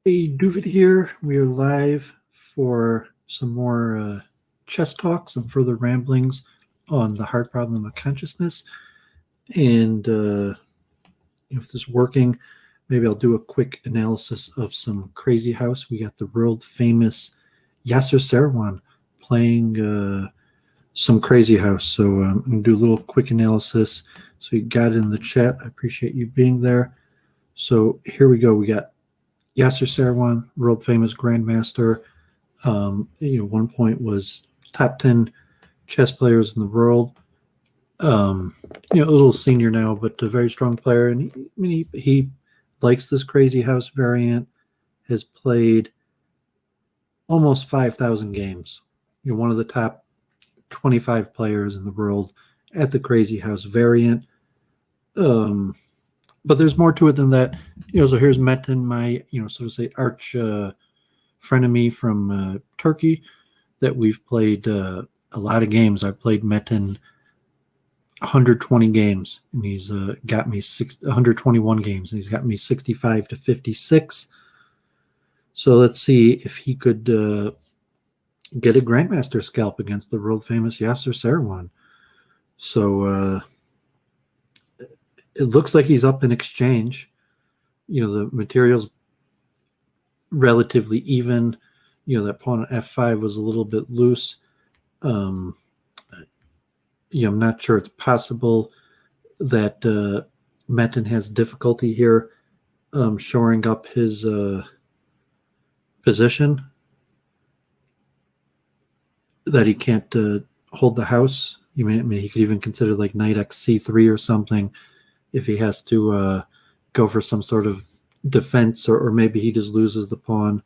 Hey, Duvid here. We are live for some more chess talk, some further ramblings on the hard problem of consciousness. And if this is working, maybe I'll do a quick analysis of some crazy house. We got the world famous Yasser Seirawan playing some crazy house. So I'm going to do a little quick analysis. So you got it in the chat. I appreciate you being there. So here we go. We got Yasser Seirawan, world famous grandmaster. One point was top 10 chess players in the world. A little senior now, but a very strong player. And he likes this crazy house variant. Has played almost 5,000 games. One of the top 25 players in the world at the crazy house variant. But there's more to it than that. So here's Metin, my, so to say, arch frenemy from Turkey that we've played a lot of games. I've played Metin 120 games, and he's got me 121 games, and he's got me 65 to 56. So let's see if he could get a grandmaster scalp against the world famous Yasser Seirawan. So it looks like he's up in exchange. The material's relatively even. That pawn on f5 was a little bit loose. I'm not sure it's possible that Metin has difficulty here shoring up his position, that he can't hold the house. He could even consider like knight xc3 or something if he has to go for some sort of defense, or maybe he just loses the pawn.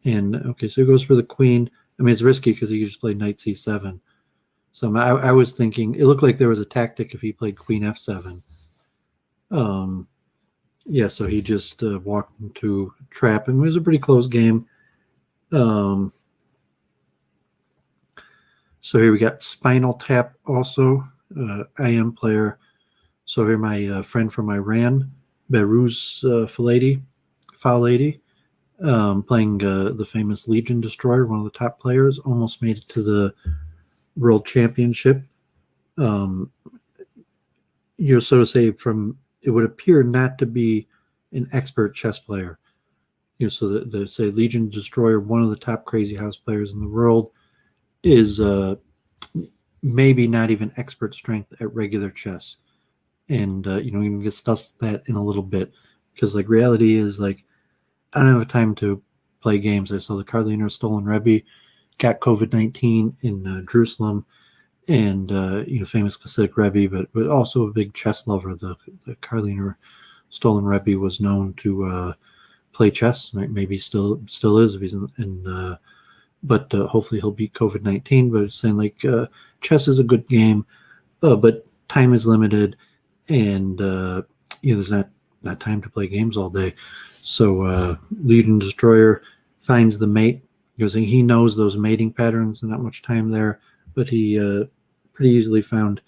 And okay, so he goes for the queen. It's risky because he just played knight c7. So I was thinking it looked like there was a tactic if he played queen f7. So he just walked into trap, and it was a pretty close game. So here we got Spinal Tap also, IM player. So here my friend from Iran, Behruz Faladi, playing the famous Legion Destroyer, one of the top players, almost made it to the World Championship. So to say, it would appear not to be an expert chess player. So the say Legion Destroyer, one of the top crazy house players in the world, is maybe not even expert strength at regular chess. And we can discuss that in a little bit, because like reality is like I don't have time to play games. I saw the Karliner Stolen Rebbe got COVID-19 in Jerusalem, and famous Hasidic Rebbe, but also a big chess lover. The Karliner Stolen Rebbe was known to play chess. Maybe still is if he's in but hopefully he'll beat COVID-19. But it's saying like chess is a good game, but time is limited, and there's not time to play games all day. So Legion Destroyer finds the mate. He knows those mating patterns, and not much time there, but he pretty easily found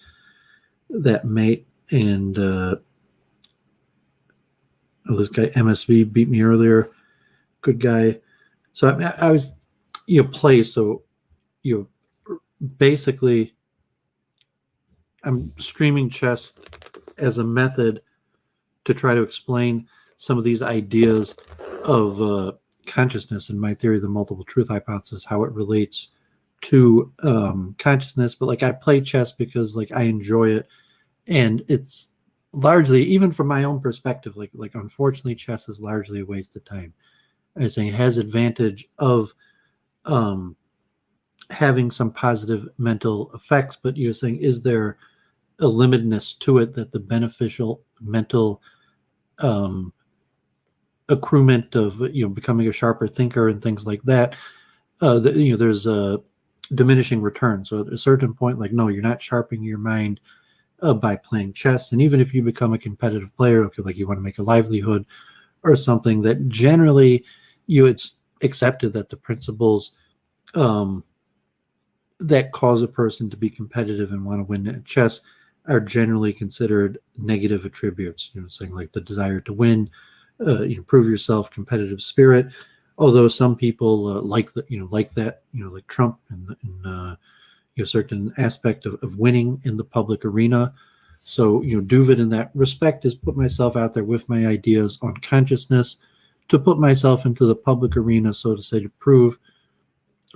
that mate. And this guy MSV beat me earlier. Good guy. So I was play. So basically I'm streaming chess as a method to try to explain some of these ideas of consciousness and my theory of the multiple truth hypothesis, how it relates to consciousness. But like I play chess because like I enjoy it, and it's largely, even from my own perspective, like unfortunately chess is largely a waste of time. I'm saying it has advantage of having some positive mental effects, but you're saying, is there a limitedness to it, that the beneficial mental accruement of becoming a sharper thinker and things like that, there's a diminishing return. So at a certain point, like, no, you're not sharpening your mind by playing chess. And even if you become a competitive player, okay, like you want to make a livelihood or something, that generally it's accepted that the principles that cause a person to be competitive and want to win at chess are generally considered negative attributes. Saying like the desire to win, prove yourself, competitive spirit. Although some people like that, like Trump and certain aspect of winning in the public arena. So, do it in that respect is put myself out there with my ideas on consciousness to put myself into the public arena, so to say, to prove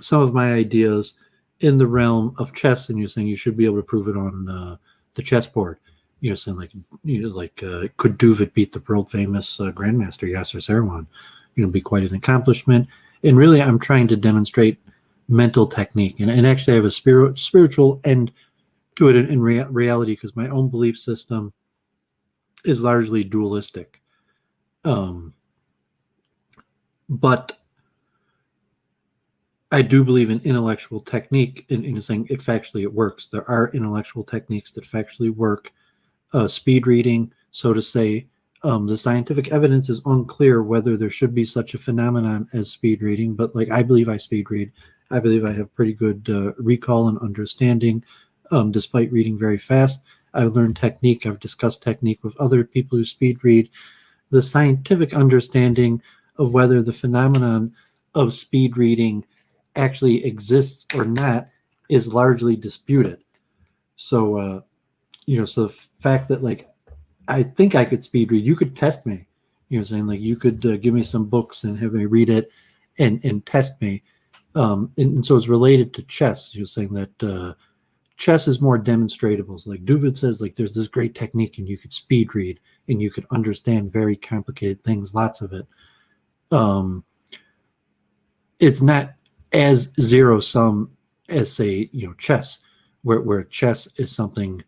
some of my ideas in the realm of chess. And you're saying you should be able to prove it on the chessboard. You're saying could Duvet beat the world famous grandmaster Yasser Seirawan? Be quite an accomplishment. And really, I'm trying to demonstrate mental technique, and actually, I have a spiritual end to it in reality, because my own belief system is largely dualistic. But I do believe in intellectual technique in saying it works. There are intellectual techniques that factually work. Speed reading, so to say. The scientific evidence is unclear whether there should be such a phenomenon as speed reading, but I believe I speed read. I believe I have pretty good recall and understanding, despite reading very fast. I've learned technique. I've discussed technique with other people who speed read. The scientific understanding of whether the phenomenon of speed reading actually exists or not is largely disputed. So, so the fact that I think I could speed read, you could test me, saying you could give me some books and have me read it and test me. And so it's related to chess. You're saying that chess is more demonstratable. So Duvet says, there's this great technique and you could speed read and you could understand very complicated things, lots of it. It's not as zero sum as, say, chess, where chess is something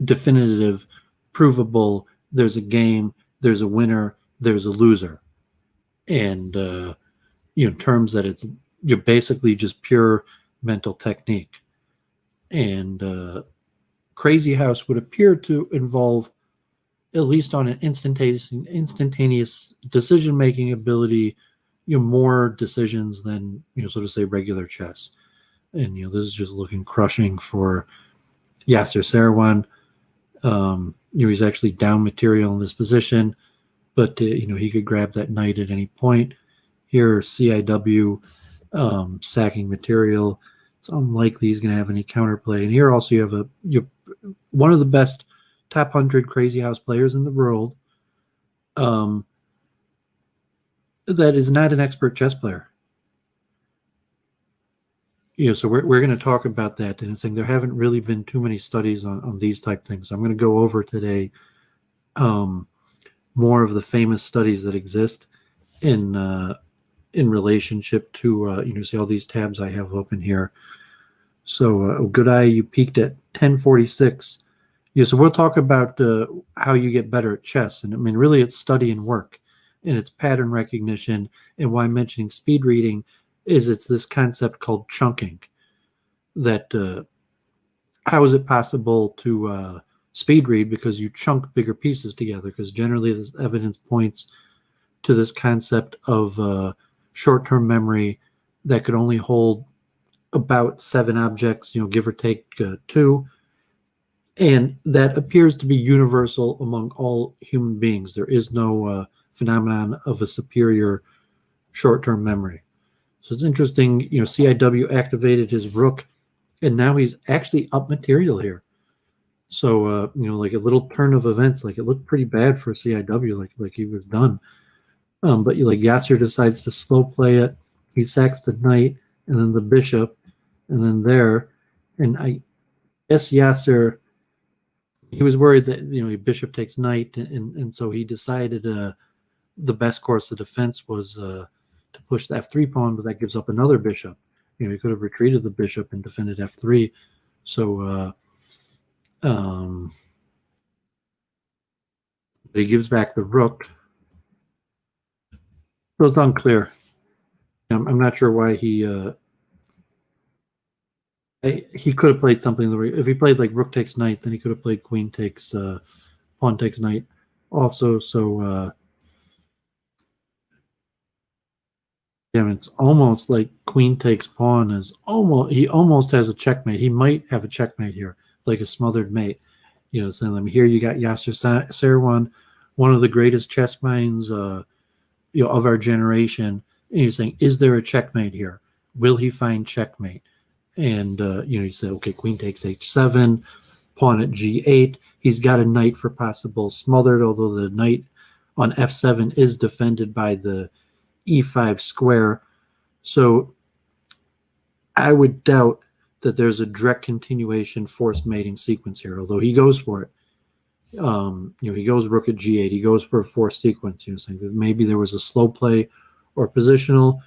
definitive, provable. There's a game, there's a winner, there's a loser. And terms that you're basically just pure mental technique. And Crazy House would appear to involve, at least on an instantaneous decision-making ability, more decisions than, so to say, regular chess. And, this is just looking crushing for Yasser Seirawan. He's actually down material in this position, but, he could grab that knight at any point. Here, CIW sacking material. It's unlikely he's going to have any counterplay. And here also you have one of the best top 100 Crazy House players in the world that is not an expert chess player. So we're going to talk about that. And it's saying there haven't really been too many studies on these type things. So I'm going to go over today more of the famous studies that exist in relationship to, see all these tabs I have open here. So good eye, you peaked at 1046. So we'll talk about how you get better at chess. And I mean, really it's study and work, and it's pattern recognition. And why I'm mentioning speed reading is it's this concept called chunking, that how is it possible to speed read? Because you chunk bigger pieces together, because generally this evidence points to this concept of short-term memory that could only hold about 7 objects, give or take 2. And that appears to be universal among all human beings. There is no phenomenon of a superior short-term memory. So it's interesting, CIW activated his rook, and now he's actually up material here. So, a little turn of events, it looked pretty bad for CIW, like he was done. But Yasser decides to slow play it. He sacks the knight and then the bishop, and then there. And I guess Yasser, he was worried that bishop takes knight, and so he decided the best course of defense was to push the f3 pawn, but that gives up another bishop. He could have retreated the bishop and defended f3. So he gives back the rook. So it's unclear. I'm not sure why he could have played something. If he played rook takes knight, then he could have played queen takes pawn takes knight also. So it's almost like queen takes pawn is he almost has a checkmate. He might have a checkmate here, like a smothered mate. So here you got Yasser Seirawan one of the greatest chess minds, of our generation. And you're saying, is there a checkmate here? Will he find checkmate? And you say, okay, queen takes h7, pawn at g8. He's got a knight for possible smothered, although the knight on f7 is defended by the e5 square. So I would doubt that there's a direct continuation forced mating sequence here, although he goes for it. He goes rook at g8. He goes for a forced sequence. Saying that maybe there was a slow play or positional,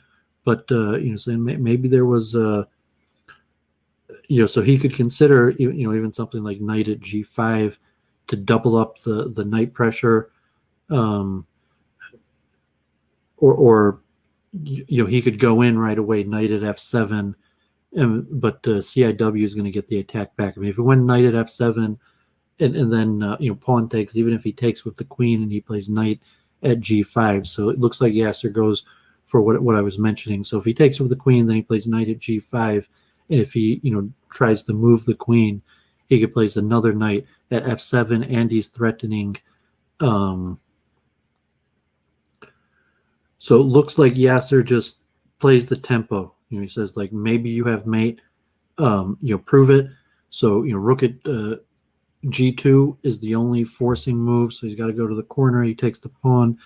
but saying maybe there was so he could consider even something like knight at g5 to double up the knight pressure, or he could go in right away, knight at f7, but CIW is going to get the attack back. I mean, if he went knight at f7 and then pawn takes, even if he takes with the queen and he plays knight at g5, so it looks like Yasser goes for what I was mentioning. So if he takes with the queen, then he plays knight at g5, and if he tries to move the queen, he could place another knight at f7, and he's threatening. So it looks like Yasser just plays the tempo. He says, like, maybe you have mate, prove it. So rook at g2 is the only forcing move, so he's got to go to the corner. He takes the pawn.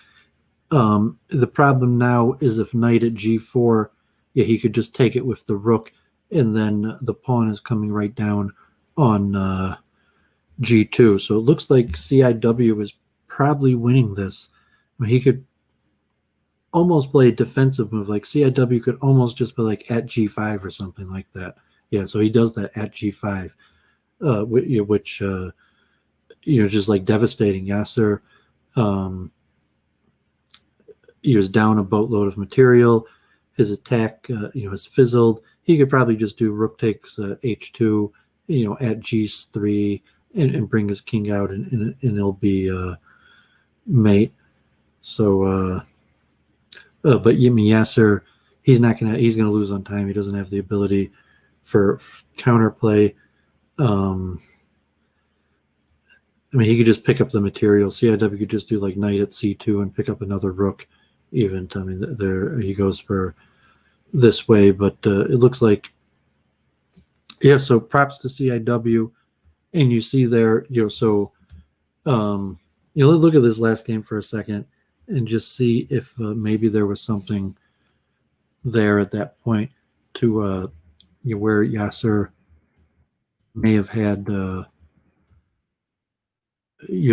The problem now is if knight at g4, he could just take it with the rook, and then the pawn is coming right down on g2. So it looks like CIW is probably winning this. I mean, he could almost play a defensive move. Like CIW could almost just be like at g5 or something like that. Yeah, so he does that at g5, which just like devastating. Yasser, he was down a boatload of material. His attack, has fizzled. He could probably just do rook takes h2, at g3, and bring his king out, and it'll be mate. So, but Yasser, he's gonna lose on time. He doesn't have the ability for counterplay. He could just pick up the material. CIW could just do like knight at c2 and pick up another rook. Even there he goes for this way, but it looks like, so props to CIW, and you see there, so let's look at this last game for a second and just see if maybe there was something there at that point to where Yasser may have had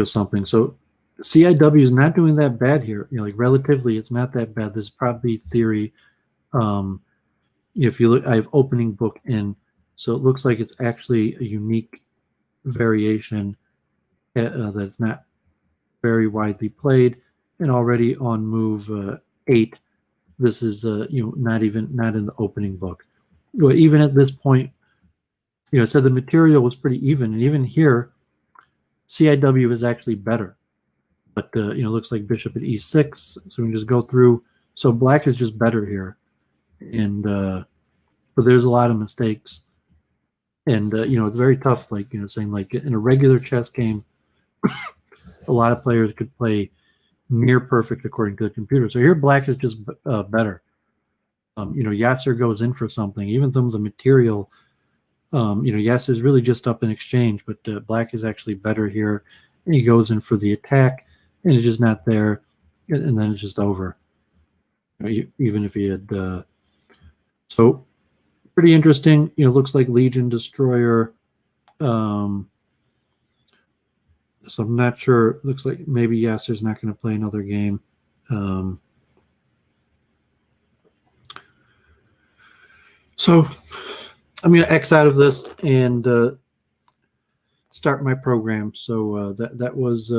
something. So CIW is not doing that bad here. Like relatively, it's not that bad. This is probably theory. If you look, I have opening book in, so it looks like it's actually a unique variation that's not very widely played. And already on move 8, this is not in the opening book. Even at this point, it said the material was pretty even, and even here, CIW is actually better. But looks like bishop at e6, so we can just go through. So black is just better here, and but there's a lot of mistakes, and it's very tough. Like saying like in a regular chess game, a lot of players could play near perfect according to the computer. So here black is just better. Yasser goes in for something, even though the material, Yasser is really just up in exchange, but black is actually better here, and he goes in for the attack, and it's just not there, and then it's just over. Even if he had, so pretty interesting. Looks like Legion Destroyer. So I'm not sure. Looks like maybe Yasser's not going to play another game. So I'm going to X out of this and start my program. So that was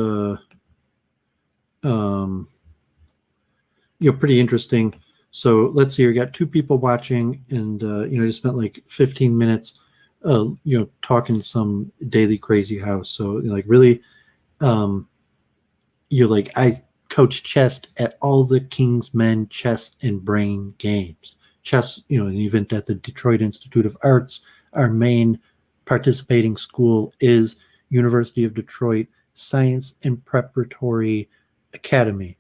pretty interesting. So let's see. We got 2 people watching, and just spent like 15 minutes, talking some daily crazy house. So like really, I coach chess at all the King's Men Chess and Brain games. Chess, an event at the Detroit Institute of Arts. Our main participating school is University of Detroit science and preparatory academy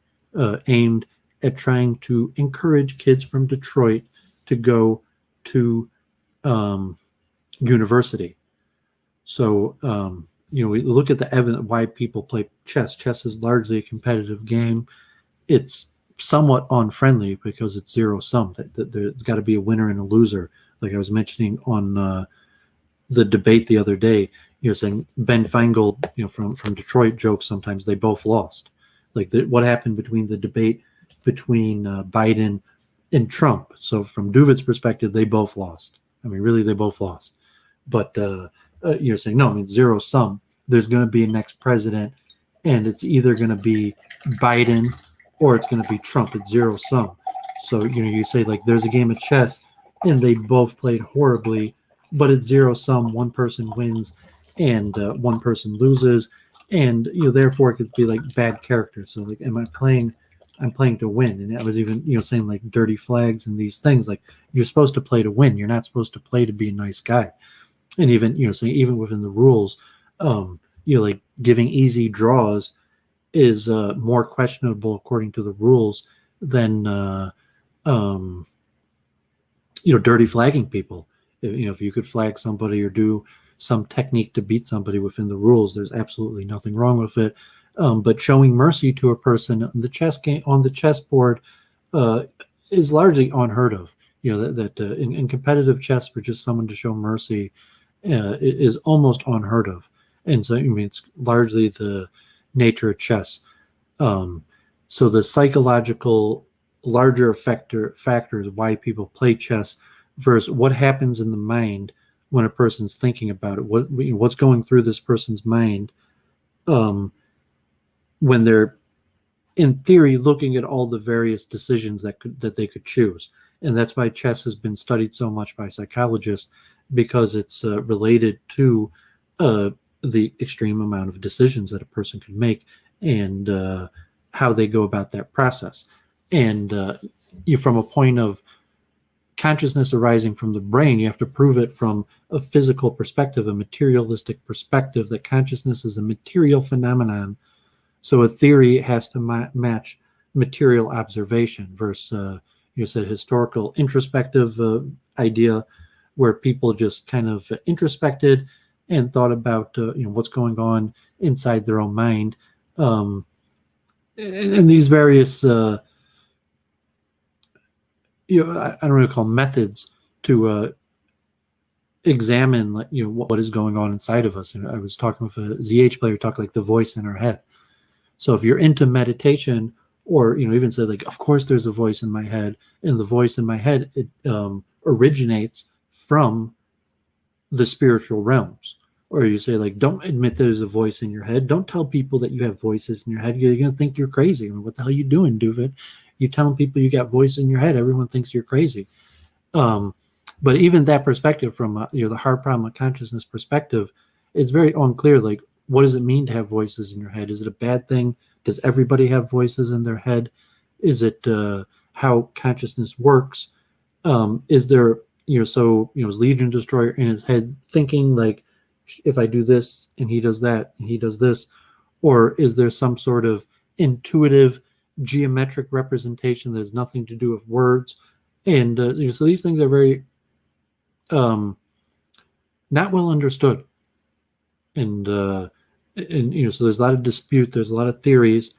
aimed at trying to encourage kids from Detroit to go to university. So, we look at the evidence why people play chess. Chess is largely a competitive game. It's somewhat unfriendly because it's zero sum. There's got to be a winner and a loser. Like I was mentioning on the debate the other day, saying Ben Feingold, from Detroit, jokes sometimes they both lost. Like what happened between the debate between Biden and Trump. So from Duvid's perspective, they both lost. I mean, really, they both lost. But you're saying, no, I mean, zero sum. There's going to be a next president, and it's either going to be Biden or it's going to be Trump. It's zero sum. So, you say, like, there's a game of chess, and they both played horribly, but it's zero sum. One person wins, and one person loses. And, therefore, it could be, like, bad characters. So, like, I'm playing to win. And that was even, saying, like, dirty flags and these things. Like, you're supposed to play to win. You're not supposed to play to be a nice guy. And even, saying even within the rules, like giving easy draws is more questionable according to the rules than, dirty flagging people. If you could flag somebody or do some technique to beat somebody within the rules, there's absolutely nothing wrong with it. But showing mercy to a person on the chess game, on the chessboard, is largely unheard of. That in competitive chess, for just someone to show mercy is almost unheard of. And so, it's largely the nature of chess. So the psychological larger factors why people play chess versus what happens in the mind when a person's thinking about it. What's going through this person's mind when they're, in theory, looking at all the various decisions that they could choose. And that's why chess has been studied so much by psychologists, because it's related to the extreme amount of decisions that a person could make and how they go about that process. And from a point of consciousness arising from the brain, you have to prove it from a physical perspective, a materialistic perspective, that consciousness is a material phenomenon. So a theory has to match material observation versus, said historical introspective idea, where people just kind of introspected and thought about what's going on inside their own mind, and these various I don't really call methods to examine what is going on inside of us. I was talking with a ZH player, talk like the voice in our head. So if you're into meditation, or even say, like, of course there's a voice in my head, and the voice in my head, it originates from the spiritual realms. Or you say, like, don't admit there's a voice in your head. Don't tell people that you have voices in your head. You're going to think you're crazy. I mean, what the hell are you doing, Duvid? You telling people you got voice in your head, everyone thinks you're crazy. But even that perspective, from the hard problem of consciousness perspective, it's very unclear. Like, what does it mean to have voices in your head? Is it a bad thing? Does everybody have voices in their head? Is it how consciousness works? Is there, is Legion Destroyer in his head thinking, like, if I do this and he does that and he does this? Or is there some sort of intuitive geometric representation that has nothing to do with words? And so these things are very not well understood. And so there's a lot of dispute, there's a lot of theories,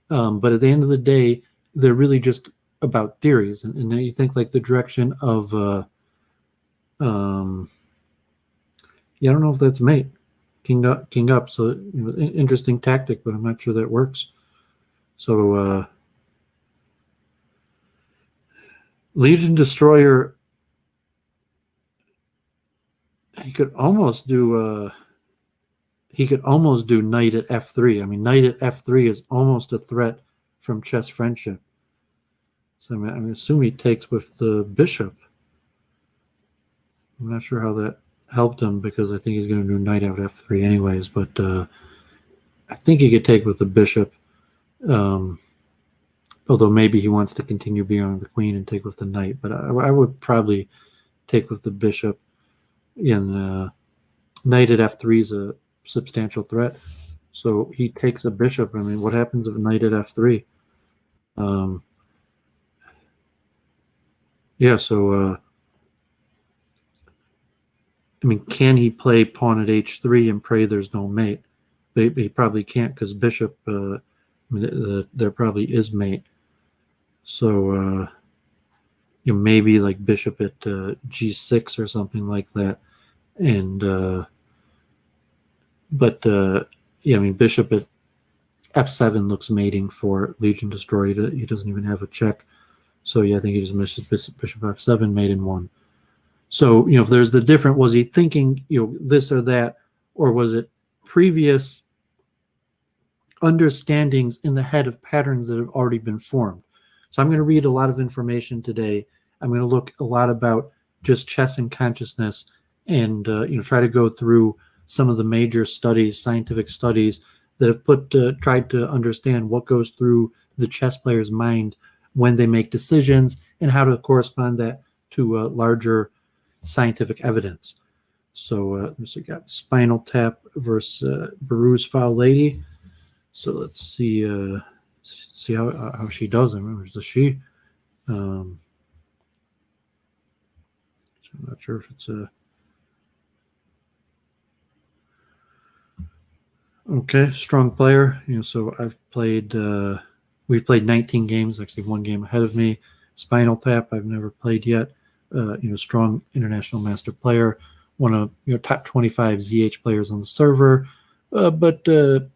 but at the end of the day, they're really just about theories. And then you think, like, the direction of I don't know if that's mate king up. So interesting tactic, but I'm not sure that works. So Legion Destroyer, he could almost do knight at f3. I mean, knight at f3 is almost a threat from chess friendship. So I'm assuming he takes with the bishop. I'm not sure how that helped him, because I think he's going to do knight out f3 anyways. But I think he could take with the bishop. Although maybe he wants to continue beyond the queen and take with the knight. But I would probably take with the bishop. And knight at f3 is a substantial threat. So he takes a bishop. I mean, what happens if knight at f3? Yeah, so I mean, can he play pawn at h3 and pray there's no mate? But he probably can't because bishop, I mean, there probably is mate. So maybe like bishop at g6 or something like that. And yeah, I mean, bishop at f7 looks mating for Legion Destroyer. He doesn't even have a check. So yeah, I think he just misses bishop f7, mate in 1. So, if there's the different, was he thinking, this or that, or was it previous understandings in the head of patterns that have already been formed? So I'm going to read a lot of information today. I'm going to look a lot about just chess and consciousness and, try to go through some of the major studies, scientific studies that have tried to understand what goes through the chess player's mind when they make decisions and how to correspond that to larger scientific evidence. So we got Spinal Tap versus Beru's Foul Lady. So let's see how she does. I remember it's a she. So I'm not sure if it's a okay strong player. So I've played. We've played 19 games. Actually, one game ahead of me. Spinal Tap I've never played yet. Strong international master player, one of top 25 ZH players on the server, but the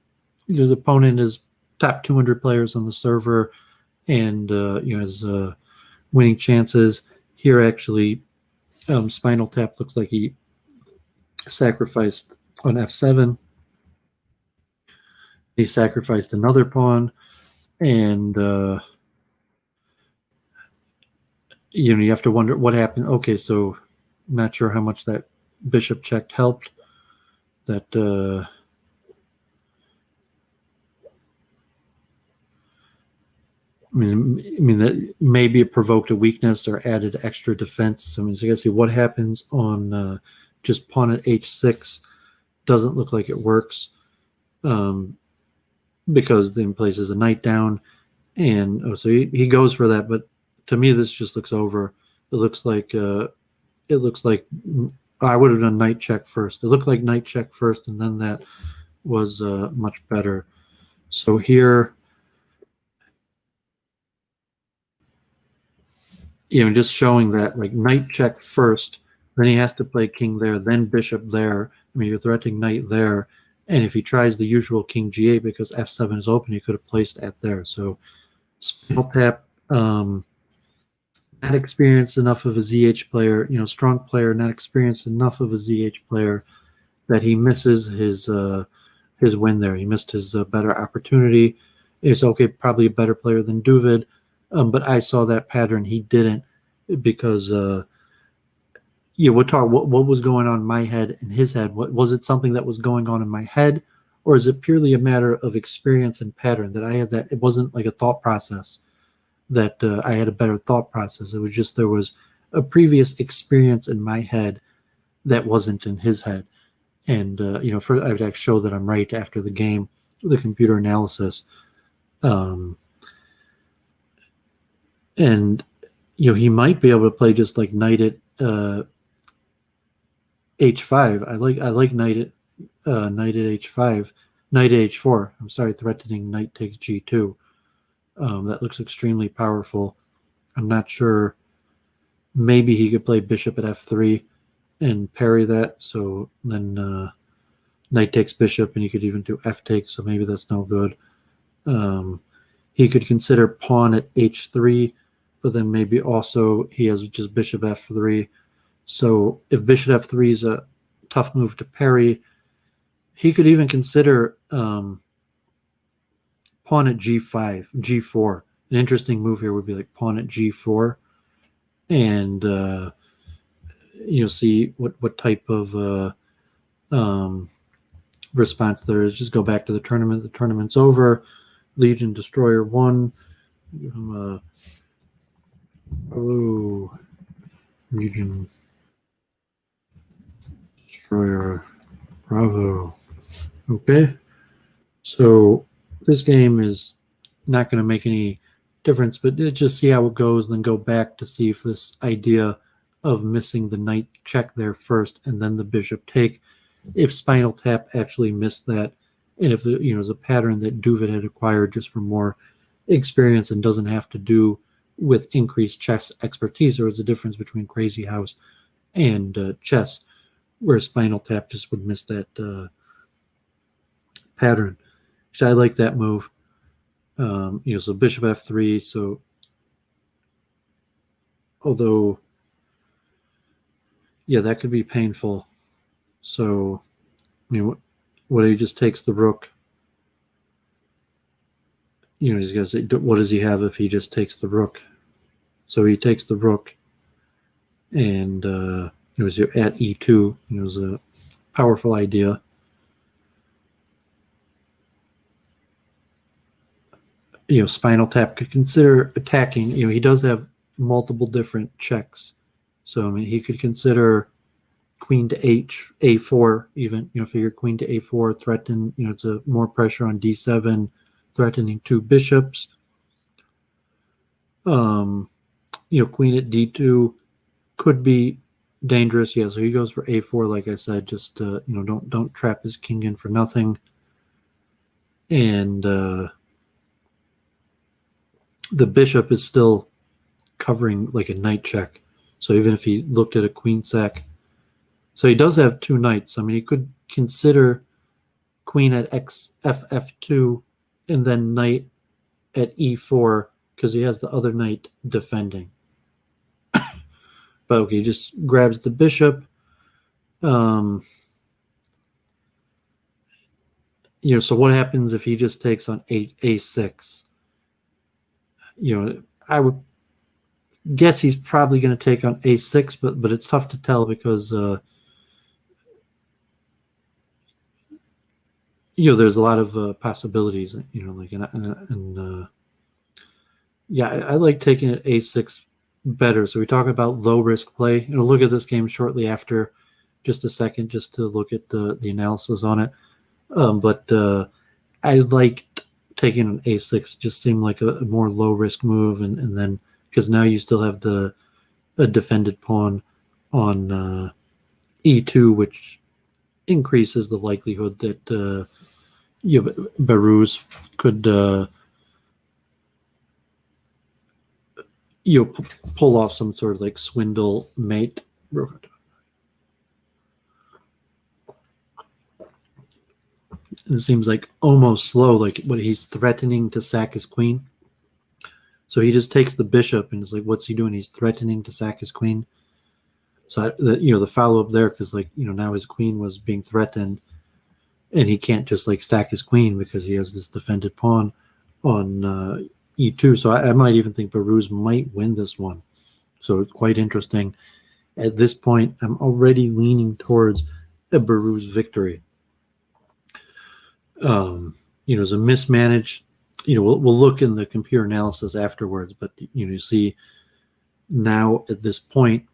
opponent is top 200 players on the server, and has winning chances. Here, actually, Spinal Tap looks like he sacrificed on f7. He sacrificed another pawn, and you have to wonder what happened. Okay, so not sure how much that bishop check helped. That I mean that maybe it provoked a weakness or added extra defense. I mean, so you gotta see what happens on just pawn at h6. Doesn't look like it works because then places a knight down, and so he goes for that. But to me, this just looks over. It looks like I would have done knight check first. It looked like knight check first, and then that was much better. So here, just showing that like knight check first, then he has to play king there, then bishop there. I mean, you're threatening knight there, and if he tries the usual king g8 because f7 is open, he could have placed at there. So Spinal Tap, not experienced enough of a ZH player, strong player, not experienced enough of a ZH player that he misses his win there. He missed his better opportunity. It's okay, probably a better player than Duvid, but I saw that pattern. He didn't because what was going on in my head and his head? What was it? Something that was going on in my head, or is it purely a matter of experience and pattern that I had? That it wasn't like a thought process. That I had a better thought process. It was just there was a previous experience in my head that wasn't in his head. And, I would actually show that I'm right after the game, the computer analysis. And, he might be able to play just like knight at h5. I like knight at h5, knight at h4. I'm sorry, threatening knight takes g2. That looks extremely powerful. I'm not sure. Maybe he could play bishop at f3 and parry that. So then knight takes bishop, and he could even do f take. So maybe that's no good. He could consider pawn at h3, but then maybe also he has just bishop f3. So if bishop f3 is a tough move to parry, he could even consider pawn at g5, g4. An interesting move here would be like pawn at g4, and see what type of response there is. Just go back to the tournament. The tournament's over. Legion Destroyer won. Hello, Legion Destroyer. Bravo. Okay. So this game is not going to make any difference, but just see how it goes and then go back to see if this idea of missing the knight check there first and then the bishop take, if Spinal Tap actually missed that, and if it was a pattern that Duvet had acquired just for more experience and doesn't have to do with increased chess expertise. There was a difference between Crazy House and chess, where Spinal Tap just would miss that pattern. Which I like that move. So bishop f3. So although, yeah, that could be painful. So, I mean, what if he just takes the rook? He's going to say, what does he have if he just takes the rook? So he takes the rook, and it was at e2. It was a powerful idea. Spinal Tap could consider attacking. He does have multiple different checks. So, I mean, he could consider queen to a4 even, figure queen to a4, threaten, it's a more pressure on d7, threatening two bishops. Queen at d2 could be dangerous. Yeah, so he goes for a4, like I said, just, don't trap his king in for nothing. And the bishop is still covering like a knight check. So even if he looked at a queen sack, so he does have two knights. I mean, he could consider queen at ff2 and then knight at e4 because he has the other knight defending. But okay, he just grabs the bishop. So what happens if he just takes on a6? I would guess he's probably going to take on a6, but it's tough to tell because there's a lot of possibilities. I like taking at a6 better. So we talk about low risk play. Look at this game shortly after, just a second, just to look at the analysis on it. But I liked taking an a6. Just seemed like a more low risk move, and then because now you still have a defended pawn on e2, which increases the likelihood that Baruz could pull off some sort of like swindle mate. It seems like almost slow, like what he's threatening to sack his queen. So he just takes the bishop and is like, what's he doing? He's threatening to sack his queen. So the follow up there, because now his queen was being threatened, and he can't just like sack his queen because he has this defended pawn on e2. So I might even think Baruz might win this one. So it's quite interesting. At this point, I'm already leaning towards a Baruz victory. As a mismanaged, we'll look in the computer analysis afterwards, but you see now at this point,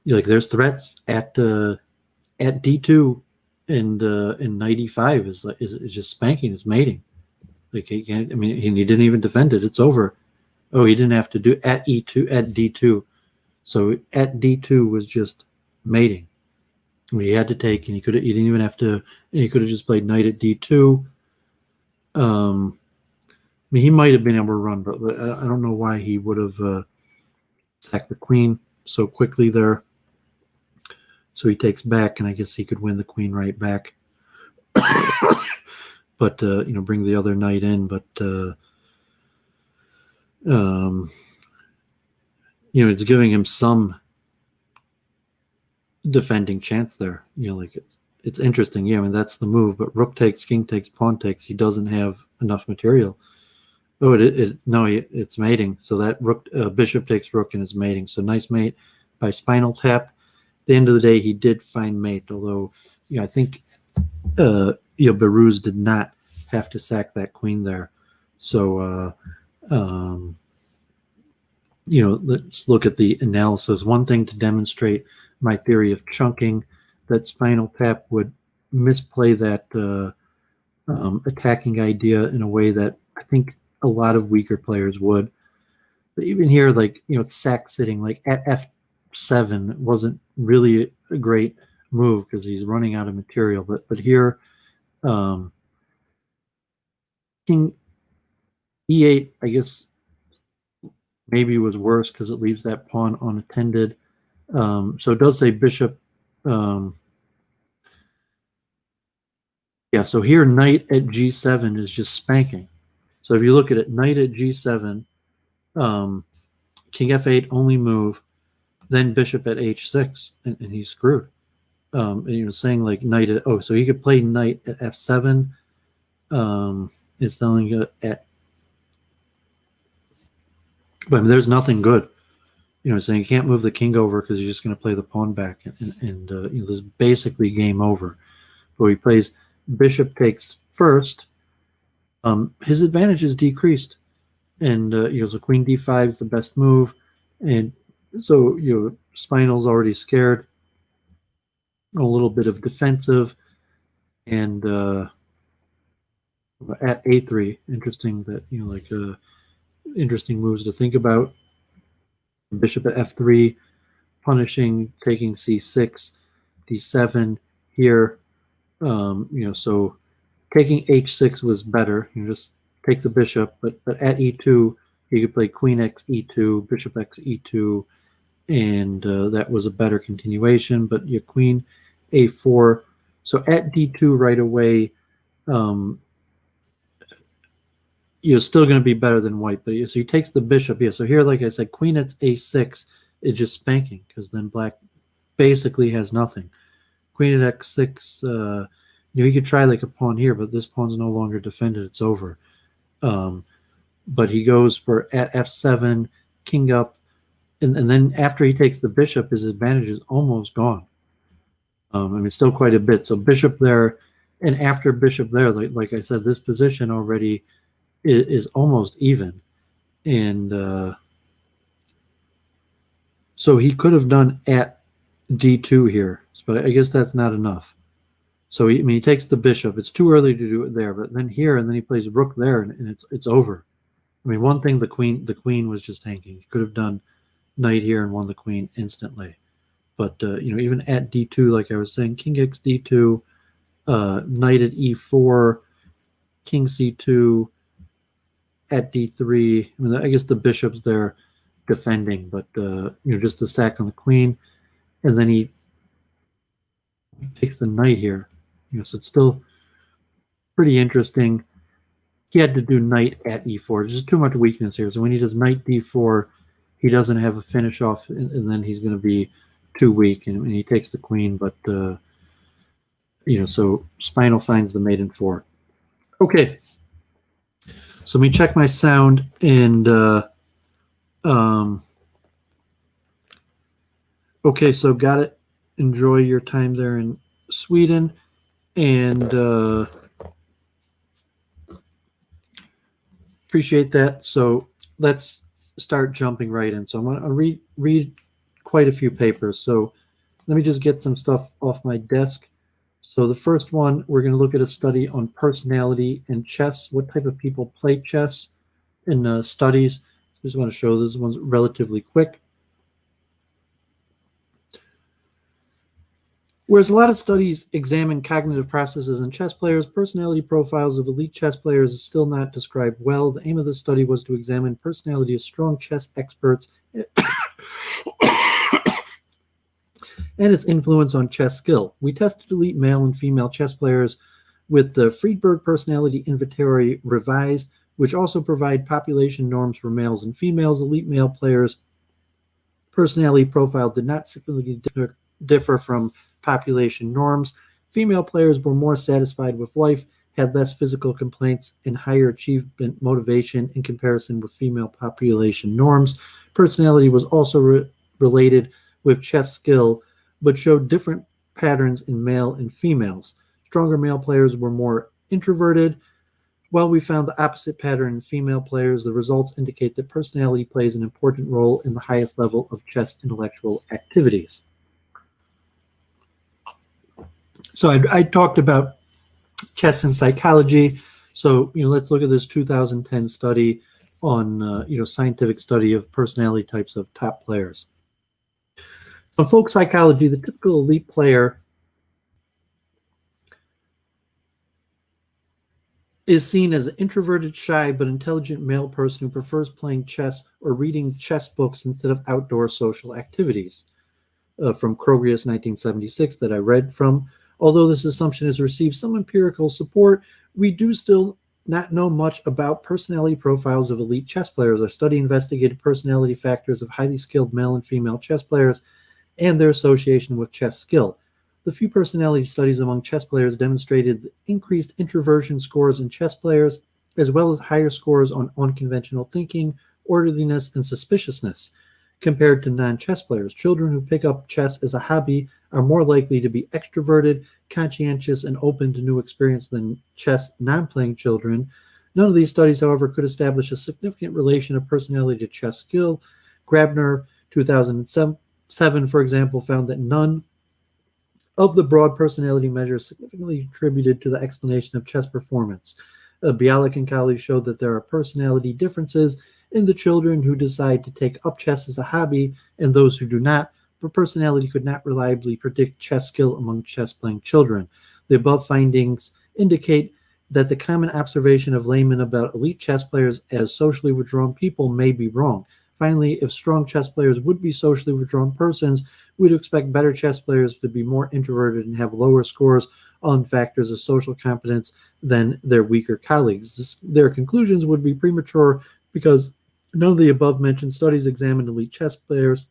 there's threats at d2 and knight e5 is just spanking, it's mating. Like he can't. I mean, he didn't even defend it. It's over. Oh, he didn't have to do at e2 at d2. So at d2 was just mating. I mean, he had to take, and he didn't even have to. He could have just played knight at d2. I mean, he might have been able to run, but I don't know why he would have sacked the queen so quickly there. So he takes back, and I guess he could win the queen right back. But bring the other knight in. But it's giving him some defending chance there. It's interesting. Yeah, I mean, that's the move. But rook takes, king takes, pawn takes. He doesn't have enough material. Oh, it's mating. So that rook, bishop takes rook, and it's mating. So nice mate by Spinal Tap. At the end of the day, he did find mate. Although, I think Baruz did not have to sack that queen there. So, let's look at the analysis. One thing to demonstrate my theory of chunking, that Spinal Tap would misplay that attacking idea in a way that I think a lot of weaker players would. But even here, like, it's sack sitting, like at f7 wasn't really a great move because he's running out of material. But here, king e8, I guess maybe was worse because it leaves that pawn unattended. So it does say bishop. Yeah, so here knight at g7 is just spanking. So if you look at it, knight at g7, king f8 only move, then bishop at h6, and he's screwed. And saying like knight at, so he could play knight at f7. It's telling at, but I mean, there's nothing good. Saying you can't move the king over because you're just going to play the pawn back, and this is basically game over. But he plays bishop takes first. His advantage is decreased, and so queen d5 is the best move, and so Spinal's already scared. A little bit of defensive, and at a3, interesting that interesting moves to think about. Bishop at f3, punishing, taking c6, d7 here. So taking h6 was better. Just take the bishop, but at e2, you could play queen x e2, bishop x e2, and that was a better continuation. But your queen a4. So at d2 right away, you're still going to be better than white. But so he takes the bishop. Yeah. So here, like I said, queen at a6 is just spanking because then black basically has nothing. Queen at x6. You could try like a pawn here, but this pawn's no longer defended. It's over. But he goes for at f7, king up, and then after he takes the bishop, his advantage is almost gone. I mean, still quite a bit. So bishop there, and after bishop there, like I said, this position already is almost even. And so he could have done at d2 here, but I guess that's not enough. So he takes the bishop. It's too early to do it there, but then here, and then he plays rook there, and it's over. I mean, one thing, the queen was just hanging. He could have done knight here and won the queen instantly. But even at d2, like I was saying, king x d2, knight at e4, king c2, at d3. I mean, I guess the bishop's there defending, but just the sack on the queen, and then he takes the knight here. So it's still pretty interesting. He had to do knight at e4. There's just too much weakness here. So when he does knight d4, he doesn't have a finish off, and then he's going to be too weak, and he takes the queen. But so Spinal finds the mate in 4. Okay. So let me check my sound, and okay, so got it. Enjoy your time there in Sweden, and appreciate that. So let's start jumping right in. So I'm going to read quite a few papers. So let me just get some stuff off my desk. So the first one, we're going to look at a study on personality and chess, what type of people play chess in studies. Just want to show this one's relatively quick. Whereas a lot of studies examine cognitive processes in chess players, personality profiles of elite chess players is still not described well. The aim of this study was to examine personality of strong chess experts and its influence on chess skill. We tested elite male and female chess players with the Friedberg Personality Inventory Revised, which also provide population norms for males and females. Elite male players' personality profile did not significantly differ from population norms. Female players were more satisfied with life, had less physical complaints, and higher achievement motivation in comparison with female population norms. Personality was also related with chess skill, but showed different patterns in male and females. Stronger male players were more introverted. While we found the opposite pattern in female players, the results indicate that personality plays an important role in the highest level of chess intellectual activities. So I talked about chess and psychology. So, let's look at this 2010 study on, scientific study of personality types of top players. In folk psychology, the typical elite player is seen as an introverted, shy, but intelligent male person who prefers playing chess or reading chess books instead of outdoor social activities. From Krogius 1976 that I read from. Although this assumption has received some empirical support, we do still not know much about personality profiles of elite chess players. Our study investigated personality factors of highly skilled male and female chess players and their association with chess skill. The few personality studies among chess players demonstrated increased introversion scores in chess players, as well as higher scores on unconventional thinking, orderliness, and suspiciousness. Compared to non-chess players, children who pick up chess as a hobby are more likely to be extroverted, conscientious, and open to new experience than chess non-playing children. None of these studies, however, could establish a significant relation of personality to chess skill. Grabner, 2007, for example, found that none of the broad personality measures significantly contributed to the explanation of chess performance. Bialik and colleagues showed that there are personality differences in the children who decide to take up chess as a hobby and those who do not, but personality could not reliably predict chess skill among chess-playing children. The above findings indicate that the common observation of laymen about elite chess players as socially withdrawn people may be wrong. Finally, if strong chess players would be socially withdrawn persons, we'd expect better chess players to be more introverted and have lower scores on factors of social competence than their weaker colleagues. Their conclusions would be premature because none of the above-mentioned studies examined elite chess players.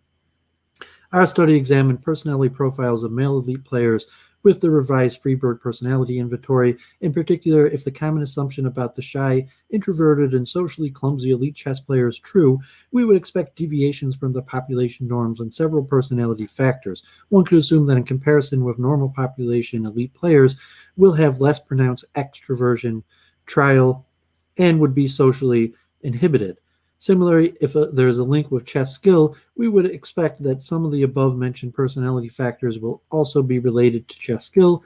Our study examined personality profiles of male elite players with the revised Freeburg personality inventory. In particular, if the common assumption about the shy, introverted, and socially clumsy elite chess player is true, we would expect deviations from the population norms on several personality factors. One could assume that in comparison with normal population, elite players will have less pronounced extroversion, trial, and would be socially inhibited. Similarly, if there's a link with chess skill, we would expect that some of the above-mentioned personality factors will also be related to chess skill.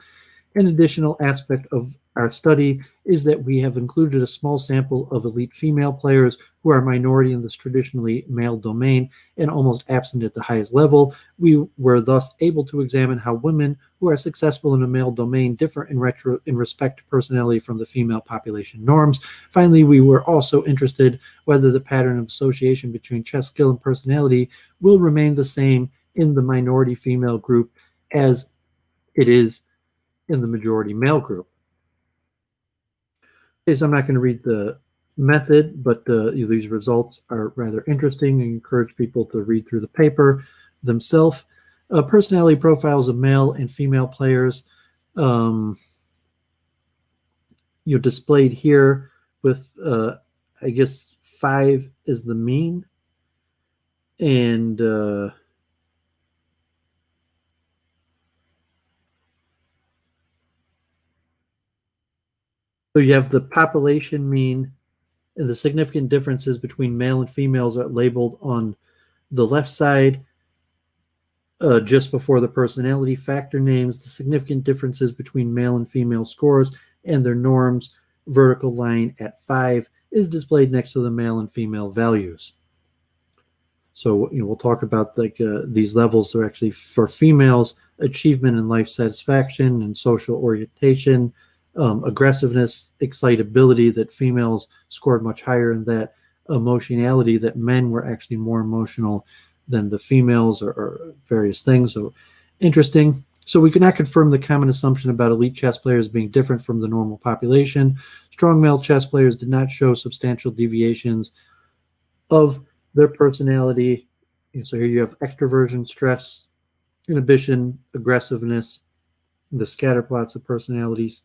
An additional aspect of our study is that we have included a small sample of elite female players who are a minority in this traditionally male domain and almost absent at the highest level. We were thus able to examine how women who are successful in a male domain differ in respect to personality from the female population norms. Finally, we were also interested whether the pattern of association between chess skill and personality will remain the same in the minority female group as it is in the majority male group. Okay, so I'm not going to read the method, but these results are rather interesting and encourage people to read through the paper themselves. Personality profiles of male and female players, displayed here with, I guess, 5 is the mean. And so you have the population mean, and the significant differences between male and females are labeled on the left side, just before the personality factor names. The significant differences between male and female scores and their norms, vertical line at 5, is displayed next to the male and female values. So we'll talk about these levels are actually for females: achievement and life satisfaction and social orientation, aggressiveness, excitability, that females scored much higher in that, emotionality, that men were actually more emotional than the females, or various things. So interesting. So we cannot confirm the common assumption about elite chess players being different from the normal population. Strong male chess players did not show substantial deviations of their personality. So here you have extroversion, stress, inhibition, aggressiveness, the scatter plots of personalities.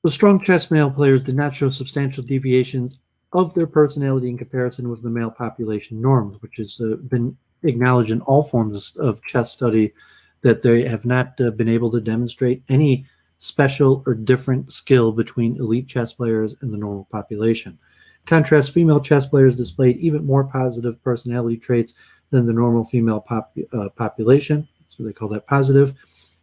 The strong chess male players did not show substantial deviations of their personality in comparison with the male population norms, which has been acknowledged in all forms of chess study, that they have not been able to demonstrate any special or different skill between elite chess players and the normal population. In contrast, female chess players displayed even more positive personality traits than the normal female population, so they call that positive.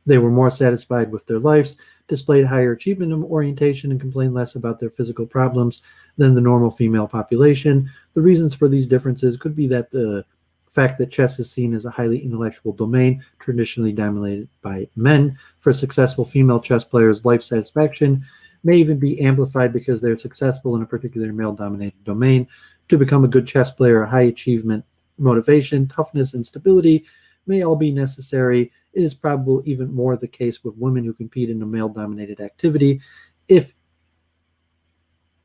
They were more satisfied with their lives, displayed higher achievement orientation, and complained less about their physical problems than the normal female population. The reasons for these differences could be that the fact that chess is seen as a highly intellectual domain, traditionally dominated by men. For successful female chess players, life satisfaction may even be amplified because they're successful in a particular male-dominated domain. To become a good chess player, high achievement, motivation, toughness, and stability may all be necessary. It is probable even more the case with women who compete in a male-dominated activity. If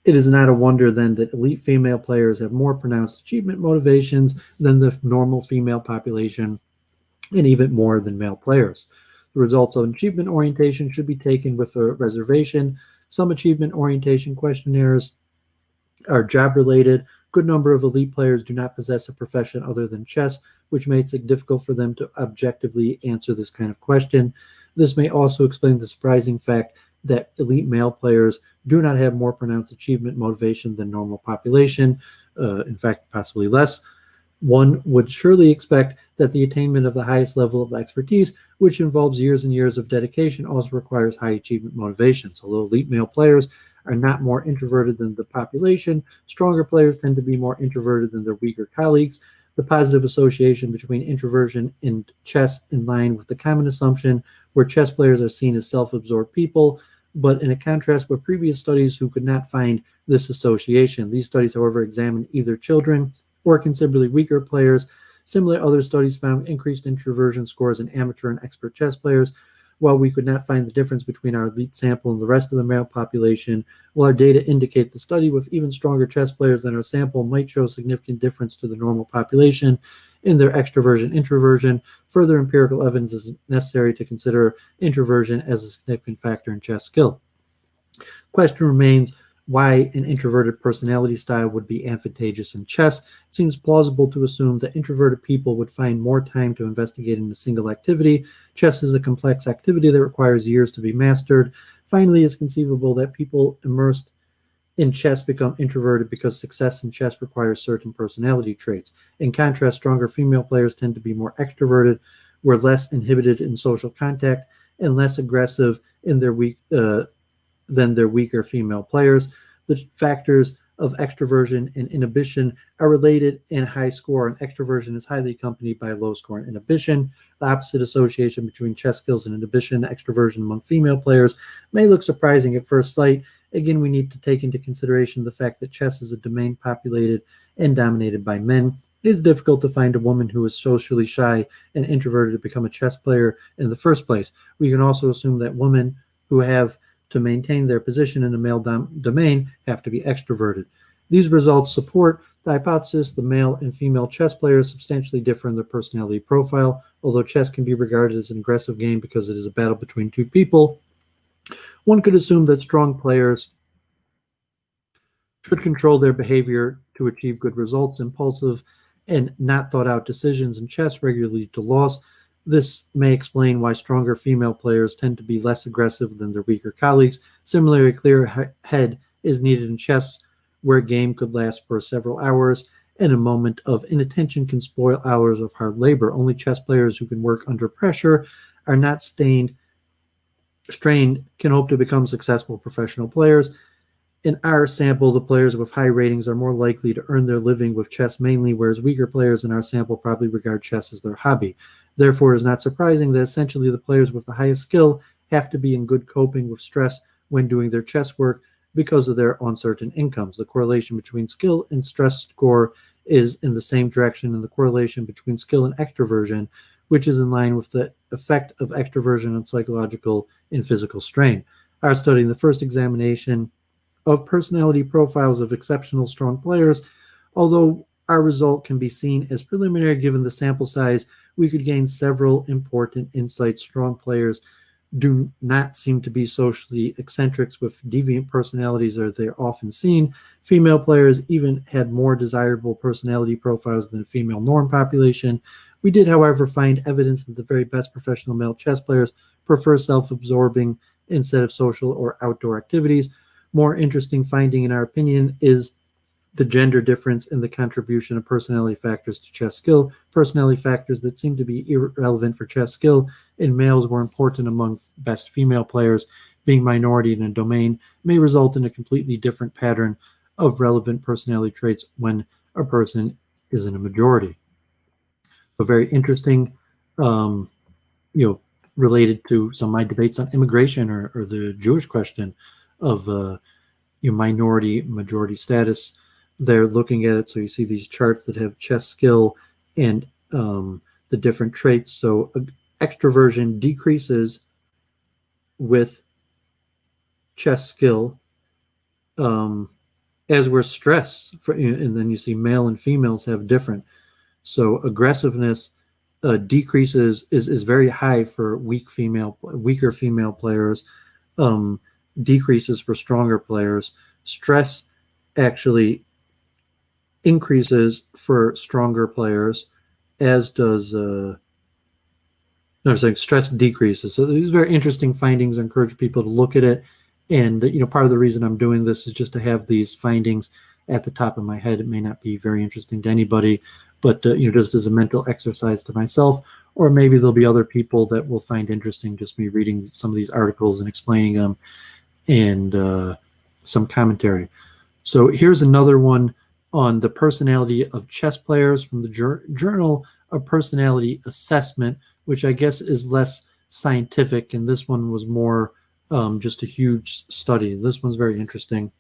it is not a wonder then that elite female players have more pronounced achievement motivations than the normal female population, and even more than male players. The results of achievement orientation should be taken with a reservation. Some achievement orientation questionnaires are job-related. Good number of elite players do not possess a profession other than chess, which makes it difficult for them to objectively answer this kind of question. This may also explain the surprising fact that elite male players do not have more pronounced achievement motivation than normal population, in fact, possibly less. One would surely expect that the attainment of the highest level of expertise, which involves years and years of dedication, also requires high achievement motivations. Although elite male players are not more introverted than the population, stronger players tend to be more introverted than their weaker colleagues. The positive association between introversion and chess in line with the common assumption where chess players are seen as self-absorbed people, but in a contrast with previous studies who could not find this association. These studies, however, examined either children or considerably weaker players. Similar other studies found increased introversion scores in amateur and expert chess players. While we could not find the difference between our elite sample and the rest of the male population, while our data indicate the study with even stronger chess players than our sample might show significant difference to the normal population in their extroversion introversion, further empirical evidence is necessary to consider introversion as a significant factor in chess skill. Question remains why an introverted personality style would be advantageous in chess. It seems plausible to assume that introverted people would find more time to investigate in a single activity. Chess is a complex activity that requires years to be mastered. Finally, it's conceivable that people immersed in chess become introverted because success in chess requires certain personality traits. In contrast, stronger female players tend to be more extroverted, were less inhibited in social contact, and less aggressive in their than their weaker female players. The factors of extroversion and inhibition are related in high score, and extroversion is highly accompanied by a low score in inhibition. The opposite association between chess skills and inhibition, extroversion among female players, may look surprising at first sight. Again, we need to take into consideration the fact that chess is a domain populated and dominated by men. It is difficult to find a woman who is socially shy and introverted to become a chess player in the first place. We can also assume that women who have to maintain their position in the male domain have to be extroverted. These results support the hypothesis the male and female chess players substantially differ in their personality profile. Although chess can be regarded as an aggressive game because it is a battle between two people, one could assume that strong players should control their behavior to achieve good results. Impulsive and not thought out decisions in chess regularly lead to loss. This may explain why stronger female players tend to be less aggressive than their weaker colleagues. Similarly, a clear head is needed in chess, where a game could last for several hours, and a moment of inattention can spoil hours of hard labor. Only chess players who can work under pressure, are not strained, can hope to become successful professional players. In our sample, the players with high ratings are more likely to earn their living with chess mainly, whereas weaker players in our sample probably regard chess as their hobby. Therefore, it is not surprising that essentially the players with the highest skill have to be in good coping with stress when doing their chess work because of their uncertain incomes. The correlation between skill and stress score is in the same direction in the correlation between skill and extroversion, which is in line with the effect of extroversion on psychological and physical strain. Our study in the first examination of personality profiles of exceptional strong players, although our result can be seen as preliminary given the sample size, we could gain several important insights. Strong players do not seem to be socially eccentrics with deviant personalities as they're often seen. Female players even had more desirable personality profiles than the female norm population. We did, however, find evidence that the very best professional male chess players prefer self-absorbing instead of social or outdoor activities. More interesting finding, in our opinion, is the gender difference in the contribution of personality factors to chess skill. Personality factors that seem to be irrelevant for chess skill in males were important among best female players. Being minority in a domain may result in a completely different pattern of relevant personality traits when a person is in a majority. So very interesting, related to some of my debates on immigration or the Jewish question of minority majority status. They're looking at it, so you see these charts that have chess skill and the different traits. So extroversion decreases with chess skill, as were stress, and then you see male and females have different. So aggressiveness decreases is very high for weaker female players, decreases for stronger players. Stress actually increases for stronger players, as does stress decreases. So these are very interesting findings. I encourage people to look at it. And part of the reason I'm doing this is just to have these findings at the top of my head. It may not be very interesting to anybody, but just as a mental exercise to myself, or maybe there'll be other people that will find interesting just me reading some of these articles and explaining them, and some commentary. So here's another one on the personality of chess players from the Journal of Personality Assessment, which I guess is less scientific, and this one was more just a huge study. This one's very interesting.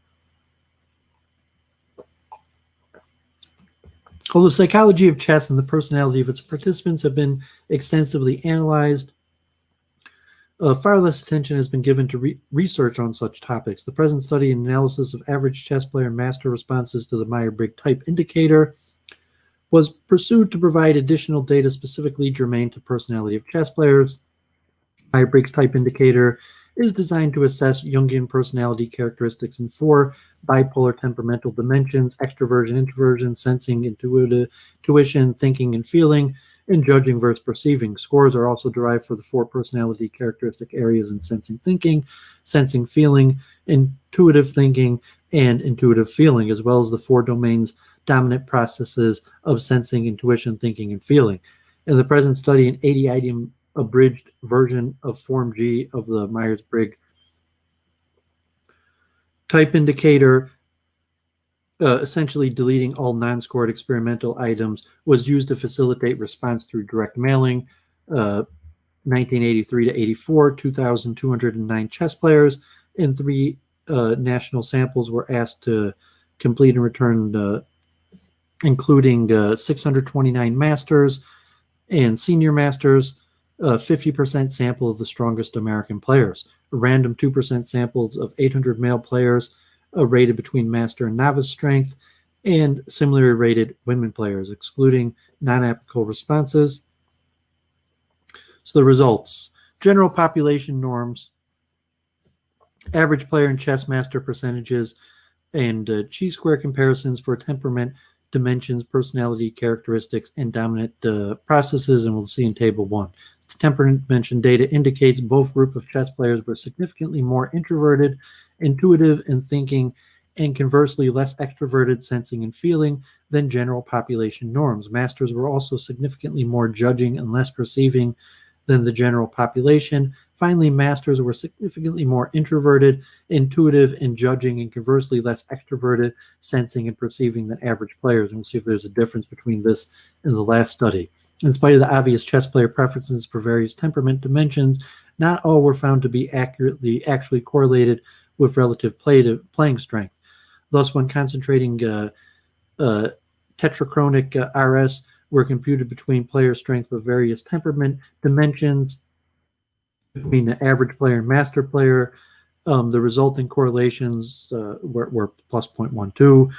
Well, the psychology of chess and the personality of its participants have been extensively analyzed. Far less attention has been given to research on such topics. The present study and analysis of average chess player and master responses to the Myers-Briggs type indicator was pursued to provide additional data specifically germane to personality of chess players. Myers-Briggs type indicator is designed to assess Jungian personality characteristics in 4 bipolar temperamental dimensions: extroversion, introversion, sensing, intuition, thinking, and feeling, and judging versus perceiving. Scores are also derived for the 4 personality characteristic areas in sensing thinking, sensing feeling, intuitive thinking, and intuitive feeling, as well as the 4 domains dominant processes of sensing, intuition, thinking, and feeling. In the present study, an 80-item abridged version of Form G of the Myers-Briggs type indicator, essentially deleting all non-scored experimental items, was used to facilitate response through direct mailing. 1983 to 84, 2,209 chess players and 3 national samples were asked to complete and return, including 629 masters and senior masters, 50% sample of the strongest American players, a random 2% samples of 800 male players, rated between master and novice strength, and similarly rated women players, excluding non-apical responses. So the results: general population norms, average player and chess master percentages, and chi-square comparisons for temperament, dimensions, personality characteristics, and dominant processes, and we'll see in Table 1. The temperament dimension data indicates both group of chess players were significantly more introverted, intuitive, and thinking, and conversely less extroverted, sensing, and feeling than general population norms. Masters were also significantly more judging and less perceiving than the general population. Finally, masters were significantly more introverted, intuitive, and judging, and conversely less extroverted, sensing, and perceiving than average players. And we'll see if there's a difference between this and the last study. In spite of the obvious chess player preferences for various temperament dimensions, not all were found to be actually correlated with relative playing strength. Thus, when concentrating tetrachronic RS were computed between player strength of various temperament dimensions between the average player and master player, the resulting correlations were plus 0.12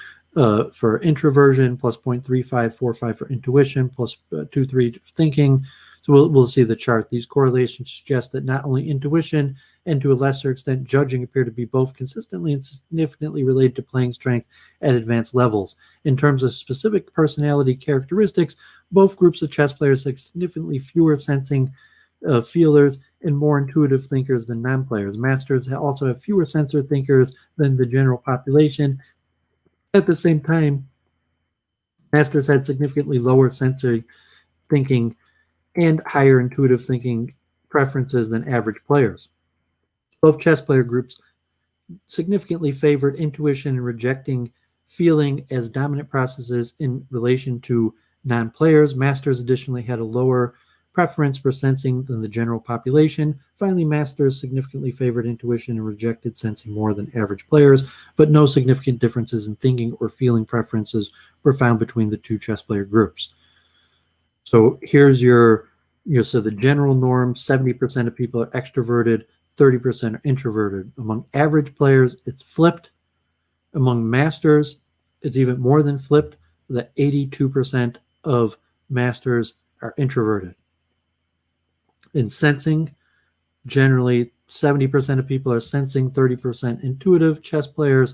for introversion, plus 0.3545 for intuition, plus 2.3 for thinking. So we'll see the chart. These correlations suggest that not only intuition and to a lesser extent judging appear to be both consistently and significantly related to playing strength at advanced levels. In terms of specific personality characteristics, both groups of chess players have significantly fewer sensing feelers and more intuitive thinkers than non-players. Masters also have fewer sensor thinkers than the general population, At the same time, masters had significantly lower sensory thinking and higher intuitive thinking preferences than average players. Both chess player groups significantly favored intuition and rejecting feeling as dominant processes in relation to non-players. Masters additionally had a lower preference for sensing than the general population. Finally, masters significantly favored intuition and rejected sensing more than average players, but no significant differences in thinking or feeling preferences were found between the two chess player groups. So here's your, so the general norm, 70% of people are extroverted, 30% are introverted. Among average players, it's flipped. Among masters, it's even more than flipped, that 82% of masters are introverted. In sensing, generally 70% of people are sensing, 30% intuitive. Chess players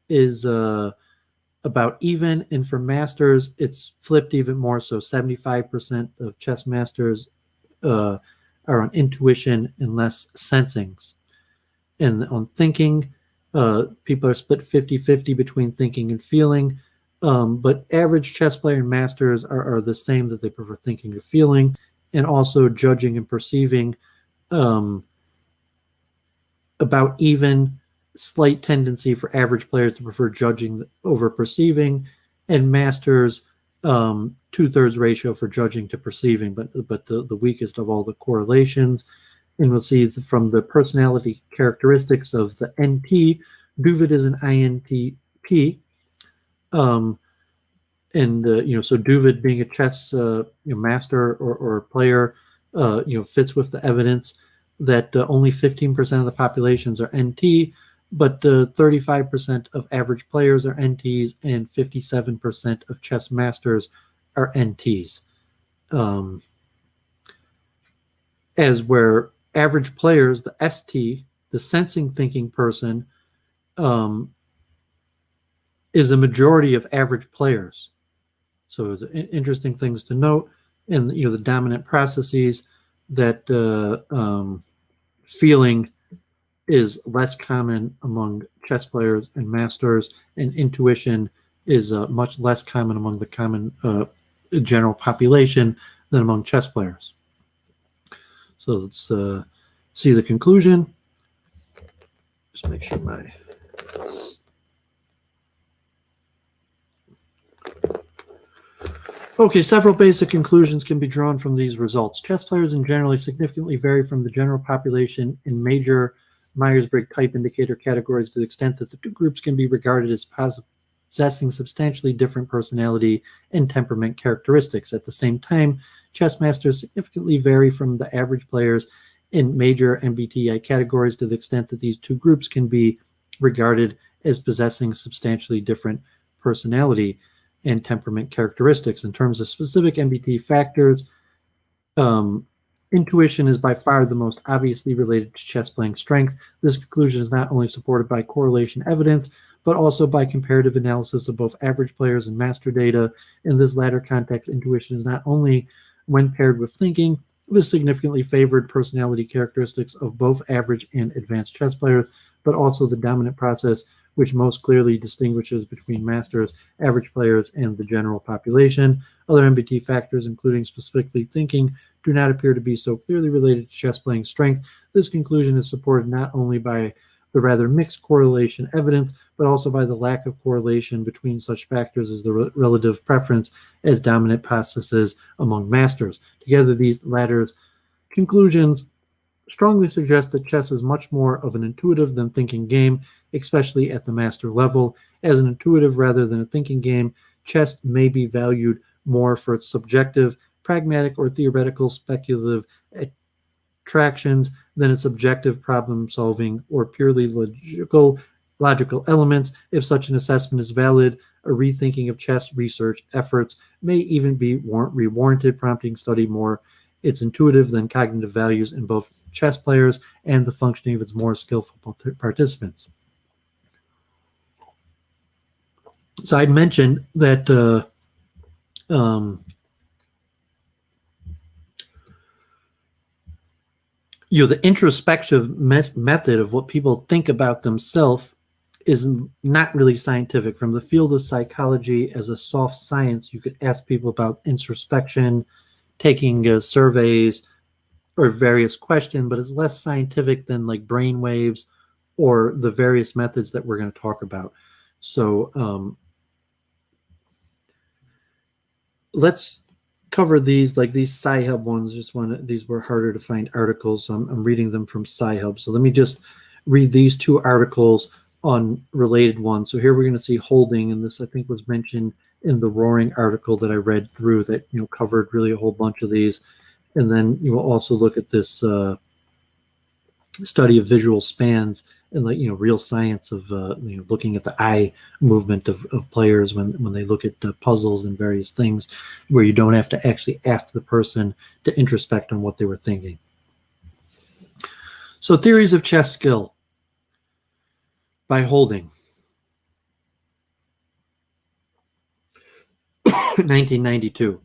is about even, and for masters, it's flipped even more. So 75% of chess masters are on intuition and less sensings. And on thinking, people are split 50-50 between thinking and feeling. But average chess player and masters are the same, that they prefer thinking to feeling, and also judging and perceiving about even, slight tendency for average players to prefer judging over perceiving, and masters 2/3 ratio for judging to perceiving, but the weakest of all the correlations. And we'll see from the personality characteristics of the NT, Duvid is an INTP. So Duvid being a chess master or player, fits with the evidence that only 15% of the populations are NT, but 35% of average players are NTs and 57% of chess masters are NTs. As where average players, the ST, the sensing thinking person, is a majority of average players. So it's interesting things to note. And the dominant processes, that feeling is less common among chess players and masters, and intuition is much less common among the common general population than among chess players. So let's see the conclusion. Just make sure my... Okay, several basic conclusions can be drawn from these results. Chess players in general significantly vary from the general population in major Myers-Briggs type indicator categories to the extent that the two groups can be regarded as possessing substantially different personality and temperament characteristics. At the same time, chess masters significantly vary from the average players in major MBTI categories to the extent that these two groups can be regarded as possessing substantially different personality and temperament characteristics. In terms of specific MBTI factors, intuition is by far the most obviously related to chess playing strength. This conclusion is not only supported by correlation evidence, but also by comparative analysis of both average players and master data. In this latter context, intuition is not only, when paired with thinking, the significantly favored personality characteristics of both average and advanced chess players, but also the dominant process which most clearly distinguishes between masters, average players, and the general population. Other MBTI factors, including specifically thinking, do not appear to be so clearly related to chess playing strength. This conclusion is supported not only by the rather mixed correlation evidence, but also by the lack of correlation between such factors as the relative preference as dominant processes among masters. Together, these latter conclusions strongly suggest that chess is much more of an intuitive than thinking game, especially at the master level. As an intuitive rather than a thinking game, chess may be valued more for its subjective, pragmatic, or theoretical speculative attractions than its objective problem-solving or purely logical elements. If such an assessment is valid, a rethinking of chess research efforts may even be warranted, prompting study more its intuitive than cognitive values in both chess players and the functioning of its more skillful participants. So I'd mentioned that the introspective method of what people think about themselves is not really scientific. From the field of psychology as a soft science, you could ask people about introspection, taking surveys, or various questions, but it's less scientific than like brain waves or the various methods that we're going to talk about. So let's cover these, like these Sci-Hub ones. These were harder to find articles, so I'm reading them from Sci-Hub. So let me just read these two articles on related ones. So here we're going to see holding, and this I think was mentioned in the Roaring article that I read through that covered really a whole bunch of these. And then you will also look at this study of visual spans and real science of looking at the eye movement of players when they look at puzzles and various things, where you don't have to actually ask the person to introspect on what they were thinking. So theories of chess skill by Holding. 1992.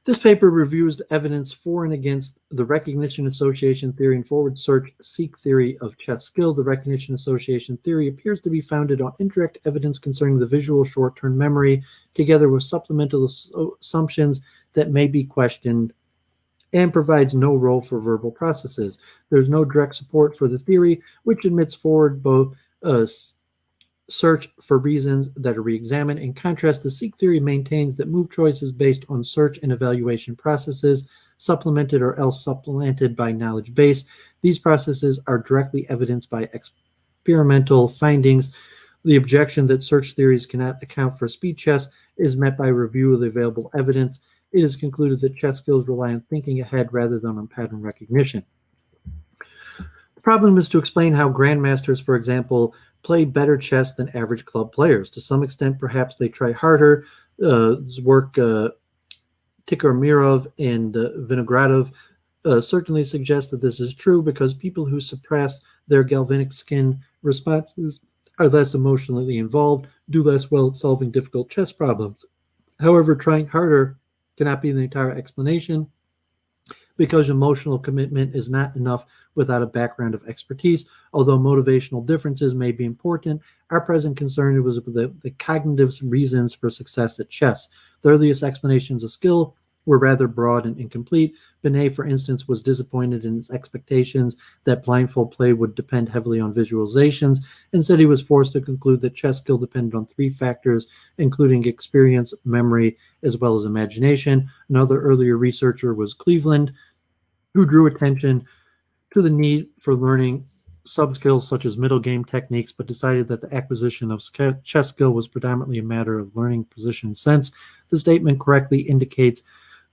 This paper reviews the evidence for and against the recognition association theory and forward search seek theory of chess skill. The recognition association theory appears to be founded on indirect evidence concerning the visual short-term memory, together with supplemental assumptions that may be questioned, and provides no role for verbal processes. There's no direct support for the theory, which admits forward both search for reasons that are re-examined. In contrast, the seek theory maintains that move choices based on search and evaluation processes, supplemented or else supplanted by knowledge base. These processes are directly evidenced by experimental findings. The objection that search theories cannot account for speed chess is met by review of the available evidence. It is concluded that chess skills rely on thinking ahead rather than on pattern recognition. The problem is to explain how grandmasters, for example, play better chess than average club players. To some extent, perhaps they try harder. Tikhomirov and Vinogradov certainly suggest that this is true, because people who suppress their galvanic skin responses are less emotionally involved, do less well at solving difficult chess problems. However, trying harder cannot be the entire explanation, because emotional commitment is not enough without a background of expertise. Although motivational differences may be important, our present concern was with the cognitive reasons for success at chess. The earliest explanations of skill were rather broad and incomplete. Binet, for instance, was disappointed in his expectations that blindfold play would depend heavily on visualizations. Instead, he was forced to conclude that chess skill depended on three factors, including experience, memory, as well as imagination. Another earlier researcher was Cleveland, who drew attention to the need for learning sub-skills such as middle game techniques, but decided that the acquisition of chess skill was predominantly a matter of learning position sense. The statement correctly indicates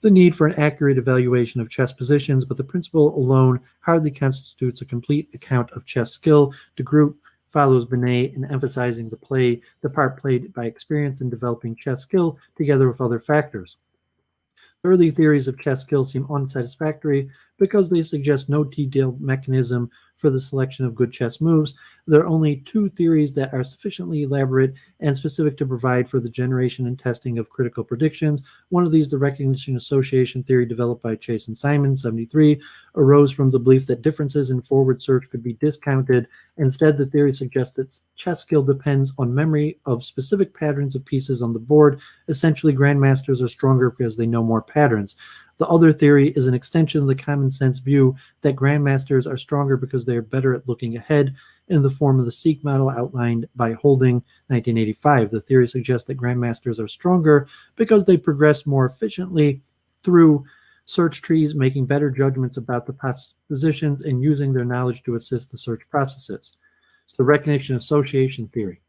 the need for an accurate evaluation of chess positions, but the principle alone hardly constitutes a complete account of chess skill. The group follows Binet in emphasizing the part played by experience in developing chess skill, together with other factors. Early theories of chess skill seem unsatisfactory because they suggest no detailed mechanism for the selection of good chess moves. There are only two theories that are sufficiently elaborate and specific to provide for the generation and testing of critical predictions. One of these, the recognition association theory developed by Chase and Simon, 1973, arose from the belief that differences in forward search could be discounted. Instead, the theory suggests that chess skill depends on memory of specific patterns of pieces on the board. Essentially, grandmasters are stronger because they know more patterns. The other theory is an extension of the common sense view that grandmasters are stronger because they are better at looking ahead, in the form of the seek model outlined by Holding, 1985. The theory suggests that grandmasters are stronger because they progress more efficiently through search trees, making better judgments about the positions and using their knowledge to assist the search processes. It's the recognition association theory.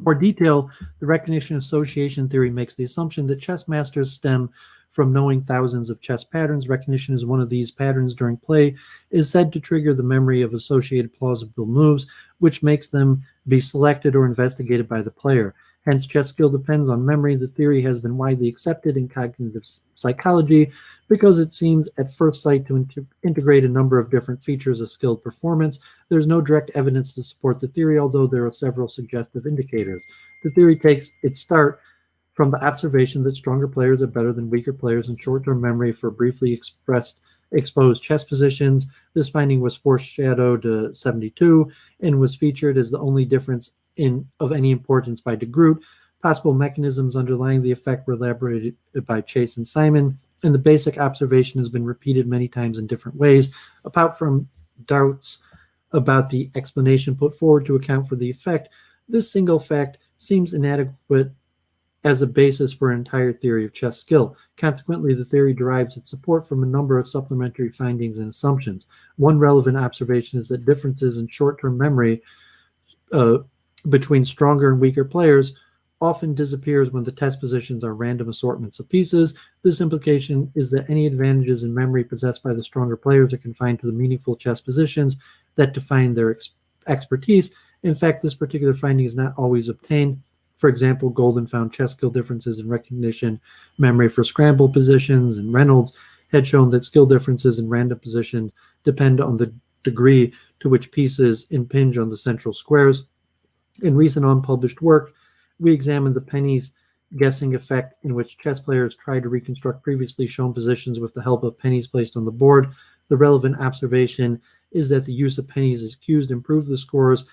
For detail, the recognition association theory makes the assumption that chess masters stem from knowing thousands of chess patterns. Recognition is one of these patterns during play is said to trigger the memory of associated plausible moves, which makes them be selected or investigated by the player. Hence, chess skill depends on memory. The theory has been widely accepted in cognitive psychology because it seems at first sight to integrate a number of different features of skilled performance. There's no direct evidence to support the theory, although there are several suggestive indicators. The theory takes its start from the observation that stronger players are better than weaker players in short-term memory for briefly expressed exposed chess positions. This finding was foreshadowed to 72 and was featured as the only difference of any importance by de Groot. Possible mechanisms underlying the effect were elaborated by Chase and Simon, and the basic observation has been repeated many times in different ways. Apart from doubts about the explanation put forward to account for the effect, this single fact seems inadequate as a basis for an entire theory of chess skill. Consequently, the theory derives its support from a number of supplementary findings and assumptions. One relevant observation is that differences in short-term memory between stronger and weaker players often disappears when the test positions are random assortments of pieces. This implication is that any advantages in memory possessed by the stronger players are confined to the meaningful chess positions that define their expertise. In fact, this particular finding is not always obtained. For example, Golden found chess skill differences in recognition memory for scramble positions, and Reynolds had shown that skill differences in random positions depend on the degree to which pieces impinge on the central squares. In recent unpublished work, we examined the pennies guessing effect, in which chess players tried to reconstruct previously shown positions with the help of pennies placed on the board. The relevant observation is that the use of pennies as cues improved the scores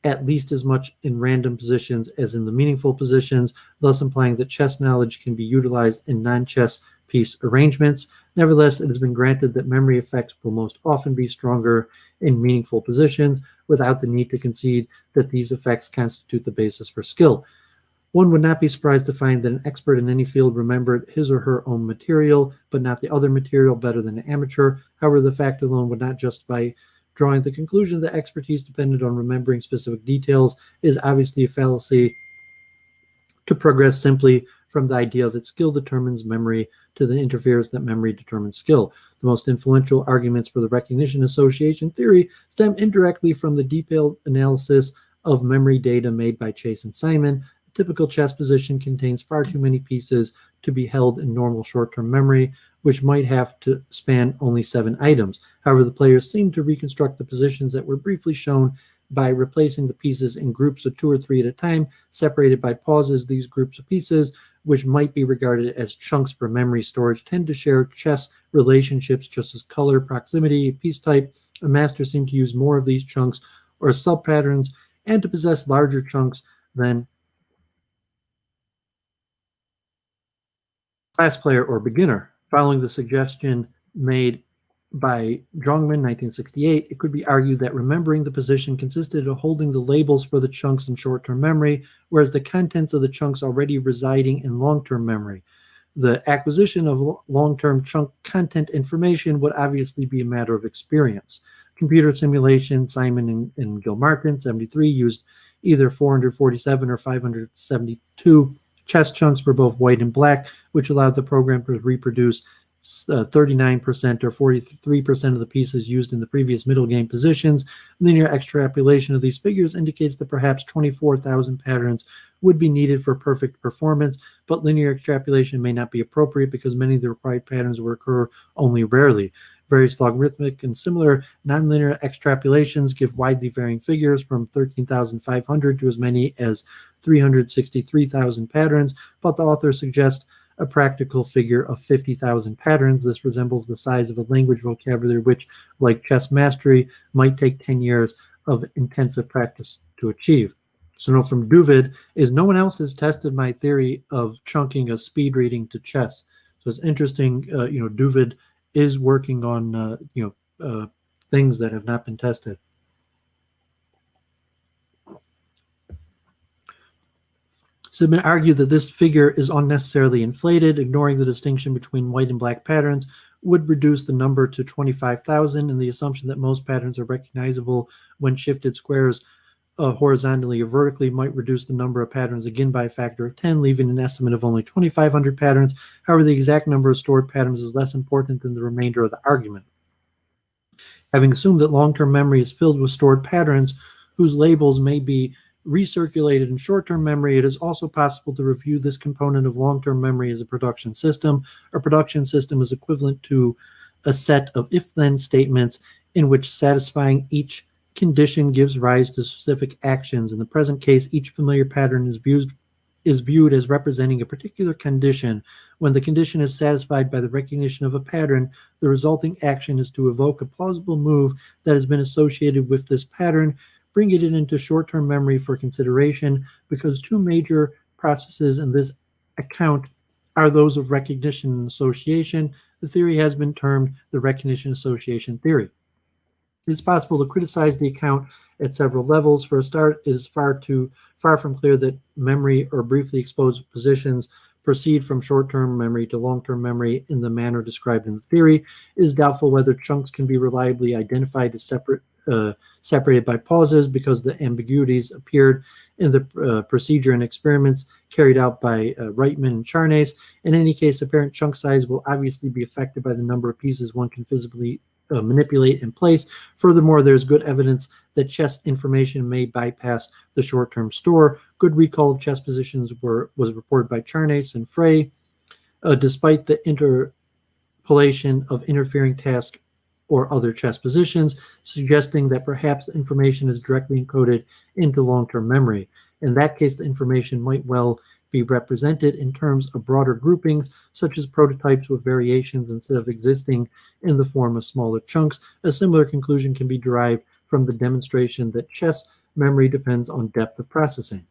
at least as much in random positions as in the meaningful positions, thus implying that chess knowledge can be utilized in non-chess piece arrangements. Nevertheless, it has been granted that memory effects will most often be stronger in meaningful positions without the need to concede that these effects constitute the basis for skill. One would not be surprised to find that an expert in any field remembered his or her own material, but not the other material better than an amateur. However, the fact alone would not justify drawing the conclusion that expertise depended on remembering specific details is obviously a fallacy to progress simply from the idea that skill determines memory to the interference that memory determines skill. The most influential arguments for the recognition association theory stem indirectly from the detailed analysis of memory data made by Chase and Simon. A typical chess position contains far too many pieces to be held in normal short-term memory, which might have to span only 7 items. However, the players seem to reconstruct the positions that were briefly shown by replacing the pieces in groups of 2 or 3 at a time, separated by pauses. These groups of pieces, which might be regarded as chunks for memory storage, tend to share chess relationships just as color, proximity, piece type. A master seemed to use more of these chunks or sub-patterns and to possess larger chunks than class player or beginner. Following the suggestion made by Zhongman, 1968, it could be argued that remembering the position consisted of holding the labels for the chunks in short-term memory, whereas the contents of the chunks already residing in long-term memory. The acquisition of long-term chunk content information would obviously be a matter of experience. Computer simulation, Simon and Gilmartin, 73, used either 447 or 572 chess chunks for both white and black, which allowed the program to reproduce 39% or 43% of the pieces used in the previous middle game positions. Linear extrapolation of these figures indicates that perhaps 24,000 patterns would be needed for perfect performance, but linear extrapolation may not be appropriate because many of the required patterns will occur only rarely. Various logarithmic and similar nonlinear extrapolations give widely varying figures from 13,500 to as many as 363,000 patterns, but the author suggests a practical figure of 50,000 patterns. This resembles the size of a language vocabulary, which, like chess mastery, might take 10 years of intensive practice to achieve. So note from Duvid is no one else has tested my theory of chunking a speed reading to chess. So it's interesting, Duvid is working on, things that have not been tested. So it's been argued that this figure is unnecessarily inflated. Ignoring the distinction between white and black patterns would reduce the number to 25,000, and the assumption that most patterns are recognizable when shifted squares horizontally or vertically might reduce the number of patterns again by a factor of 10, leaving an estimate of only 2,500 patterns. However, the exact number of stored patterns is less important than the remainder of the argument. Having assumed that long-term memory is filled with stored patterns whose labels may be recirculated in short-term memory, it is also possible to review this component of long-term memory as a production system. A production system is equivalent to a set of if-then statements in which satisfying each condition gives rise to specific actions. In the present case, each familiar pattern is is viewed as representing a particular condition. When the condition is satisfied by the recognition of a pattern, the resulting action is to evoke a plausible move that has been associated with this pattern, bringing it into short-term memory for consideration. Because two major processes in this account are those of recognition and association, the theory has been termed the recognition association theory. It is possible to criticize the account at several levels. For a start, it is far from clear that memory or briefly exposed positions proceed from short-term memory to long-term memory in the manner described in the theory. It is doubtful whether chunks can be reliably identified as separated by pauses, because the ambiguities appeared in the procedure and experiments carried out by Reitman and Charnes. In any case, apparent chunk size will obviously be affected by the number of pieces one can physically manipulate in place. Furthermore, there's good evidence that chess information may bypass the short-term store. Good recall of chess positions was reported by Charnes and Frey, despite the interpolation of interfering tasks or other chess positions, suggesting that perhaps the information is directly encoded into long-term memory. In that case, the information might well be represented in terms of broader groupings, such as prototypes with variations instead of existing in the form of smaller chunks. A similar conclusion can be derived from the demonstration that chess memory depends on depth of processing.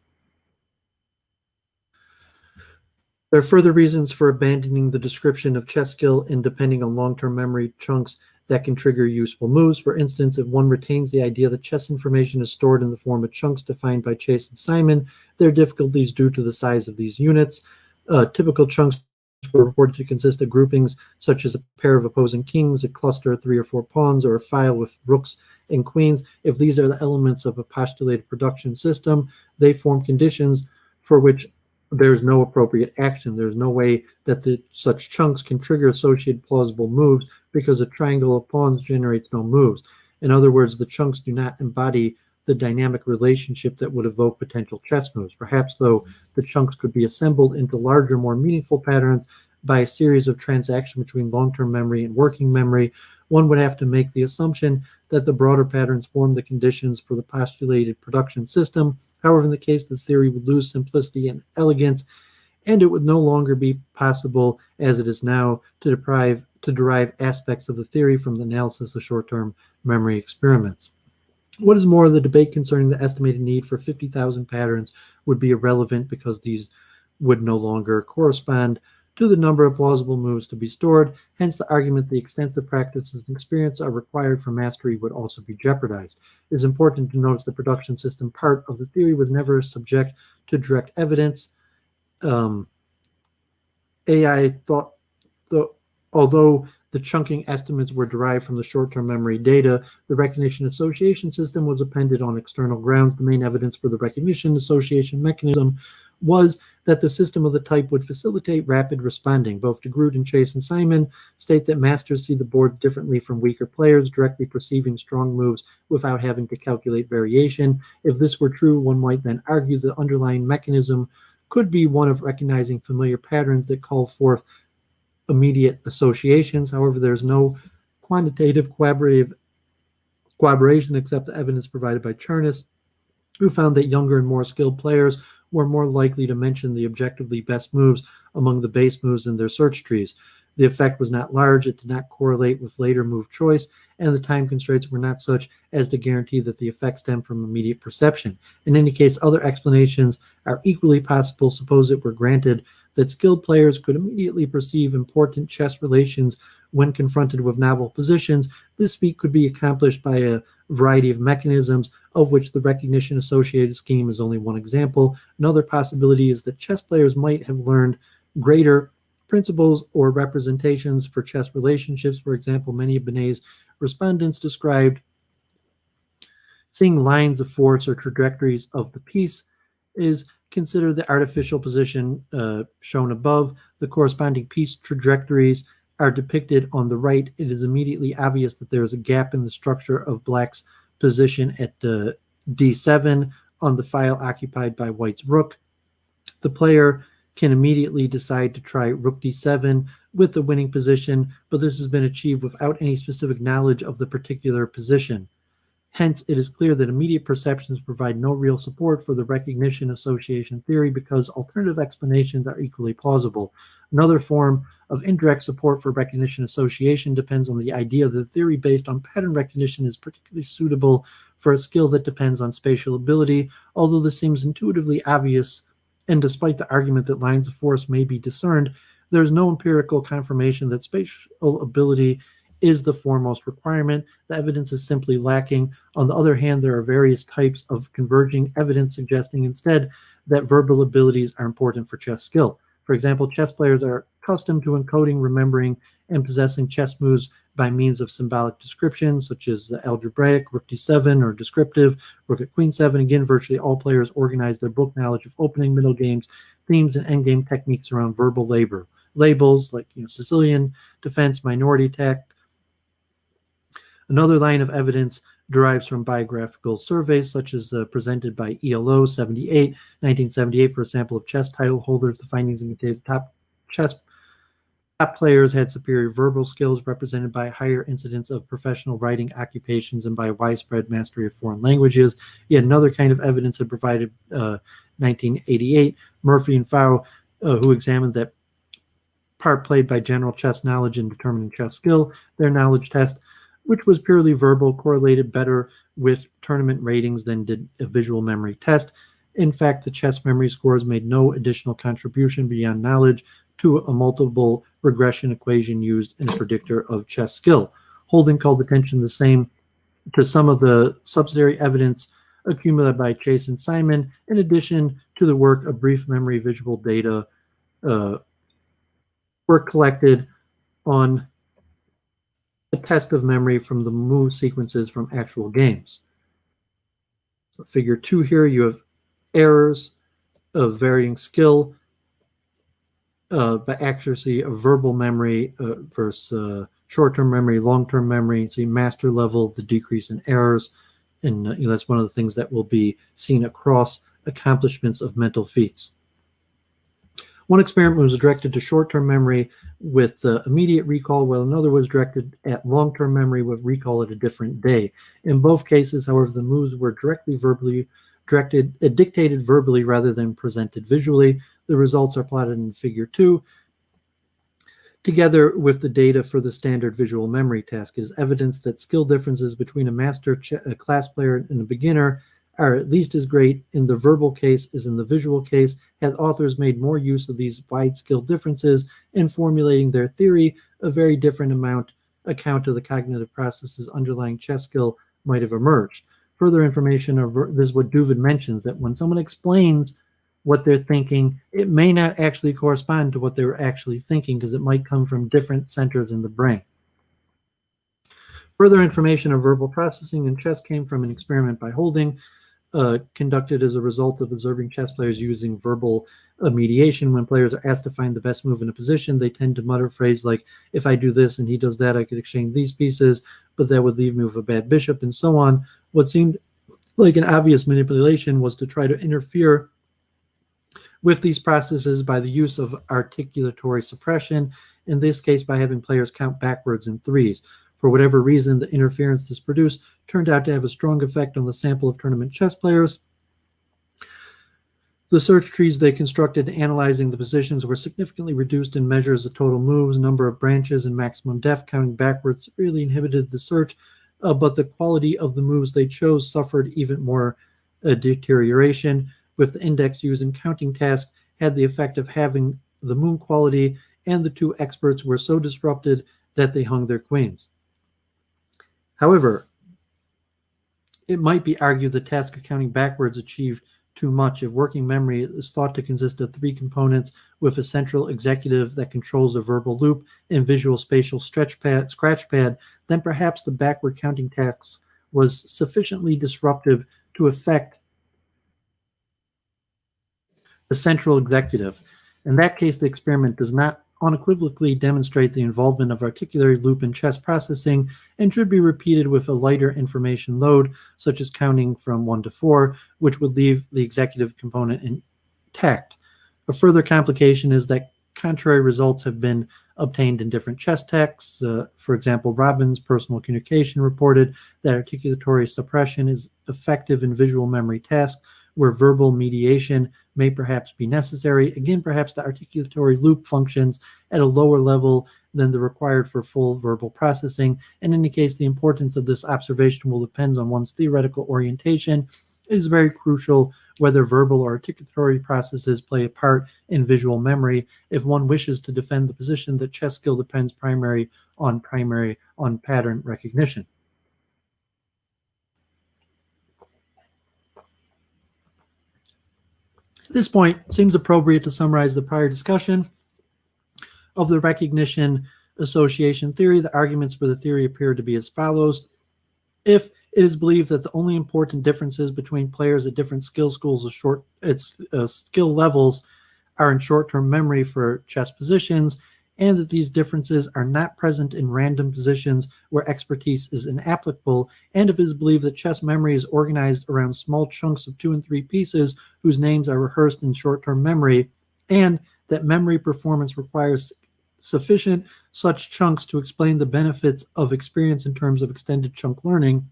There are further reasons for abandoning the description of chess skill in depending on long-term memory chunks that can trigger useful moves. For instance, if one retains the idea that chess information is stored in the form of chunks defined by Chase and Simon, there are difficulties due to the size of these units. Typical chunks were reported to consist of groupings such as a pair of opposing kings, a cluster of 3 or 4 pawns, or a file with rooks and queens. If these are the elements of a postulated production system, they form conditions for which there is no appropriate action. There is no way that such chunks can trigger associated plausible moves, because a triangle of pawns generates no moves. In other words, the chunks do not embody the dynamic relationship that would evoke potential chess moves. Perhaps, though, the chunks could be assembled into larger, more meaningful patterns by a series of transactions between long-term memory and working memory. One would have to make the assumption that the broader patterns form the conditions for the postulated production system. However, in the case, the theory would lose simplicity and elegance, and it would no longer be possible, as it is now, to derive aspects of the theory from the analysis of short-term memory experiments. What is more, the debate concerning the estimated need for 50,000 patterns would be irrelevant, because these would no longer correspond to the number of plausible moves to be stored. Hence, the argument the extensive practices and experience are required for mastery would also be jeopardized. It is important to notice the production system part of the theory was never subject to direct evidence. AI thought, although the chunking estimates were derived from the short-term memory data, the recognition association system was appended on external grounds. The main evidence for the recognition association mechanism was that the system of the type would facilitate rapid responding. Both DeGroot and Chase and Simon state that masters see the board differently from weaker players, directly perceiving strong moves without having to calculate variation. If this were true, one might then argue the underlying mechanism could be one of recognizing familiar patterns that call forth immediate associations. However, there's no quantitative corroboration except the evidence provided by Charnes, who found that younger and more skilled players were more likely to mention the objectively best moves among the base moves in their search trees. The effect was not large, it did not correlate with later move choice, and the time constraints were not such as to guarantee that the effect stemmed from immediate perception. In any case, other explanations are equally possible. Suppose it were granted that skilled players could immediately perceive important chess relations when confronted with novel positions. This feat could be accomplished by a variety of mechanisms, of which the recognition associated scheme is only one example. Another possibility is that chess players might have learned greater principles or representations for chess relationships. For example, many of Benet's respondents described seeing lines of force or trajectories of the piece is consider the artificial position shown above. The corresponding piece trajectories are depicted on the right. It is immediately obvious that there is a gap in the structure of Black's position at d7 on the file occupied by White's rook. The player can immediately decide to try rook d7 with the winning position, but this has been achieved without any specific knowledge of the particular position. Hence, it is clear that immediate perceptions provide no real support for the recognition association theory because alternative explanations are equally plausible. Another form of indirect support for recognition association depends on the idea that the theory based on pattern recognition is particularly suitable for a skill that depends on spatial ability, although this seems intuitively obvious, and despite the argument that lines of force may be discerned, there is no empirical confirmation that spatial ability is the foremost requirement. The evidence is simply lacking. On the other hand, there are various types of converging evidence suggesting instead that verbal abilities are important for chess skill. For example, chess players are accustomed to encoding, remembering, and possessing chess moves by means of symbolic descriptions, such as the algebraic, rook d7, or descriptive, rook at queen 7. Again, virtually all players organize their book knowledge of opening, middle games, themes, and endgame techniques around verbal labels like Sicilian defense, minority attack. Another line of evidence derives from biographical surveys, such as presented by ELO 1978, for a sample of chess title holders. The findings indicate the top players had superior verbal skills, represented by a higher incidence of professional writing occupations and by widespread mastery of foreign languages. Yet another kind of evidence had provided 1988, Murphy and Fau, who examined that part played by general chess knowledge in determining chess skill. Their knowledge test, which was purely verbal, correlated better with tournament ratings than did a visual memory test. In fact, the chess memory scores made no additional contribution beyond knowledge to a multiple regression equation used in a predictor of chess skill. Holding called attention the same to some of the subsidiary evidence accumulated by Chase and Simon, in addition to the work of brief memory visual data were collected on a test of memory from the move sequences from actual games. So figure 2 here, you have errors of varying skill by accuracy of verbal memory versus short-term memory, long-term memory. See master level, the decrease in errors, and that's one of the things that will be seen across accomplishments of mental feats. One experiment was directed to short-term memory with immediate recall, while another was directed at long-term memory with recall at a different day. In both cases, however, the moves were dictated verbally rather than presented visually. The results are plotted in figure 2. Together with the data for the standard visual memory task, is evidence that skill differences between a master class player and a beginner are at least as great in the verbal case as in the visual case, had authors made more use of these wide skill differences in formulating their theory. A very different account of the cognitive processes underlying chess skill might have emerged. Further information, this is what Duvid mentions, that when someone explains what they're thinking, it may not actually correspond to what they were actually thinking, because it might come from different centers in the brain. Further information of verbal processing in chess came from an experiment by Holding, conducted as a result of observing chess players using verbal mediation. When players are asked to find the best move in a position, they tend to mutter phrases like, if I do this and he does that, I could exchange these pieces, but that would leave me with a bad bishop, and so on. What seemed like an obvious manipulation was to try to interfere with these processes by the use of articulatory suppression, in this case by having players count backwards in threes. For whatever reason, the interference this produced turned out to have a strong effect on the sample of tournament chess players. The search trees they constructed analyzing the positions were significantly reduced in measures of total moves, number of branches, and maximum depth. Counting backwards severely inhibited the search, but the quality of the moves they chose suffered even more deterioration, with the index used in counting tasks had the effect of having the moon quality, and the two experts were so disrupted that they hung their queens. However, it might be argued the task of counting backwards achieved too much if working memory is thought to consist of 3 components, with a central executive that controls a verbal loop and visual spatial scratch pad, then perhaps the backward counting task was sufficiently disruptive to affect the central executive. In that case, the experiment does not unequivocally demonstrate the involvement of articulatory loop in chess processing, and should be repeated with a lighter information load, such as counting from 1 to 4, which would leave the executive component intact. A further complication is that contrary results have been obtained in different chess texts. For example, Robbins' Personal Communication reported that articulatory suppression is effective in visual memory tasks where verbal mediation may perhaps be necessary. Again, perhaps the articulatory loop functions at a lower level than the required for full verbal processing. In any case, the importance of this observation will depend on one's theoretical orientation. It is very crucial whether verbal or articulatory processes play a part in visual memory if one wishes to defend the position that chess skill depends primarily on pattern recognition. At this point, it seems appropriate to summarize the prior discussion of the recognition association theory. The arguments for the theory appear to be as follows. If it is believed that the only important differences between players at different skill levels are in short-term memory for chess positions, and that these differences are not present in random positions where expertise is inapplicable, and if it is believed that chess memory is organized around small chunks of 2 and 3 pieces whose names are rehearsed in short-term memory, and that memory performance requires sufficient such chunks to explain the benefits of experience in terms of extended chunk learning,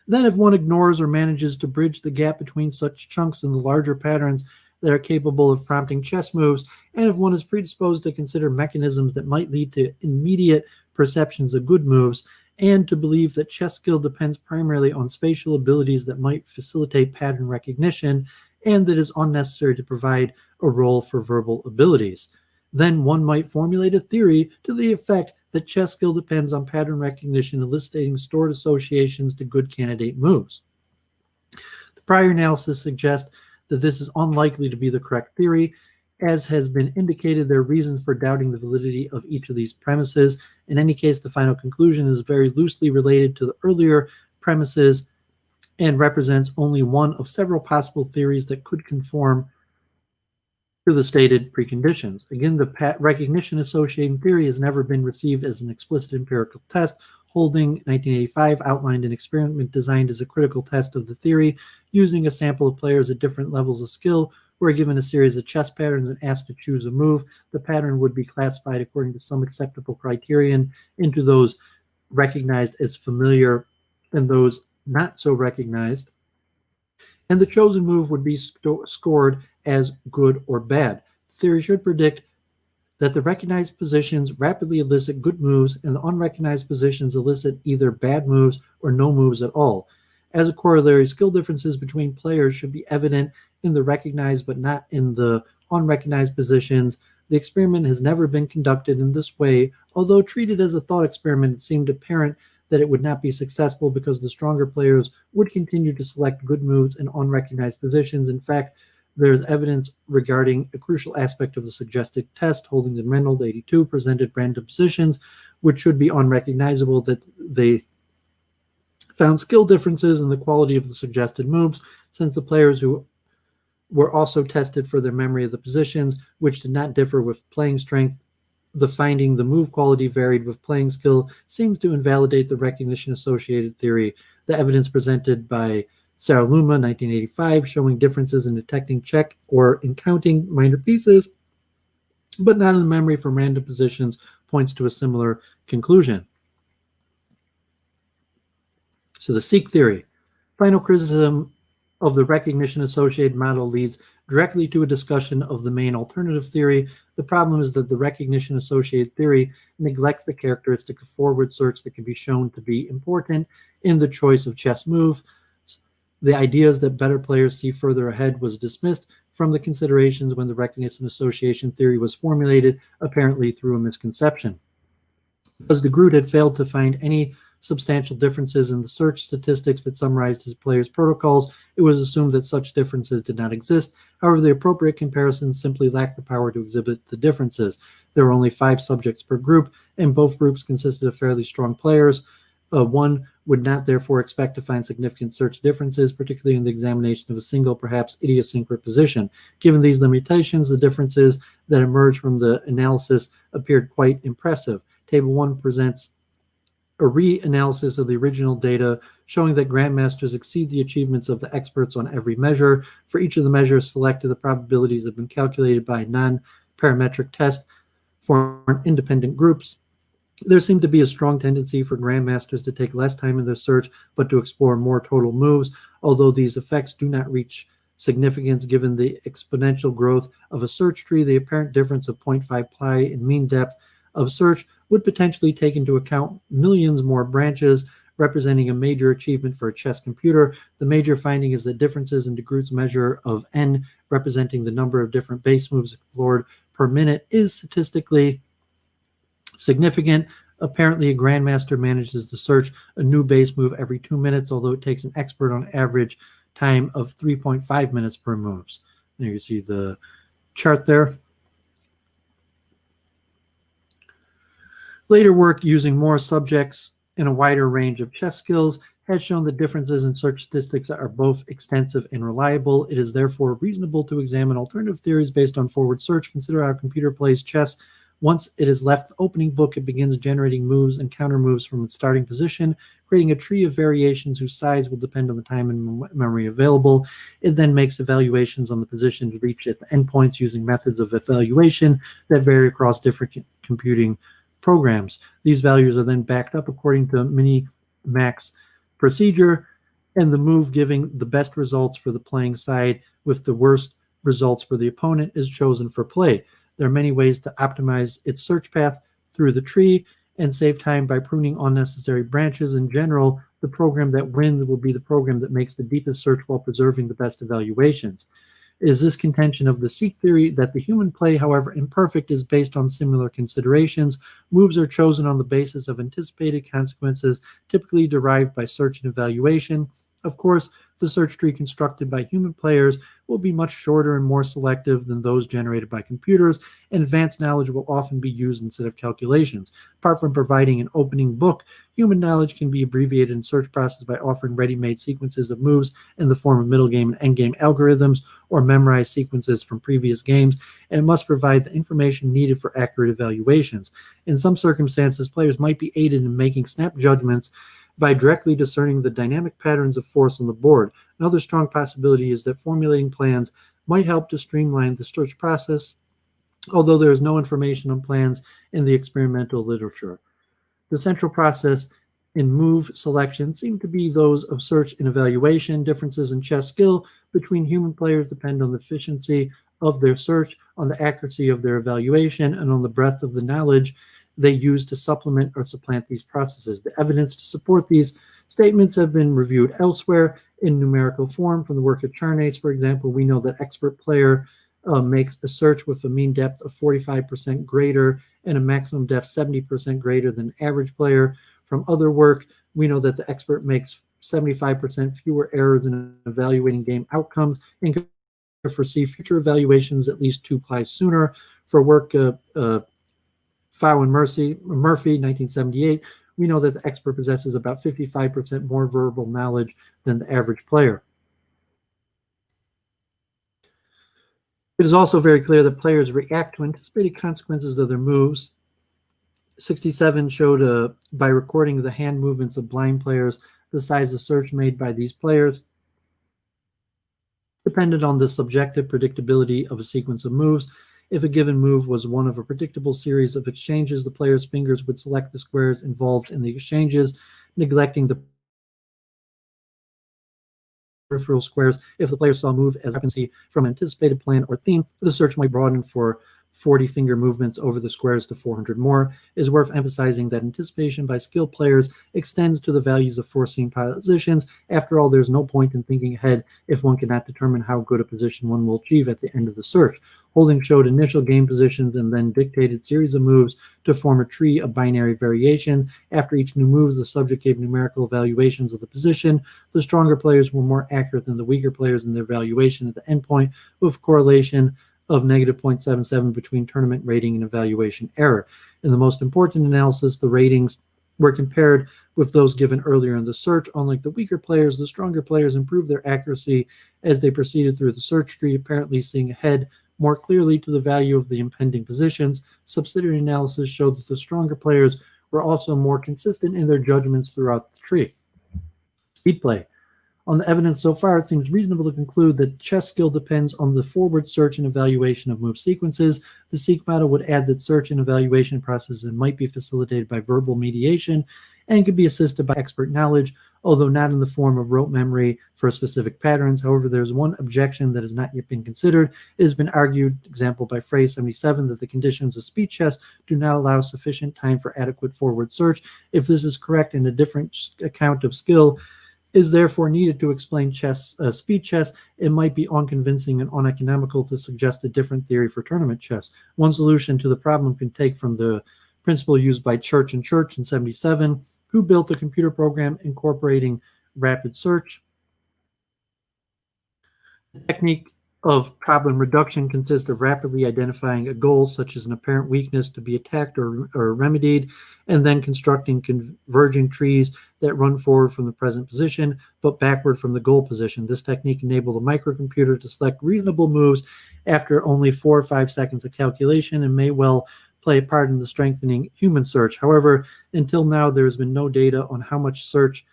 then if one ignores or manages to bridge the gap between such chunks and the larger patterns that are capable of prompting chess moves, and if one is predisposed to consider mechanisms that might lead to immediate perceptions of good moves, and to believe that chess skill depends primarily on spatial abilities that might facilitate pattern recognition, and that it is unnecessary to provide a role for verbal abilities, then one might formulate a theory to the effect that chess skill depends on pattern recognition eliciting stored associations to good candidate moves. The prior analysis suggests that this is unlikely to be the correct theory. As has been indicated, there are reasons for doubting the validity of each of these premises. In any case, the final conclusion is very loosely related to the earlier premises and represents only one of several possible theories that could conform to the stated preconditions. Again, the recognition associating theory has never been received as an explicit empirical test. Holding 1985 outlined an experiment designed as a critical test of the theory using a sample of players at different levels of skill who are given a series of chess patterns and asked to choose a move. The pattern would be classified according to some acceptable criterion into those recognized as familiar and those not so recognized, and the chosen move would be scored as good or bad. The theory should predict that the recognized positions rapidly elicit good moves and the unrecognized positions elicit either bad moves or no moves at all. As a corollary, skill differences between players should be evident in the recognized but not in the unrecognized positions. The experiment has never been conducted in this way. Although treated as a thought experiment, it seemed apparent that it would not be successful because the stronger players would continue to select good moves in unrecognized positions. In fact, there is evidence regarding a crucial aspect of the suggested test. Holding the Reynolds 82 presented random positions which should be unrecognizable, that they found skill differences in the quality of the suggested moves, since the players who were also tested for their memory of the positions, which did not differ with playing strength. The finding the move quality varied with playing skill seems to invalidate the recognition associated theory. The evidence presented by Seirawan, 1985, showing differences in detecting check or in counting minor pieces, but not in the memory from random positions, points to a similar conclusion. So the seek theory. Final criticism of the recognition associated model leads directly to a discussion of the main alternative theory. The problem is that the recognition associated theory neglects the characteristic of forward search that can be shown to be important in the choice of chess move. The ideas that better players see further ahead was dismissed from the considerations when the recognition association theory was formulated, apparently through a misconception. Because de Groot had failed to find any substantial differences in the search statistics that summarized his players' protocols, it was assumed that such differences did not exist. However, the appropriate comparisons simply lacked the power to exhibit the differences. There were only 5 subjects per group, and both groups consisted of fairly strong players. One would not therefore expect to find significant search differences, particularly in the examination of a single, perhaps idiosyncratic position. Given these limitations, the differences that emerged from the analysis appeared quite impressive. Table 1 presents a reanalysis of the original data showing that grandmasters exceed the achievements of the experts on every measure. For each of the measures selected, the probabilities have been calculated by a parametric test for independent groups, there seemed to be a strong tendency for grandmasters to take less time in their search, but to explore more total moves, although these effects do not reach significance given the exponential growth of a search tree. The apparent difference of 0.5 pi in mean depth of search would potentially take into account millions more branches, representing a major achievement for a chess computer. The major finding is that differences in de Groot's measure of n, representing the number of different base moves explored per minute, is statistically significant. Apparently, a grandmaster manages to search a new base move every 2 minutes, although it takes an expert on average time of 3.5 minutes per moves. There you see the chart there. Later work using more subjects in a wider range of chess skills has shown that differences in search statistics are both extensive and reliable. It is therefore reasonable to examine alternative theories based on forward search. Consider how a computer plays chess. Once it has left the opening book, it begins generating moves and counter moves from its starting position, creating a tree of variations whose size will depend on the time and memory available. It then makes evaluations on the position to reach at the endpoints using methods of evaluation that vary across different computing programs. These values are then backed up according to mini-max procedure, and the move giving the best results for the playing side with the worst results for the opponent is chosen for play. There are many ways to optimize its search path through the tree and save time by pruning unnecessary branches. In general, the program that wins will be the program that makes the deepest search while preserving the best evaluations. It is this contention of the seek theory that the human play, however imperfect, is based on similar considerations. Moves are chosen on the basis of anticipated consequences, typically derived by search and evaluation. Of course, the search tree constructed by human players will be much shorter and more selective than those generated by computers, and advanced knowledge will often be used instead of calculations. Apart from providing an opening book, human knowledge can be abbreviated in search process by offering ready-made sequences of moves in the form of middle game and end game algorithms or memorized sequences from previous games, and it must provide the information needed for accurate evaluations. In some circumstances, players might be aided in making snap judgments by directly discerning the dynamic patterns of force on the board. Another strong possibility is that formulating plans might help to streamline the search process, although there is no information on plans in the experimental literature. The central process in move selection seem to be those of search and evaluation. Differences in chess skill between human players depend on the efficiency of their search, on the accuracy of their evaluation, and on the breadth of the knowledge they use to supplement or supplant these processes. The evidence to support these statements have been reviewed elsewhere in numerical form from the work of Charnates. For example, we know that expert player makes a search with a mean depth of 45% greater and a maximum depth 70% greater than average player. From other work, we know that the expert makes 75% fewer errors in evaluating game outcomes and can foresee future evaluations at least 2 pi sooner. For work Fow and Murphy, 1978, we know that the expert possesses about 55% more verbal knowledge than the average player. It is also very clear that players react to anticipated consequences of their moves. 67 showed by recording the hand movements of blind players, the size of search made by these players depended on the subjective predictability of a sequence of moves. If a given move was one of a predictable series of exchanges, the player's fingers would select the squares involved in the exchanges, neglecting the peripheral squares. If the player saw a move as a frequency from an anticipated plan or theme, the search might broaden for 40 finger movements over the squares to 400 more. It is worth emphasizing that anticipation by skilled players extends to the values of foreseen positions. After all, there's no point in thinking ahead if one cannot determine how good a position one will achieve at the end of the search. Holding showed initial game positions and then dictated series of moves to form a tree of binary variation. After each new move, the subject gave numerical evaluations of the position. The stronger players were more accurate than the weaker players in their evaluation at the endpoint, with correlation of negative 0.77 between tournament rating and evaluation error. In the most important analysis, the ratings were compared with those given earlier in the search. Unlike the weaker players, the stronger players improved their accuracy as they proceeded through the search tree, apparently seeing ahead more clearly to the value of the impending positions. Subsidiary analysis showed that the stronger players were also more consistent in their judgments throughout the tree. Speed play. On the evidence so far, it seems reasonable to conclude that chess skill depends on the forward search and evaluation of move sequences. The Seek model would add that search and evaluation processes might be facilitated by verbal mediation and could be assisted by expert knowledge, although not in the form of rote memory for specific patterns. However, there's one objection that has not yet been considered. It has been argued, example by Phrase 77, that the conditions of speed chess do not allow sufficient time for adequate forward search. If this is correct, and a different account of skill is therefore needed to explain speed chess, it might be unconvincing and uneconomical to suggest a different theory for tournament chess. One solution to the problem can take from the principle used by Church in 77, who built a computer program incorporating rapid search. The technique of problem reduction consists of rapidly identifying a goal, such as an apparent weakness to be attacked or remedied, and then constructing converging trees that run forward from the present position, but backward from the goal position. This technique enabled a microcomputer to select reasonable moves after only 4 or 5 seconds of calculation, and may well play a part in the strengthening human search. However, until now, there has been no data on how much search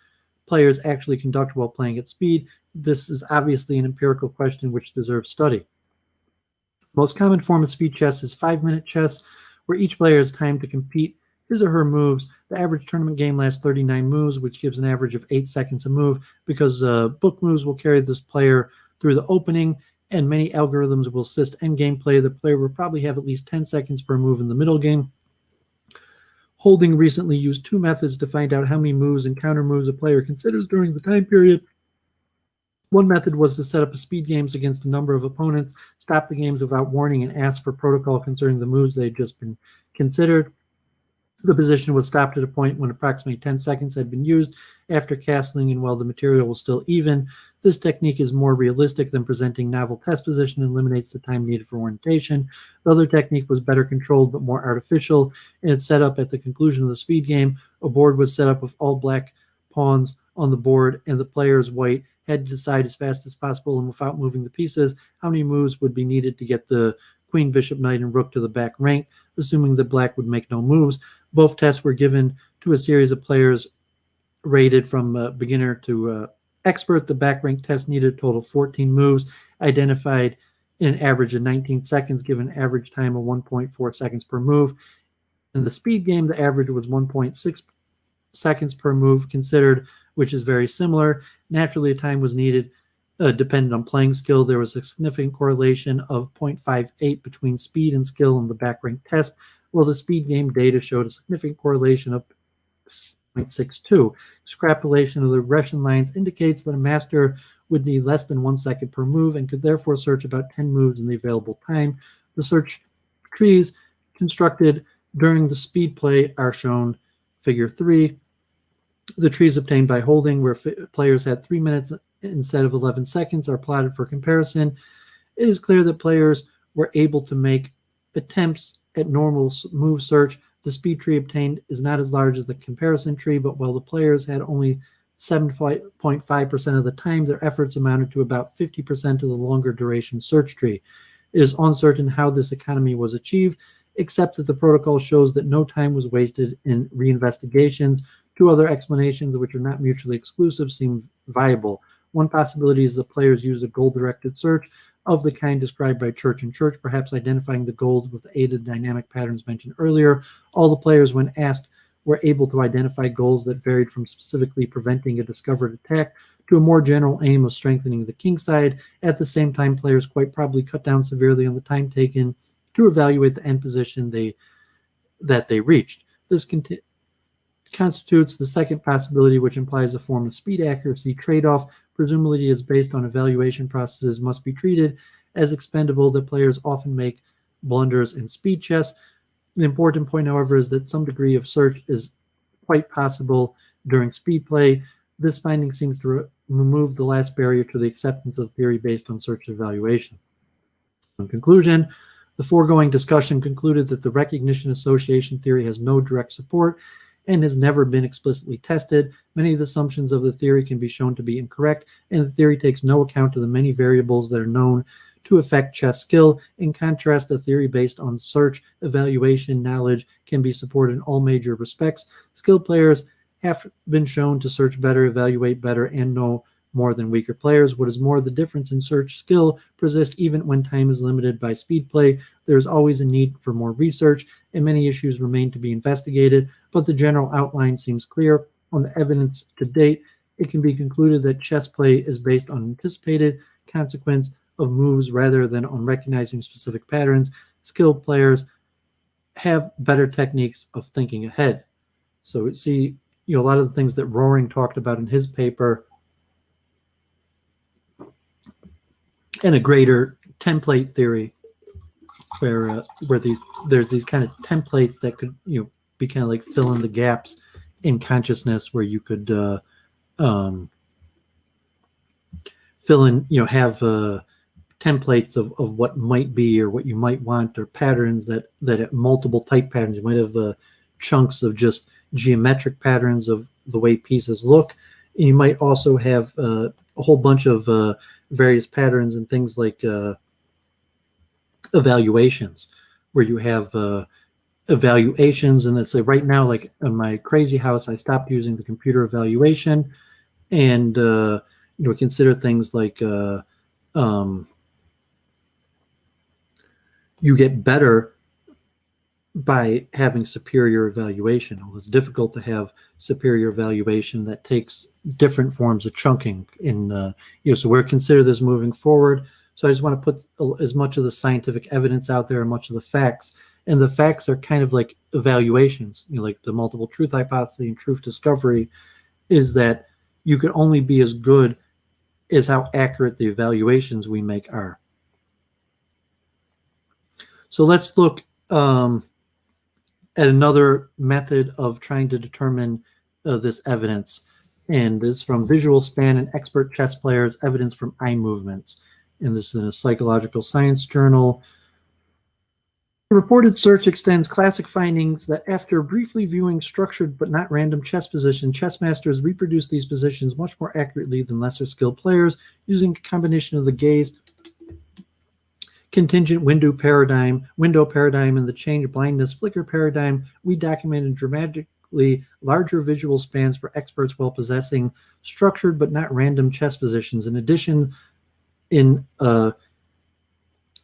players actually conduct while playing at speed. This is obviously an empirical question which deserves study. The most common form of speed chess is 5-minute chess, where each player has time to compete his or her moves. The average tournament game lasts 39 moves, which gives an average of 8 seconds a move, because book moves will carry this player through the opening, and many algorithms will assist endgame play. The player will probably have at least 10 seconds per move in the middle game. Holding recently used 2 methods to find out how many moves and counter moves a player considers during the time period. One method was to set up a speed games against a number of opponents, stop the games without warning, and ask for protocol concerning the moves they had just been considered. The position was stopped at a point when approximately 10 seconds had been used after castling and while the material was still even. This technique is more realistic than presenting novel test position and eliminates the time needed for orientation. The other technique was better controlled but more artificial, and it's set up at the conclusion of the speed game. A board was set up with all black pawns on the board, and the players, white, had to decide as fast as possible and without moving the pieces how many moves would be needed to get the queen, bishop, knight, and rook to the back rank, assuming that black would make no moves. Both tests were given to a series of players rated from beginner to expert. The back rank test needed a total of 14 moves, identified in an average of 19 seconds, given an average time of 1.4 seconds per move. In the speed game, the average was 1.6 seconds per move considered, which is very similar. Naturally, time was needed dependent on playing skill. There was a significant correlation of 0.58 between speed and skill in the back rank test, while the speed game data showed a significant correlation of 0.62. Extrapolation of the regression lines indicates that a master would need less than 1 second per move and could therefore search about 10 moves in the available time. The search trees constructed during the speed play are shown figure 3. The trees obtained by holding, where players had 3 minutes instead of 11 seconds, are plotted for comparison. It is clear that players were able to make attempts at normal move search. The speed tree obtained is not as large as the comparison tree, but while the players had only 7.5% of the time, their efforts amounted to about 50% of the longer duration search tree. It is uncertain how this economy was achieved, except that the protocol shows that no time was wasted in reinvestigations. 2 other explanations, which are not mutually exclusive, seem viable. One possibility is that players use a goal-directed search of the kind described by Church and Church, perhaps identifying the goals with the aid of dynamic patterns mentioned earlier. All the players, when asked, were able to identify goals that varied from specifically preventing a discovered attack to a more general aim of strengthening the king side. At the same time, players quite probably cut down severely on the time taken to evaluate the end position that they reached. This constitutes the second possibility, which implies a form of speed accuracy trade-off. Presumably, it's based on evaluation processes must be treated as expendable, that players often make blunders in speed chess. The important point, however, is that some degree of search is quite possible during speed play. This finding seems to remove the last barrier to the acceptance of the theory based on search evaluation. In conclusion, the foregoing discussion concluded that the recognition association theory has no direct support and has never been explicitly tested. Many of the assumptions of the theory can be shown to be incorrect, and the theory takes no account of the many variables that are known to affect chess skill. In contrast, a theory based on search, evaluation, knowledge can be supported in all major respects. Skilled players have been shown to search better, evaluate better, and know more than weaker players. What is more, the difference in search skill persists even when time is limited by speed play. There is always a need for more research, and many issues remain to be investigated, but the general outline seems clear. On the evidence to date, it can be concluded that chess play is based on anticipated consequence of moves rather than on recognizing specific patterns. Skilled players have better techniques of thinking ahead. So see, a lot of the things that Roaring talked about in his paper and a greater template theory where there's these kind of templates that could be kind of like fill in the gaps in consciousness, where you could fill in, have templates of what might be or what you might want, or patterns that have multiple type patterns. You might have chunks of just geometric patterns of the way pieces look, and you might also have a whole bunch of various patterns and things like evaluations, where you have evaluations, and let's say right now, like in my crazy house, I stopped using the computer evaluation, and consider things like you get better by having superior evaluation. Well, it's difficult to have superior evaluation that takes different forms of chunking in so we're consider this moving forward. So I just want to put as much of the scientific evidence out there and much of the facts, and the facts are kind of like evaluations, like the multiple truth hypothesis and truth discovery, is that you can only be as good as how accurate the evaluations we make are. So let's look at another method of trying to determine this evidence, and it's from Visual Span and Expert Chess Players, Evidence from Eye Movements, and this is in a psychological science journal. The reported search extends classic findings that after briefly viewing structured but not random chess positions, chess masters reproduce these positions much more accurately than lesser skilled players using a combination of the gaze contingent window paradigm, and the change blindness flicker paradigm. We documented dramatically larger visual spans for experts while possessing structured but not random chess positions. In addition, in a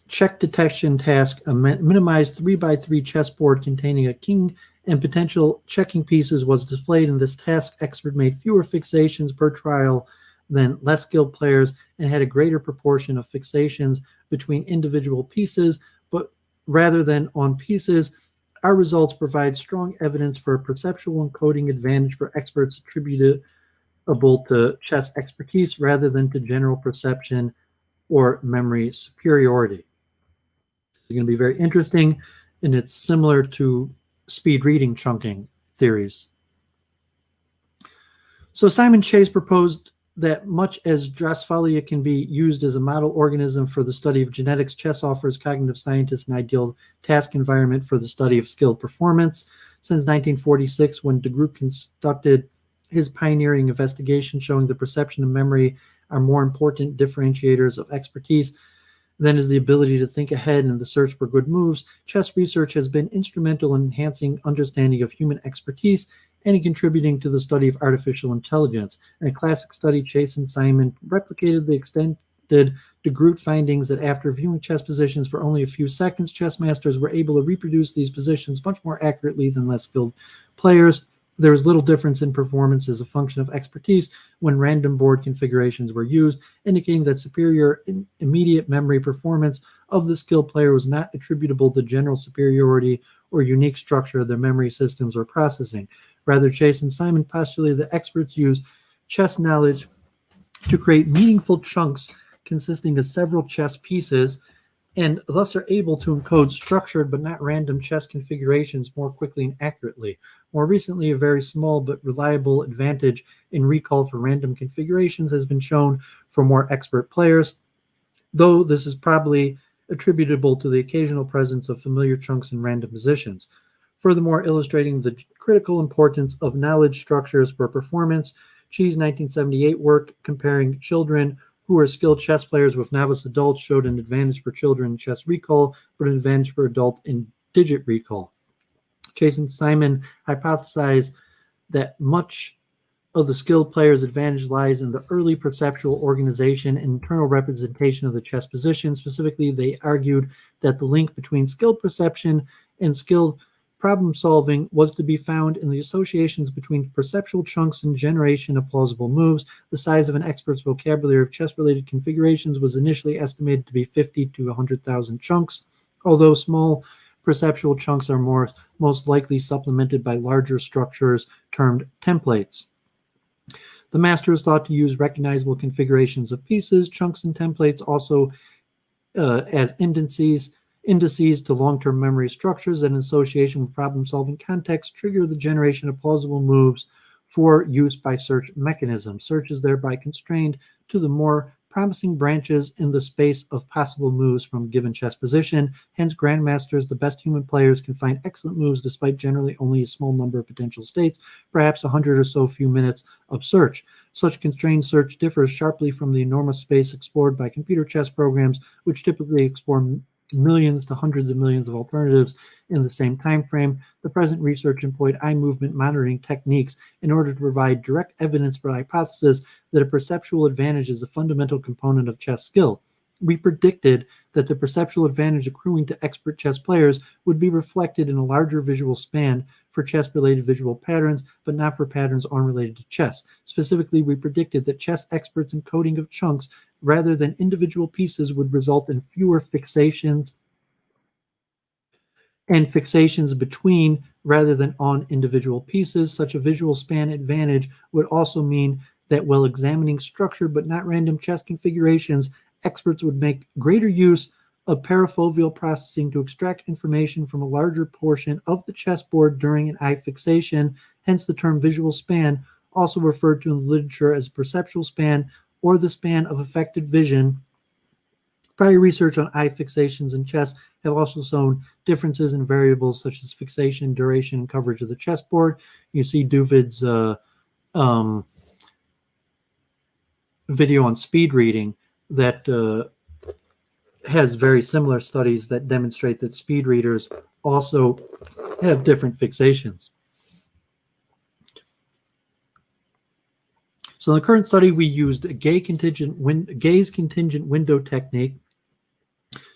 check detection task, a minimized 3x3 chessboard containing a king and potential checking pieces was displayed. In this task, expert made fewer fixations per trial than less skilled players and had a greater proportion of fixations between individual pieces, but rather than on pieces. Our results provide strong evidence for a perceptual encoding advantage for experts attributable to chess expertise rather than to general perception or memory superiority. It's going to be very interesting, and it's similar to speed reading chunking theories. So Simon Chase proposed that much as Drosophila can be used as a model organism for the study of genetics, chess offers cognitive scientists an ideal task environment for the study of skilled performance. Since 1946, when de Groot conducted his pioneering investigation showing the perception and memory are more important differentiators of expertise than is the ability to think ahead and the search for good moves, chess research has been instrumental in enhancing understanding of human expertise and in contributing to the study of artificial intelligence. In a classic study, Chase and Simon replicated the extended de Groot findings that after viewing chess positions for only a few seconds, chess masters were able to reproduce these positions much more accurately than less skilled players. There was little difference in performance as a function of expertise when random board configurations were used, indicating that superior immediate memory performance of the skilled player was not attributable to general superiority or unique structure of their memory systems or processing. Rather, Chase and Simon postulated that experts use chess knowledge to create meaningful chunks consisting of several chess pieces, and thus are able to encode structured but not random chess configurations more quickly and accurately. More recently, a very small but reliable advantage in recall for random configurations has been shown for more expert players, though this is probably attributable to the occasional presence of familiar chunks in random positions. Furthermore, illustrating the critical importance of knowledge structures for performance, Chi's 1978 work comparing children who are skilled chess players with novice adults showed an advantage for children in chess recall, but an advantage for adults in digit recall. Chase and Simon hypothesized that much of the skilled player's advantage lies in the early perceptual organization and internal representation of the chess position. Specifically, they argued that the link between skilled perception and skilled problem solving was to be found in the associations between perceptual chunks and generation of plausible moves. The size of an expert's vocabulary of chess-related configurations was initially estimated to be 50 to 100,000 chunks, although small perceptual chunks are most likely supplemented by larger structures termed templates. The master is thought to use recognizable configurations of pieces, chunks, and templates also as indices to long-term memory structures that in association with problem-solving context trigger the generation of plausible moves for use by search mechanisms. Search is thereby constrained to the more promising branches in the space of possible moves from a given chess position. Hence, grandmasters, the best human players, can find excellent moves despite generally only a small number of potential states, perhaps 100 or so few minutes of search. Such constrained search differs sharply from the enormous space explored by computer chess programs, which typically explore millions to hundreds of millions of alternatives in the same time frame. The present research employed eye movement monitoring techniques in order to provide direct evidence for the hypothesis that a perceptual advantage is a fundamental component of chess skill. We predicted that the perceptual advantage accruing to expert chess players would be reflected in a larger visual span for chess-related visual patterns, but not for patterns unrelated to chess. Specifically, we predicted that chess experts' encoding of chunks rather than individual pieces would result in fewer fixations and fixations between rather than on individual pieces. Such a visual span advantage would also mean that while examining structure but not random chess configurations, experts would make greater use of parafoveal processing to extract information from a larger portion of the chessboard during an eye fixation. Hence, the term visual span, also referred to in the literature as perceptual span or the span of affected vision. Prior research on eye fixations in chess have also shown differences in variables such as fixation, duration, and coverage of the chessboard. You see Duvid's video on speed reading that has very similar studies that demonstrate that speed readers also have different fixations. So in the current study, we used a gaze contingent window technique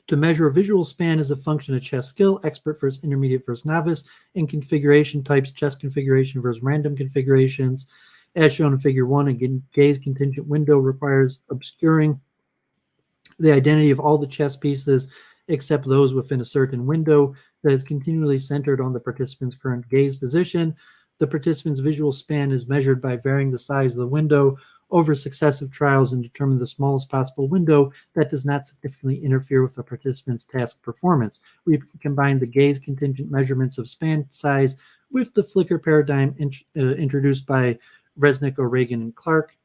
to measure a visual span as a function of chess skill, expert versus intermediate versus novice, and configuration types, chess configuration versus random configurations. As shown in Figure 1, a gaze contingent window requires obscuring the identity of all the chess pieces except those within a certain window that is continually centered on the participant's current gaze position. The participant's visual span is measured by varying the size of the window over successive trials and determine the smallest possible window that does not significantly interfere with the participant's task performance. We combine the gaze contingent measurements of span size with the flicker paradigm introduced by Resnick, O'Regan, and Clark.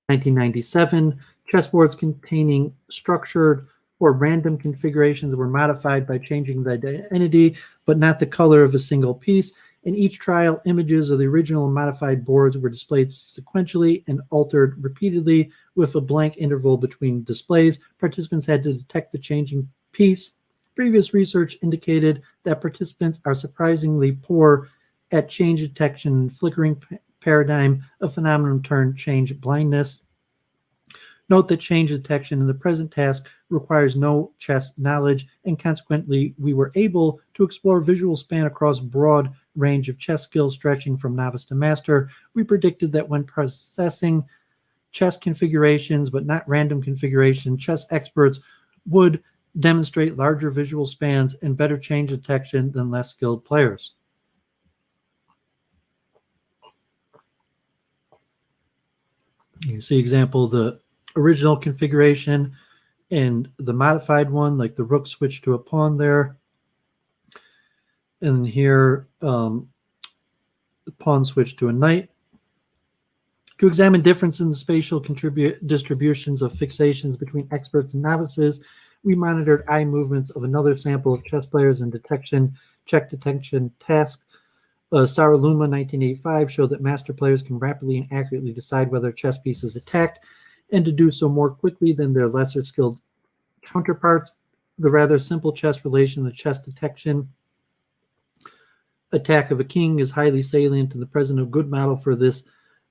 1997, chessboards containing structured or random configurations were modified by changing the identity but not the color of a single piece. In each trial, images of the original and modified boards were displayed sequentially and altered repeatedly with a blank interval between displays. Participants had to detect the changing piece. Previous research indicated that participants are surprisingly poor at change detection and flickering paradigm, a phenomenon termed change blindness. Note that change detection in the present task requires no chess knowledge, and consequently, we were able to explore visual span across broad range of chess skills stretching from novice to master. We predicted that when processing chess configurations, but not random configuration, chess experts would demonstrate larger visual spans and better change detection than less skilled players. You can see example of the original configuration and the modified one, like the rook switch to a pawn there. And here, the pawn switch to a knight. To examine difference in the spatial distributions of fixations between experts and novices, we monitored eye movements of another sample of chess players and check detection task. Seirawan, 1985, showed that master players can rapidly and accurately decide whether a chess piece is attacked, and to do so more quickly than their lesser skilled counterparts. The rather simple chess relation of chess detection attack of a king is highly salient and the present a good model for this.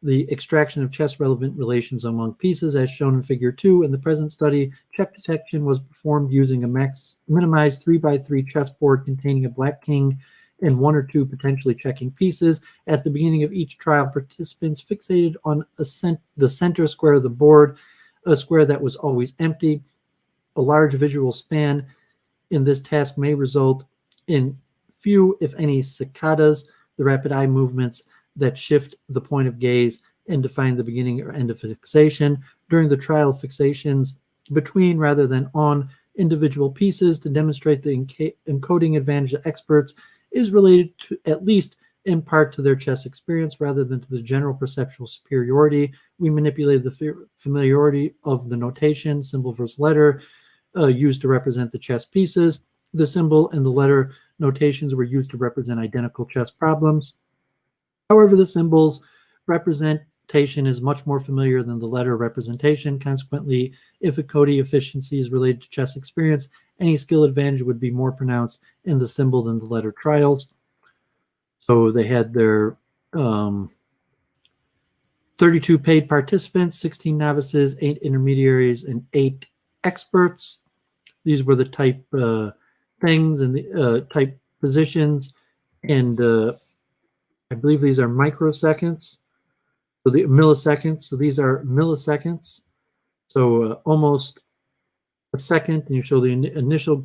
The extraction of chess-relevant relations among pieces, as shown in Figure 2. In the present study, check detection was performed using a minimized 3x3 chessboard containing a black king and 1 or 2 potentially checking pieces. At the beginning of each trial, participants fixated on the center square of the board, a square that was always empty. A large visual span in this task may result in few, if any, saccades, the rapid eye movements that shift the point of gaze and define the beginning or end of fixation. During the trial, fixations between rather than on individual pieces to demonstrate the encoding advantage of experts is related to, at least in part, to their chess experience rather than to the general perceptual superiority. We manipulated the familiarity of the notation, symbol versus letter, used to represent the chess pieces. The symbol and the letter notations were used to represent identical chess problems. However, the symbol's representation is much more familiar than the letter representation. Consequently, if encoding efficiency is related to chess experience, any skill advantage would be more pronounced in the symbol than the letter trials. So they had their 32 paid participants, 16 novices, 8 intermediaries, and 8 experts. These were the type things and the type positions, and I believe these are microseconds. So the milliseconds. So these are milliseconds. So almost a second, and you show the initial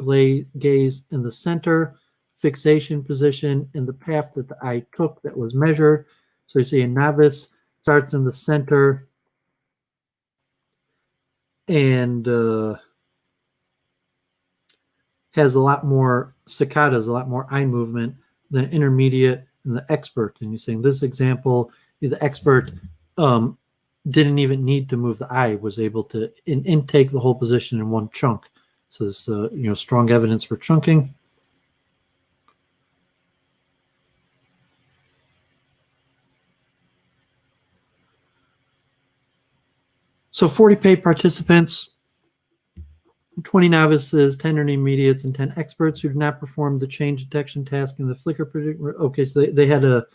gaze in the center, fixation position, and the path that the eye took that was measured. So you see a novice starts in the center and has a lot more saccades, a lot more eye movement than intermediate and the expert. And you see in this example, the expert didn't even need to move the eye, was able to intake the whole position in one chunk. So this, strong evidence for chunking. So 40 paid participants, 20 novices, 10 intermediates, and 10 experts who did not perform the change detection task in the flicker predictor. Okay, so they had a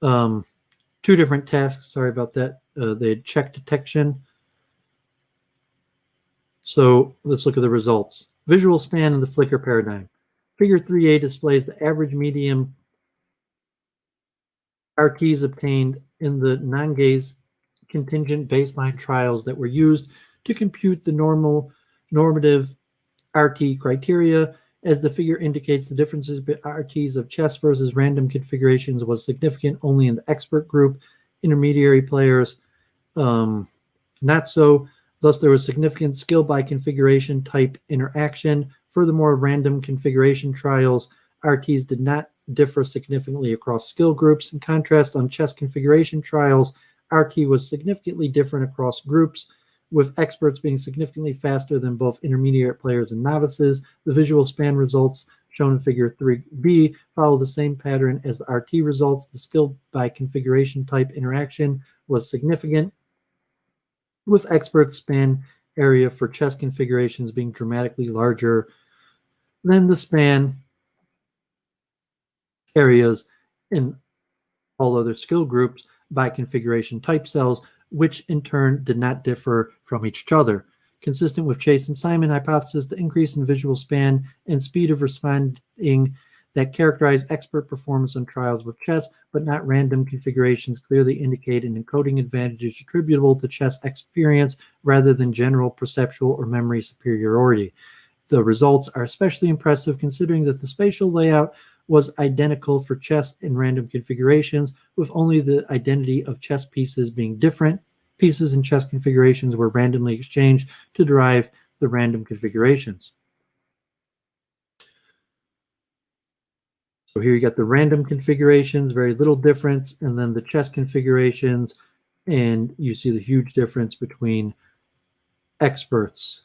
2 different tasks. Sorry about that. They had check detection. So let's look at the results. Visual span in the flicker paradigm. Figure 3a displays the average medium RTs obtained in the non-gaze contingent baseline trials that were used to compute the normative RT criteria. As the figure indicates, the differences between RTs of chess versus random configurations was significant only in the expert group. Intermediary players, not so. Thus, there was significant skill by configuration type interaction. Furthermore, random configuration trials, RTs did not differ significantly across skill groups. In contrast, on chess configuration trials, RT was significantly different across groups, with experts being significantly faster than both intermediate players and novices. The visual span results shown in Figure 3b follow the same pattern as the RT results. The skill by configuration type interaction was significant, with expert span area for chess configurations being dramatically larger than the span areas in all other skill groups by configuration type cells, which in turn did not differ from each other. Consistent with Chase and Simon hypothesis, the increase in visual span and speed of responding that characterize expert performance on trials with chess, but not random configurations, clearly indicate an encoding advantage attributable to chess experience rather than general perceptual or memory superiority. The results are especially impressive considering that the spatial layout was identical for chess and random configurations, with only the identity of chess pieces being different. Pieces in chess configurations were randomly exchanged to derive the random configurations. So here you got the random configurations, very little difference, and then the chess configurations, and you see the huge difference between experts.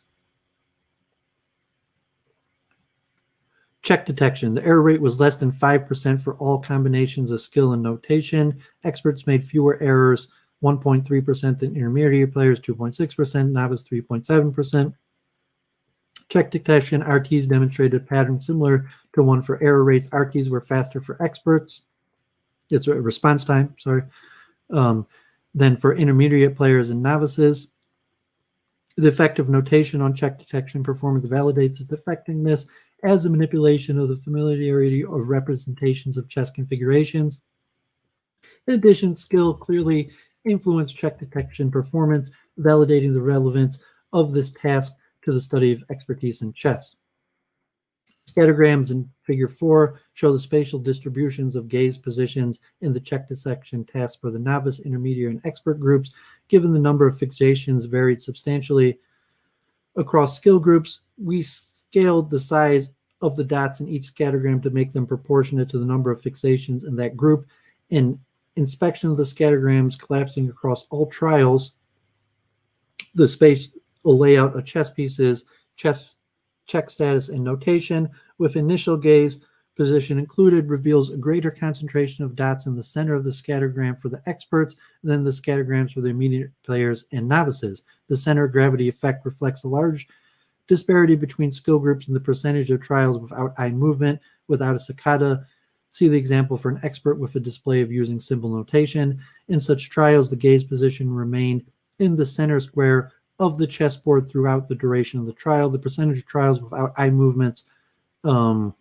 Check detection. The error rate was less than 5% for all combinations of skill and notation. Experts made fewer errors, 1.3% than intermediate players, 2.6%, novice 3.7%. Check detection, RTs demonstrated a pattern similar to one for error rates. RTs were faster for experts. It's a response time, sorry, than for intermediate players and novices. The effect of notation on check detection performance validates its effectiveness as a manipulation of the familiarity of representations of chess configurations. In addition, skill clearly influenced check detection performance, validating the relevance of this task to the study of expertise in chess. Scattergrams in Figure 4 show the spatial distributions of gaze positions in the check detection task for the novice, intermediate, and expert groups. Given the number of fixations varied substantially across skill groups, we scaled the size of the dots in each scattergram to make them proportionate to the number of fixations in that group. In inspection of the scattergrams collapsing across all trials, the spatial layout of chess pieces, check status, and notation, with initial gaze position included, reveals a greater concentration of dots in the center of the scattergram for the experts than the scattergrams for the immediate players and novices. The center of gravity effect reflects a large disparity between skill groups in the percentage of trials without eye movement, without a saccada. See the example for an expert with a display of using symbol notation. In such trials, the gaze position remained in the center square of the chessboard throughout the duration of the trial. The percentage of trials without eye movements, you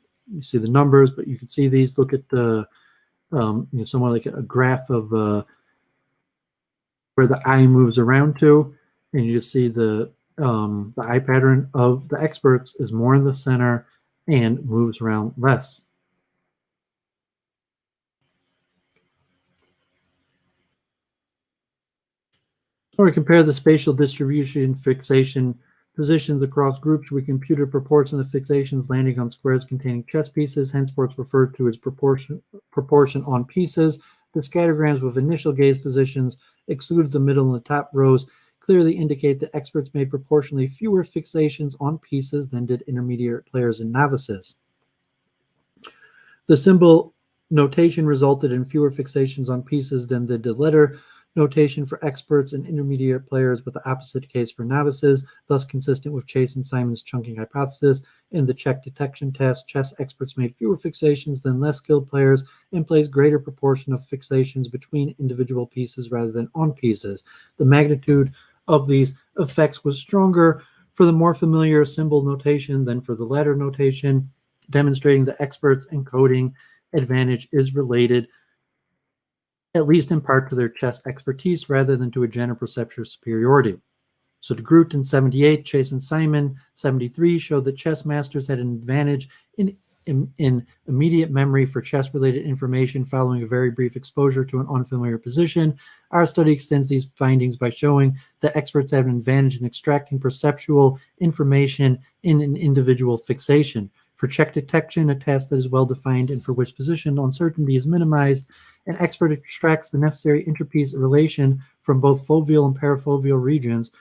see the numbers, but you can see these. Look at the somewhat like a graph of where the eye moves around to, and you see the eye pattern of the experts is more in the center and moves around less. Or we compare the spatial distribution fixation positions across groups. We computed proportion of fixations landing on squares containing chess pieces, henceforth referred to as proportion on pieces. The scattergrams with initial gaze positions excluded the middle and the top rows clearly indicate that experts made proportionally fewer fixations on pieces than did intermediate players and novices. The symbol notation resulted in fewer fixations on pieces than did the letter notation for experts and intermediate players, with the opposite case for novices, thus consistent with Chase and Simon's chunking hypothesis. In the check detection test, chess experts made fewer fixations than less skilled players and placed greater proportion of fixations between individual pieces rather than on pieces. The magnitude of these effects was stronger for the more familiar symbol notation than for the latter notation, demonstrating the experts' encoding advantage is related, at least in part, to their chess expertise rather than to a general perceptual superiority. So de Groot in 78, Chase and Simon 73 showed that chess masters had an advantage in immediate memory for chess-related information following a very brief exposure to an unfamiliar position. Our study extends these findings by showing that experts have an advantage in extracting perceptual information in an individual fixation. For check detection, a task that is well-defined and for which position uncertainty is minimized, an expert extracts the necessary interpiece relation from both foveal and parafoveal regions.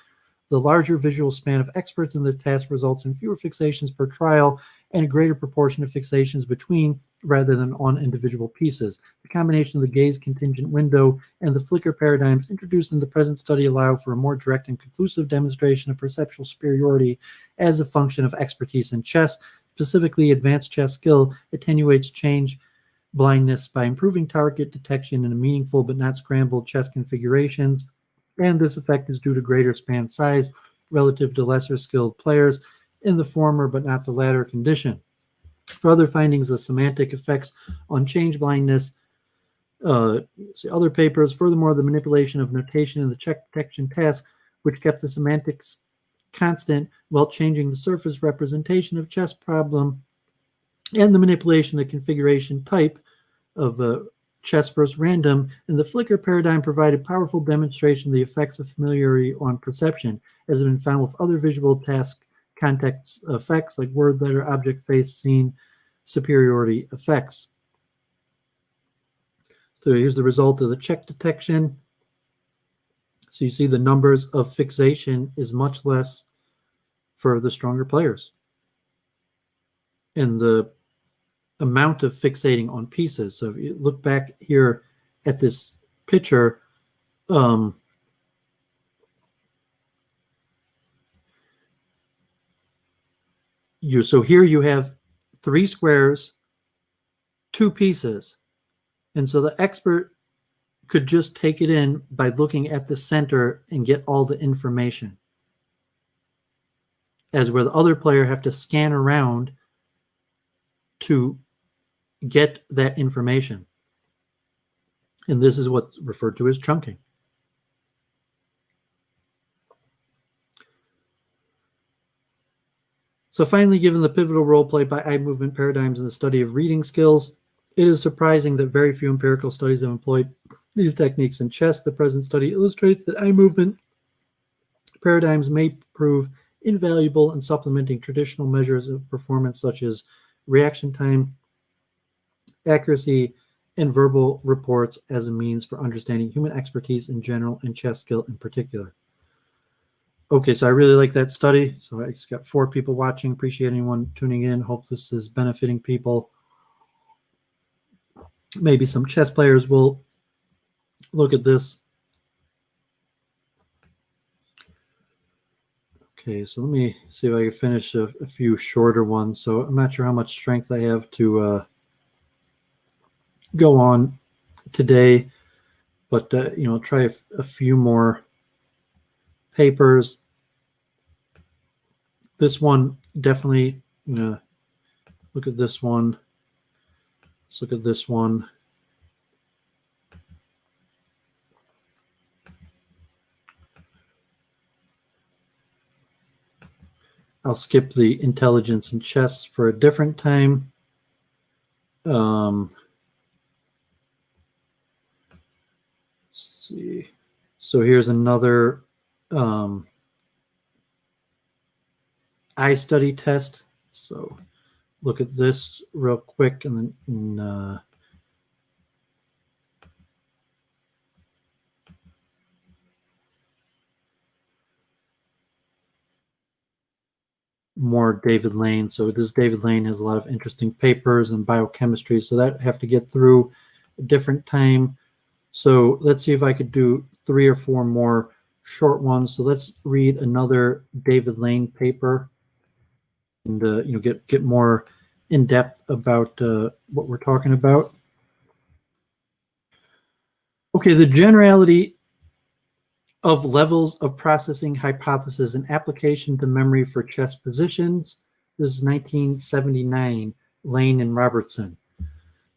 The larger visual span of experts in this task results in fewer fixations per trial and a greater proportion of fixations between rather than on individual pieces. The combination of the gaze contingent window and the flicker paradigms introduced in the present study allow for a more direct and conclusive demonstration of perceptual superiority as a function of expertise in chess. Specifically, advanced chess skill attenuates change blindness by improving target detection in a meaningful but not scrambled chess configurations, and this effect is due to greater span size relative to lesser skilled players in the former but not the latter condition. For other findings, the semantic effects on change blindness, see other papers. Furthermore, the manipulation of notation in the check detection task, which kept the semantics constant while changing the surface representation of chess problem, and the manipulation of the configuration type of chess versus random in the flicker paradigm provided powerful demonstration of the effects of familiarity on perception, as has been found with other visual task context effects like word, letter, object, face, scene, superiority effects. So here's the result of the check detection. So you see the numbers of fixation is much less for the stronger players. And the amount of fixating on pieces. So if you look back here at this picture, So here you have 3 squares, 2 pieces. And so the expert could just take it in by looking at the center and get all the information. As where the other player have to scan around to get that information. And this is what's referred to as chunking. So finally, given the pivotal role played by eye movement paradigms in the study of reading skills, it is surprising that very few empirical studies have employed these techniques in chess. The present study illustrates that eye movement paradigms may prove invaluable in supplementing traditional measures of performance such as reaction time, accuracy, and verbal reports as a means for understanding human expertise in general and chess skill in particular. Okay, so I really like that study. So I got 4 people watching. Appreciate anyone tuning in. Hope this is benefiting people. Maybe some chess players will look at this. Okay, so let me see if I can finish a few shorter ones. So I'm not sure how much strength I have to go on today, but try a few more papers. This one definitely, look at this one. Let's look at this one. I'll skip the intelligence in chess for a different time. Let's see. So here's another eye study test. So look at this real quick, and then more David Lane. So this David Lane has a lot of interesting papers in biochemistry, so that I have to get through a different time. So let's see if I could do 3 or 4 more short ones. So let's read another David Lane paper and get more in depth about what we're talking about. Okay, the generality of levels of processing hypothesis and application to memory for chess positions. This is 1979, Lane and Robertson.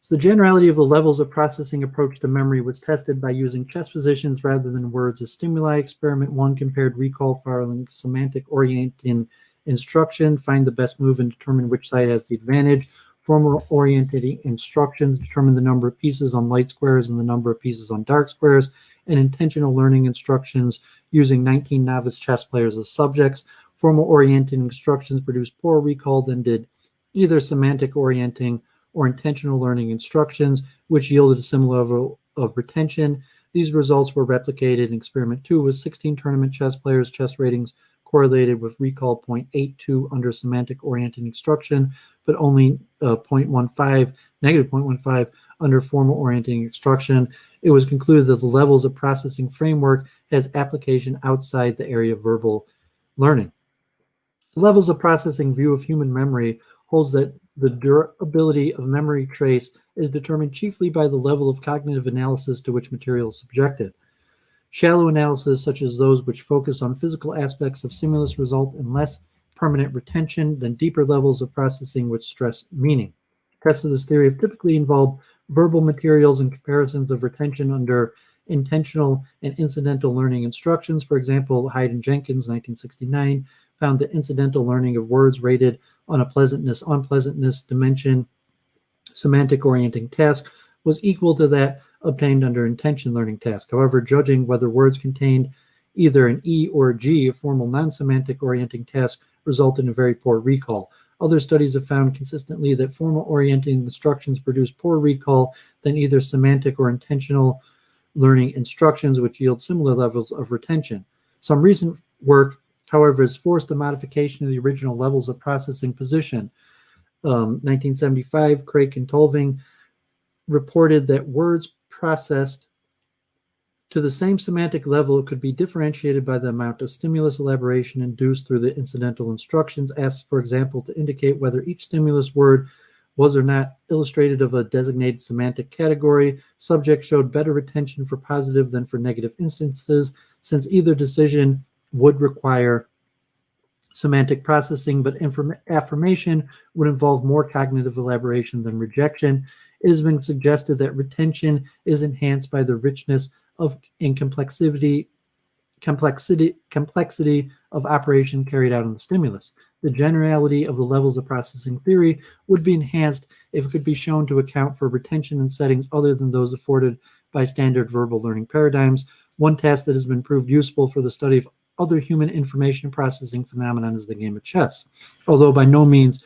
So the generality of the levels of processing approach to memory was tested by using chess positions rather than words as stimuli. Experiment 1 compared recall following semantic orienting instruction, find the best move and determine which side has the advantage. Formal orienting instructions determine the number of pieces on light squares and the number of pieces on dark squares. And intentional learning instructions using 19 novice chess players as subjects. Formal orienting instructions produced poor recall than did either semantic orienting or intentional learning instructions, which yielded a similar level of retention. These results were replicated in experiment 2 with 16 tournament chess players. Chess ratings correlated with recall 0.82 under semantic orienting instruction, but only negative 0.15 under formal orienting instruction. It was concluded that the levels of processing framework has application outside the area of verbal learning. The levels of processing view of human memory holds that the durability of memory trace is determined chiefly by the level of cognitive analysis to which material is subjected. Shallow analysis, such as those which focus on physical aspects of stimulus, result in less permanent retention than deeper levels of processing which stress meaning. Tests of this theory have typically involved verbal materials and comparisons of retention under intentional and incidental learning instructions. For example, Hyde and Jenkins, 1969, found that incidental learning of words rated on a pleasantness dimension semantic orienting task was equal to that obtained under intention learning task. However, judging whether words contained either an E or a G, a formal non-semantic orienting task, resulted in very poor recall. Other studies have found consistently that formal orienting instructions produce poor recall than either semantic or intentional learning instructions, which yield similar levels of retention. Some recent work, however, has forced a modification of the original levels of processing position. 1975, Craig and Tolving reported that words processed To the same semantic level, it could be differentiated by the amount of stimulus elaboration induced through the incidental instructions, asked, for example, to indicate whether each stimulus word was or not illustrated of a designated semantic category. Subjects showed better retention for positive than for negative instances, since either decision would require semantic processing, but affirmation would involve more cognitive elaboration than rejection. It has been suggested that retention is enhanced by the richness of and complexity of operation carried out on the stimulus. The generality of the levels of processing theory would be enhanced if it could be shown to account for retention in settings other than those afforded by standard verbal learning paradigms. One task that has been proved useful for the study of other human information processing phenomenon is the game of chess. Although by no means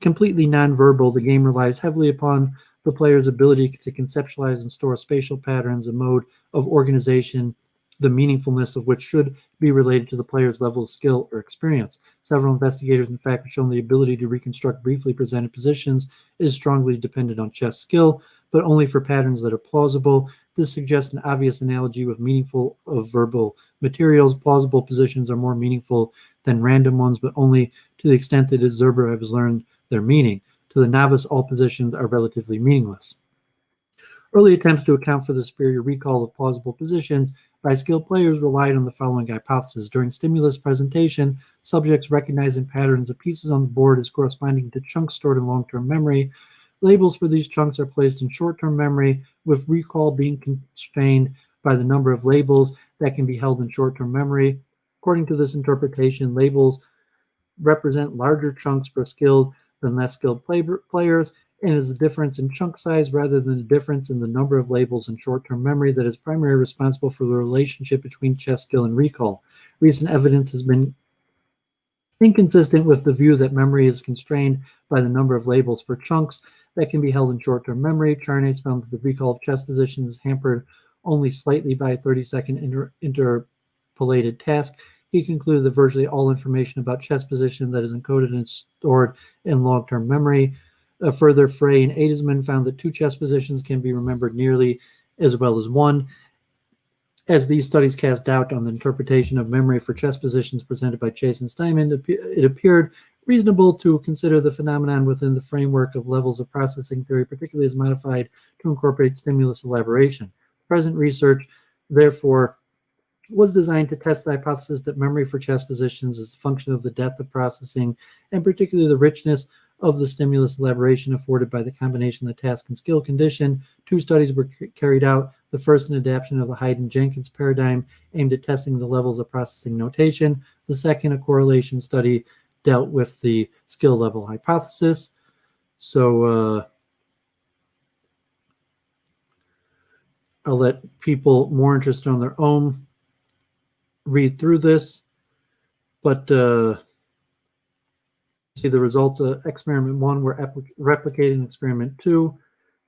completely nonverbal, the game relies heavily upon the player's ability to conceptualize and store spatial patterns, a mode of organization, the meaningfulness of which should be related to the player's level of skill or experience. Several investigators, in fact, have shown the ability to reconstruct briefly presented positions is strongly dependent on chess skill, but only for patterns that are plausible. This suggests an obvious analogy with meaningful of verbal materials. Plausible positions are more meaningful than random ones, but only to the extent that Zerber has learned their meaning. To the novice, all positions are relatively meaningless. Early attempts to account for the superior recall of plausible positions by skilled players relied on the following hypothesis. During stimulus presentation, subjects recognizing patterns of pieces on the board as corresponding to chunks stored in long-term memory. Labels for these chunks are placed in short-term memory, with recall being constrained by the number of labels that can be held in short-term memory. According to this interpretation, labels represent larger chunks for skilled than less skilled players, and is the difference in chunk size rather than the difference in the number of labels in short-term memory that is primarily responsible for the relationship between chess skill and recall. Recent evidence has been inconsistent with the view that memory is constrained by the number of labels for chunks that can be held in short-term memory. Charnates found that the recall of chess positions is hampered only slightly by a 30-second interpolated task. He concluded that virtually all information about chess position that is encoded and stored in long-term memory. Further, Frey and Adesman found that two chess positions can be remembered nearly as well as one. As these studies cast doubt on the interpretation of memory for chess positions presented by Chase and Steinman, it appeared reasonable to consider the phenomenon within the framework of levels of processing theory, particularly as modified to incorporate stimulus elaboration. Present research, therefore, was designed to test the hypothesis that memory for chess positions is a function of the depth of processing and particularly the richness of the stimulus elaboration afforded by the combination of the task and skill condition. Two studies were carried out. The first, an adaptation of the Hayden-Jenkins paradigm aimed at testing the levels of processing notation. The second, a correlation study, dealt with the skill level hypothesis. So I'll let people more interested on their own read through this, but see the results of experiment 1 were replicated in experiment 2.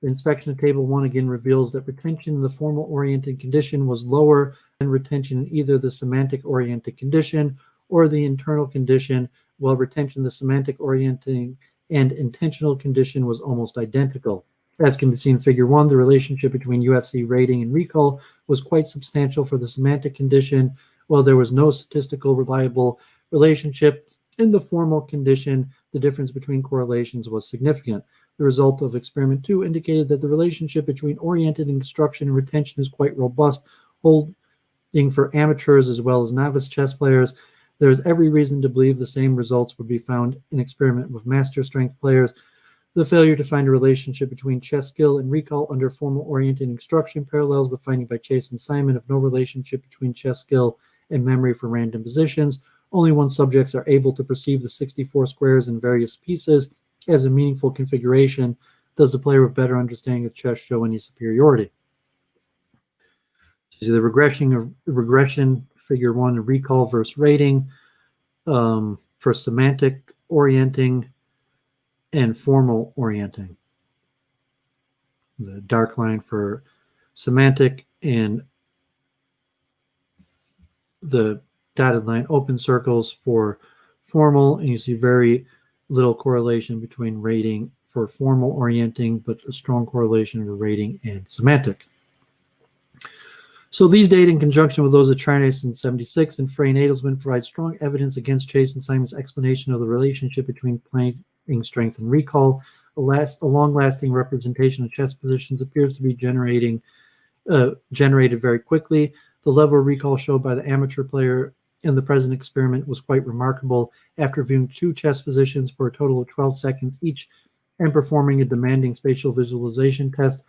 The inspection of table 1 again reveals that retention in the formal oriented condition was lower than retention in either the semantic oriented condition or the internal condition, while retention in the semantic orienting and intentional condition was almost identical. As can be seen in figure 1, the relationship between UFC rating and recall was quite substantial for the semantic condition, while there was no statistical reliable relationship in the formal condition. The difference between correlations was significant. The result of experiment 2 indicated that the relationship between oriented instruction and retention is quite robust, holding for amateurs as well as novice chess players. There is every reason to believe the same results would be found in experiment with master strength players. The failure to find a relationship between chess skill and recall under formal oriented instruction parallels the finding by Chase and Simon of no relationship between chess skill and memory for random positions. Only when subjects are able to perceive the 64 squares in various pieces as a meaningful configuration does the player with better understanding of chess show any superiority. So the regression figure 1, recall versus rating for semantic orienting and formal orienting. The dark line for semantic and the dotted line open circles for formal, and you see very little correlation between rating for formal orienting, but a strong correlation to rating and semantic. So these data, in conjunction with those of Charnes in 76 and Frey and Adelsman, provide strong evidence against Chase and Simon's explanation of the relationship between playing strength and recall. A long-lasting representation of chess positions appears to be generated very quickly. The level of recall shown by the amateur player in the present experiment was quite remarkable. After viewing 2 chess positions for a total of 12 seconds each and performing a demanding spatial visualization test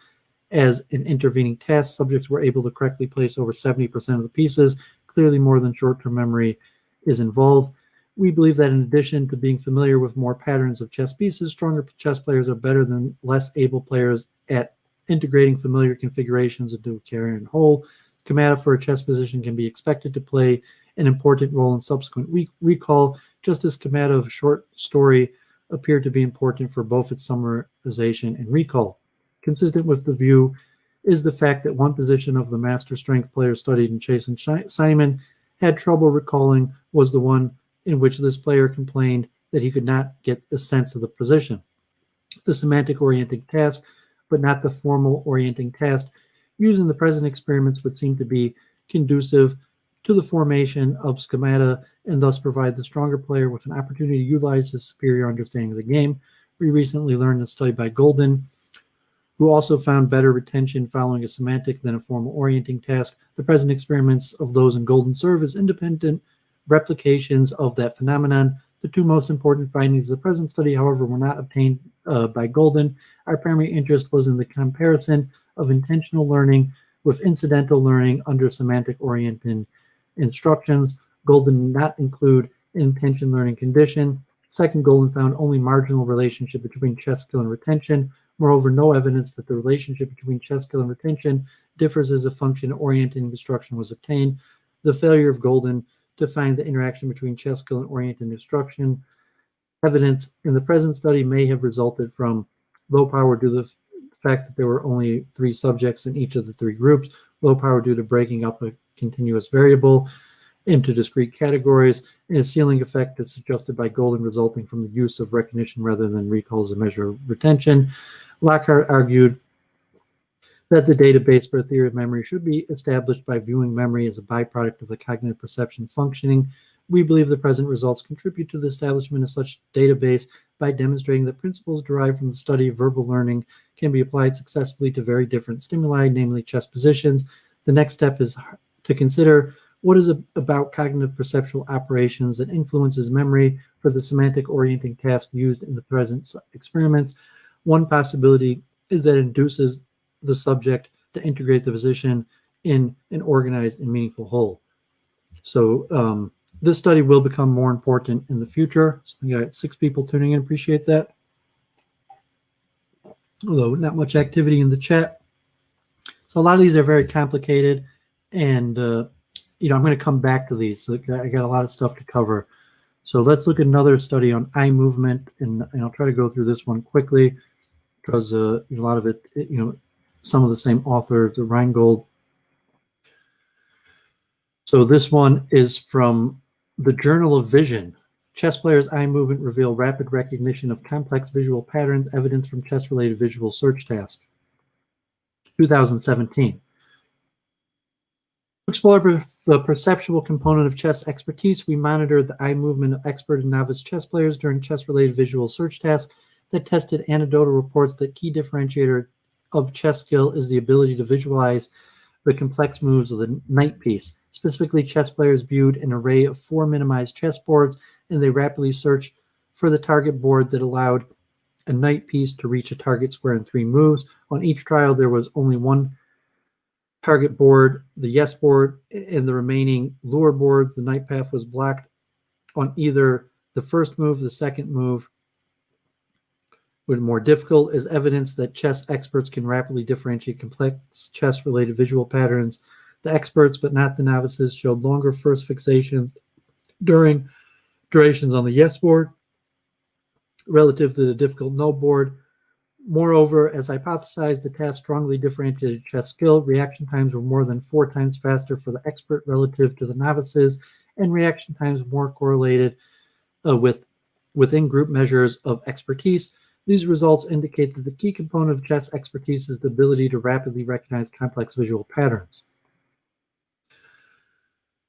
as an intervening task, subjects were able to correctly place over 70% of the pieces. Clearly more than short-term memory is involved. We believe that in addition to being familiar with more patterns of chess pieces, stronger chess players are better than less able players at integrating familiar configurations into a coherent whole. Schemata for a chess position can be expected to play an important role in subsequent recall, just as schemata of a short story appear to be important for both its summarization and recall. Consistent with the view is the fact that one position of the master strength players studied in Chase and Simon had trouble recalling was the one in which this player complained that he could not get a sense of the position. The semantic orienting task, but not the formal orienting task, used in the present experiments would seem to be conducive to the formation of schemata and thus provide the stronger player with an opportunity to utilize his superior understanding of the game. We recently learned a study by Golden, who also found better retention following a semantic than a formal orienting task. The present experiments of those in Golden serve as independent replications of that phenomenon. The 2 most important findings of the present study, however, were not obtained by Golden. Our primary interest was in the comparison of intentional learning with incidental learning under semantic oriented instructions. Golden did not include an intention learning condition. Second, Golden found only marginal relationship between chess skill and retention. Moreover, no evidence that the relationship between chess skill and retention differs as a function of orienting instruction was obtained. The failure of Golden to find the interaction between chess skill and oriented instruction evidence in the present study may have resulted from low power due to the fact that there were only 3 subjects in each of the 3 groups, low power due to breaking up a continuous variable into discrete categories, and a ceiling effect as suggested by Golden resulting from the use of recognition rather than recall as a measure of retention. Lockhart argued that the database for a theory of memory should be established by viewing memory as a byproduct of the cognitive perception functioning. We believe the present results contribute to the establishment of such database by demonstrating that principles derived from the study of verbal learning can be applied successfully to very different stimuli, namely chess positions. The next step is to consider what is about cognitive perceptual operations that influences memory for the semantic orienting task used in the present experiments. One possibility is that it induces the subject to integrate the position in an organized and meaningful whole. So this study will become more important in the future. So we got 6 people tuning in. Appreciate that. Although not much activity in the chat. So a lot of these are very complicated, and I'm going to come back to these. So I got a lot of stuff to cover. So let's look at another study on eye movement, and I'll try to go through this one quickly because a lot of it, some of the same author, the Rheingold. So this one is from the Journal of Vision. Chess players' eye movement reveal rapid recognition of complex visual patterns, evidence from chess-related visual search task. 2017. To explore the perceptual component of chess expertise, we monitored the eye movement of expert and novice chess players during chess-related visual search tasks that tested anecdotal reports that key differentiator of chess skill is the ability to visualize the complex moves of the knight piece. Specifically, chess players viewed an array of 4 minimized chessboards, and they rapidly searched for the target board that allowed a knight piece to reach a target square in 3 moves. On each trial, there was only one target board, the yes board, and the remaining lure boards. The knight path was blocked on either the first move, the second move, with more difficult as evidence that chess experts can rapidly differentiate complex chess-related visual patterns. The experts, but not the novices, showed longer first fixations during durations on the yes board relative to the difficult no board. Moreover, as hypothesized, the task strongly differentiated chess skill. Reaction times were more than 4 times faster for the expert relative to the novices, and reaction times more correlated with within-group measures of expertise. These results indicate that the key component of chess expertise is the ability to rapidly recognize complex visual patterns.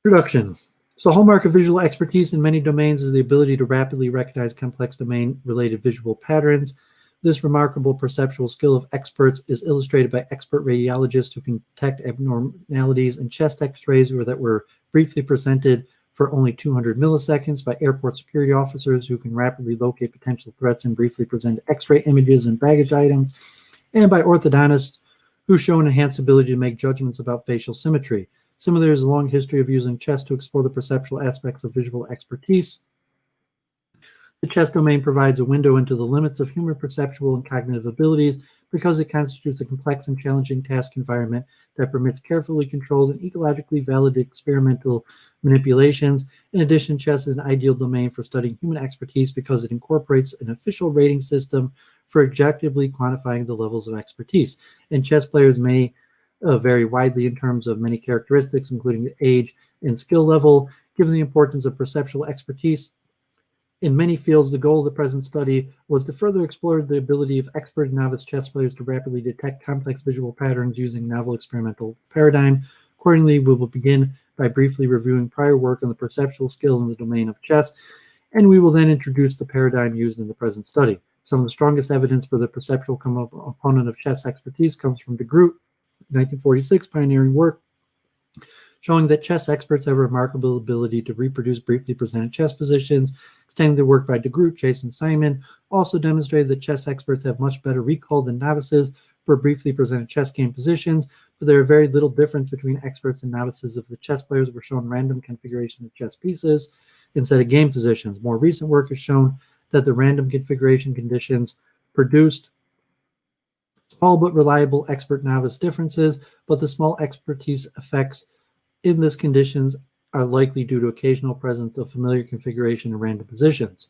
Introduction. So, the hallmark of visual expertise in many domains is the ability to rapidly recognize complex domain-related visual patterns. This remarkable perceptual skill of experts is illustrated by expert radiologists who can detect abnormalities in chest x-rays that were briefly presented for only 200 milliseconds, by airport security officers who can rapidly locate potential threats and briefly present x-ray images and baggage items, and by orthodontists who show an enhanced ability to make judgments about facial symmetry. Similarly, there's a long history of using chess to explore the perceptual aspects of visual expertise. The chess domain provides a window into the limits of human perceptual and cognitive abilities because it constitutes a complex and challenging task environment that permits carefully controlled and ecologically valid experimental manipulations. In addition, chess is an ideal domain for studying human expertise because it incorporates an official rating system for objectively quantifying the levels of expertise. And chess players may vary widely in terms of many characteristics, including the age and skill level. Given the importance of perceptual expertise in many fields, the goal of the present study was to further explore the ability of expert and novice chess players to rapidly detect complex visual patterns using novel experimental paradigm. Accordingly, we will begin by briefly reviewing prior work on the perceptual skill in the domain of chess, and we will then introduce the paradigm used in the present study. Some of the strongest evidence for the perceptual component of chess expertise comes from de Groot, 1946, pioneering work showing that chess experts have a remarkable ability to reproduce briefly presented chess positions. Extending the work by de Groot, Chase, and Simon also demonstrated that chess experts have much better recall than novices for briefly presented chess game positions, but there are very little difference between experts and novices if the chess players were shown random configuration of chess pieces instead of game positions. More recent work has shown that the random configuration conditions produced small but reliable expert-novice differences, but the small expertise effects in these conditions are likely due to occasional presence of familiar configuration in random positions.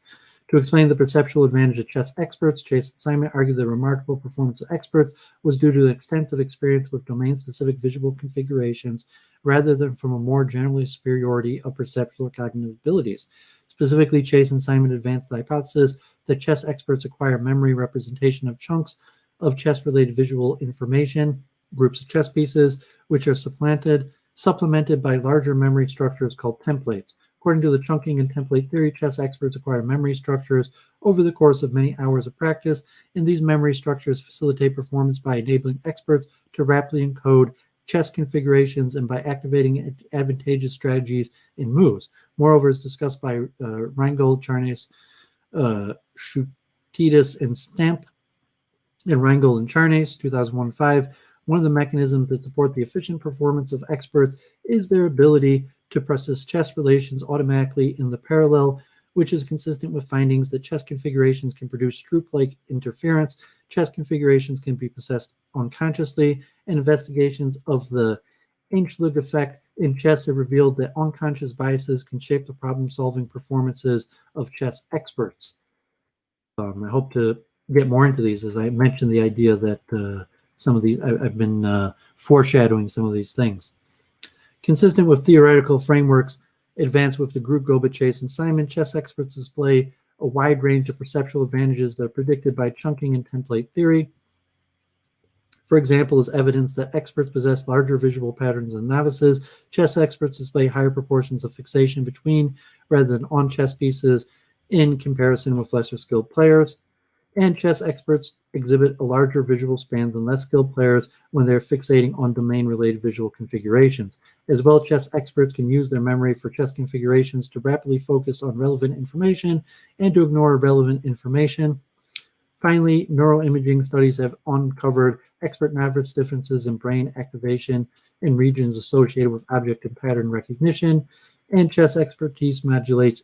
To explain the perceptual advantage of chess experts, Chase and Simon argue the remarkable performance of experts was due to extensive experience with domain-specific visual configurations rather than from a more general superiority of perceptual or cognitive abilities. Specifically, Chase and Simon advanced the hypothesis that chess experts acquire memory representation of chunks of chess-related visual information, groups of chess pieces, which are supplemented by larger memory structures called templates. According to the chunking and template theory, chess experts acquire memory structures over the course of many hours of practice, and these memory structures facilitate performance by enabling experts to rapidly encode chess configurations and by activating advantageous strategies in moves. Moreover, as discussed by Reingold, Charnes, Schutidis, and Stamp, in Reingold and Charnes, 2001-5, one of the mechanisms that support the efficient performance of experts is their ability to process chess relations automatically in the parallel, which is consistent with findings that chess configurations can produce Stroop-like interference. Chess configurations can be processed unconsciously, and investigations of the Aintrug effect in chess have revealed that unconscious biases can shape the problem-solving performances of chess experts. I hope to get more into these, as I mentioned the idea that some of these, I've been foreshadowing some of these things. Consistent with theoretical frameworks advanced with de Groot, Gobet, Chase, and Simon, chess experts display a wide range of perceptual advantages that are predicted by chunking and template theory. For example, is evidence that experts possess larger visual patterns than novices. Chess experts display higher proportions of fixation between rather than on chess pieces in comparison with lesser skilled players. And chess experts exhibit a larger visual span than less skilled players when they're fixating on domain-related visual configurations. As well, chess experts can use their memory for chess configurations to rapidly focus on relevant information and to ignore irrelevant information. Finally, neuroimaging studies have uncovered expert-novice differences in brain activation in regions associated with object and pattern recognition, and chess expertise modulates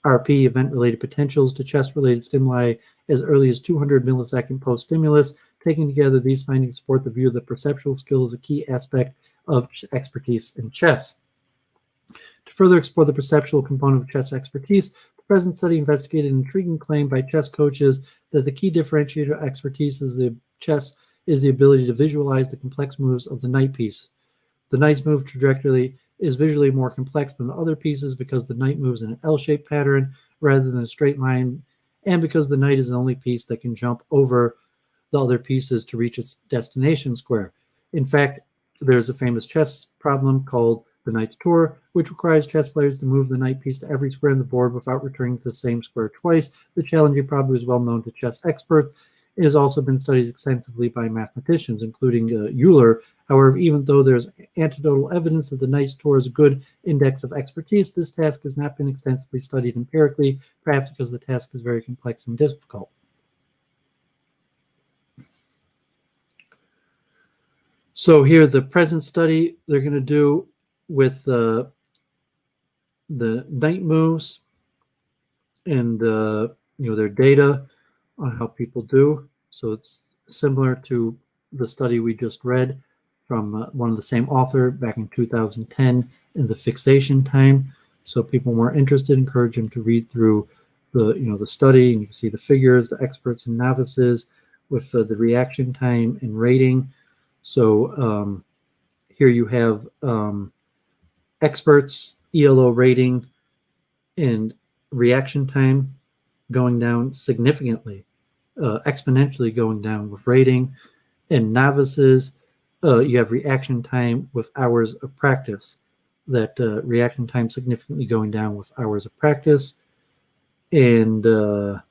ERP, event-related potentials, to chess-related stimuli as early as 200 millisecond post-stimulus. Taken together, these findings support the view that perceptual skill is a key aspect of expertise in chess. To further explore the perceptual component of chess expertise, the present study investigated an intriguing claim by chess coaches that the key differentiator of expertise is the ability to visualize the complex moves of the knight piece. The knight's move trajectory is visually more complex than the other pieces because the knight moves in an L-shaped pattern rather than a straight line, and because the knight is the only piece that can jump over the other pieces to reach its destination square. In fact, there's a famous chess problem called the knight's tour, which requires chess players to move the knight piece to every square on the board without returning to the same square twice. The challenging problem is well known to chess experts. It has also been studied extensively by mathematicians, including Euler. However, even though there's anecdotal evidence that the knight's tour is a good index of expertise, this task has not been extensively studied empirically, perhaps because the task is very complex and difficult. So here, the present study they're going to do with the knight moves and their data on how people do. So it's similar to the study we just read from one of the same author back in 2010 in the fixation time. So people more interested, encourage them to read through the study, and you can see the figures, the experts and novices with the reaction time and rating. So here you have experts, ELO rating, and reaction time going down significantly, exponentially going down with rating. And novices, you have reaction time with hours of practice. That reaction time significantly going down with hours of practice. And so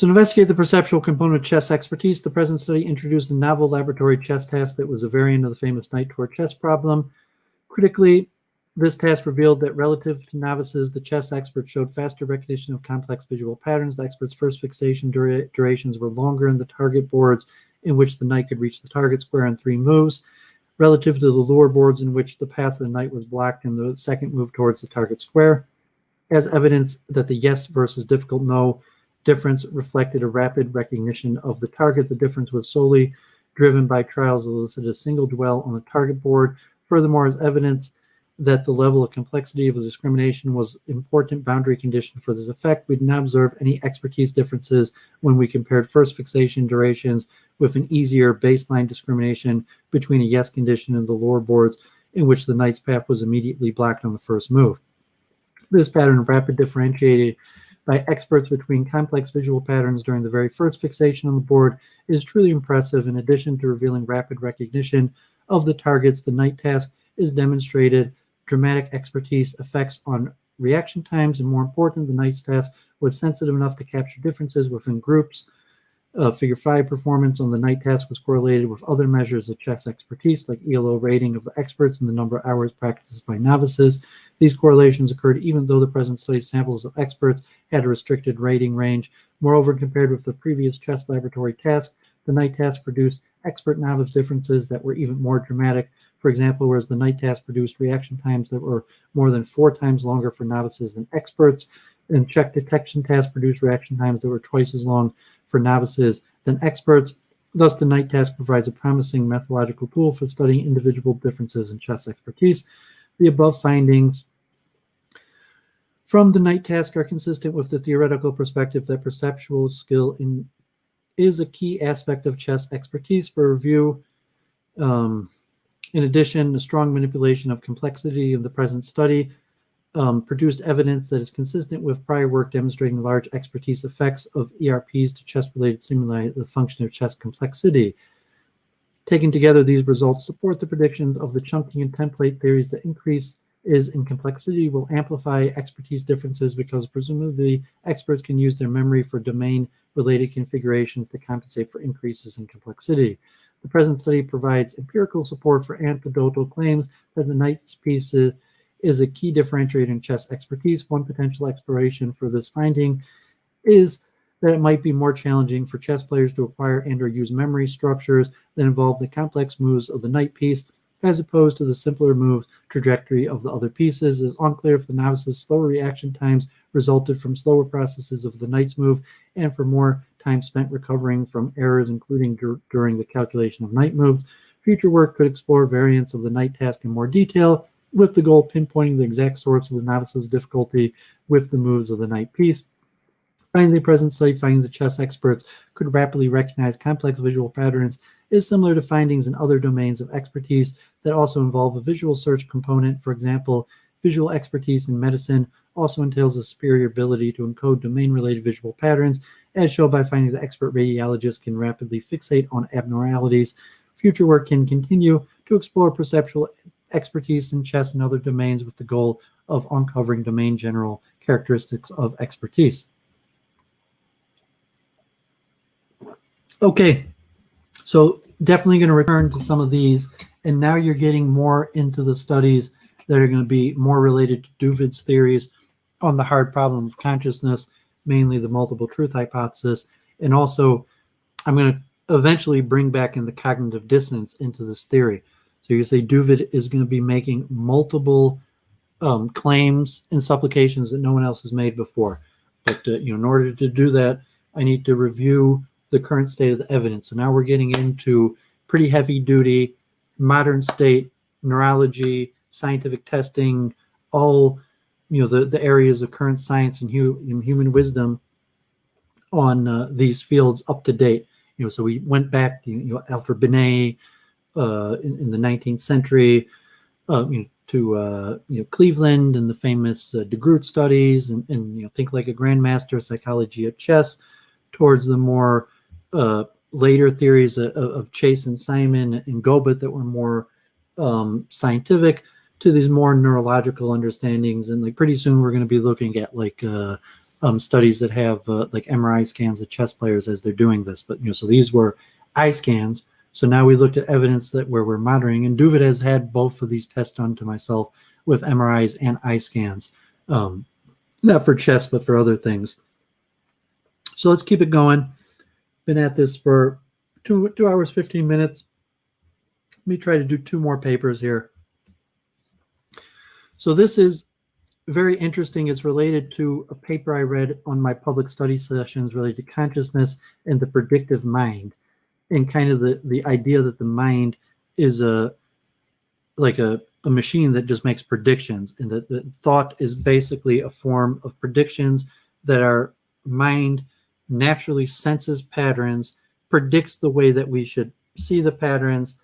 to investigate the perceptual component of chess expertise, the present study introduced a novel laboratory chess task that was a variant of the famous knight tour chess problem. Critically, this task revealed that relative to novices, the chess experts showed faster recognition of complex visual patterns. The experts' first fixation durations were longer in the target boards in which the knight could reach the target square in 3 moves, relative to the lure boards in which the path of the knight was blocked in the second move towards the target square. As evidence that the yes versus difficult no difference reflected a rapid recognition of the target, the difference was solely driven by trials that elicited a single dwell on the target board. Furthermore, as evidence that the level of complexity of the discrimination was an important boundary condition for this effect, we did not observe any expertise differences when we compared first fixation durations with an easier baseline discrimination between a yes condition and the lower boards in which the knight's path was immediately blocked on the first move. This pattern of rapid differentiated by experts between complex visual patterns during the very first fixation on the board is truly impressive. In addition to revealing rapid recognition of the targets, the knight task is demonstrated dramatic expertise effects on reaction times, and more important, the knight's task was sensitive enough to capture differences within groups. Figure 5 performance on the knight task was correlated with other measures of chess expertise, like ELO rating of the experts and the number of hours practiced by novices. These correlations occurred even though the present study samples of experts had a restricted rating range. Moreover, compared with the previous chess laboratory task, the knight task produced expert-novice differences that were even more dramatic. For example, whereas the knight task produced reaction times that were more than 4 times longer for novices than experts, and check detection task produced reaction times that were twice as long for novices than experts. Thus, the knight task provides a promising methodological tool for studying individual differences in chess expertise. The above findings from the knight task are consistent with the theoretical perspective that perceptual skill is a key aspect of chess expertise. For review, in addition, the strong manipulation of complexity of the present study produced evidence that is consistent with prior work demonstrating large expertise effects of ERPs to chess-related stimuli, the function of chess complexity. Taken together, these results support the predictions of the chunking and template theories that increase is in complexity will amplify expertise differences because presumably experts can use their memory for domain-related configurations to compensate for increases in complexity. The present study provides empirical support for anecdotal claims that the knight's piece is a key differentiator in chess expertise. One potential exploration for this finding is that it might be more challenging for chess players to acquire and or use memory structures that involve the complex moves of the knight piece as opposed to the simpler move trajectory of the other pieces. It is unclear if the novice's slower reaction times resulted from slower processes of the knight's move and for more time spent recovering from errors, including during the calculation of knight moves. Future work could explore variants of the knight task in more detail, with the goal of pinpointing the exact source of the novice's difficulty with the moves of the knight piece. Finally, present study finding that chess experts could rapidly recognize complex visual patterns is similar to findings in other domains of expertise that also involve a visual search component. For example, visual expertise in medicine also entails a superior ability to encode domain-related visual patterns, as shown by finding that expert radiologists can rapidly fixate on abnormalities future work can continue to explore perceptual expertise in chess and other domains with the goal of uncovering domain general characteristics of expertise. Okay, so definitely going to return to some of these, and now you're getting more into the studies that are going to be more related to Duvid's theories on the hard problem of consciousness, mainly the multiple truth hypothesis, and also I'm going to eventually bring back in the cognitive dissonance into this theory. So you say Duvid is going to be making multiple claims and supplications that no one else has made before. But in order to do that, I need to review the current state of the evidence. So now we're getting into pretty heavy duty, modern state, neurology, scientific testing, all the areas of current science and human wisdom on these fields up to date. So we went back to Alfred Binet in the 19th century, to Cleveland and the famous De Groot studies, and Think Like a Grandmaster, Psychology of Chess, towards the more later theories of Chase and Simon and Gobet that were more scientific, to these more neurological understandings. And like pretty soon we're going to be looking at like studies that have like MRI scans of chess players as they're doing this. But so these were eye scans. So now we looked at evidence that where we're monitoring, and Duvid has had both of these tests done to myself with MRIs and eye scans, not for chess but for other things. So let's keep it going. Been at this for 2 hours 15 minutes. Let me try to do 2 more papers here. So this is very interesting. It's related to a paper I read on my public study sessions related to consciousness and the predictive mind, and kind of the idea that the mind is like a machine that just makes predictions, and that the thought is basically a form of predictions that our mind naturally senses patterns, predicts the way that we should see the patterns,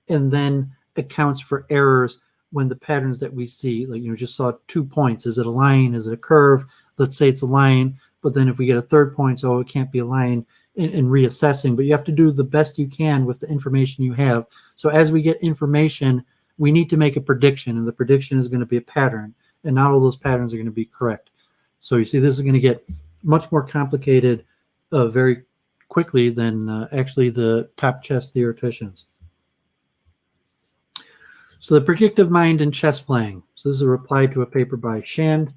and then accounts for errors when the patterns that we see, like just saw 2 points. Is it a line? Is it a curve? Let's say it's a line, but then if we get a third point, so it can't be a line, and reassessing. But you have to do the best you can with the information you have. So as we get information, we need to make a prediction, and the prediction is going to be a pattern, and not all those patterns are going to be correct. So you see, this is going to get much more complicated very quickly than actually the top chess theoreticians. So the predictive mind in chess playing. So this is a reply to a paper by Shand.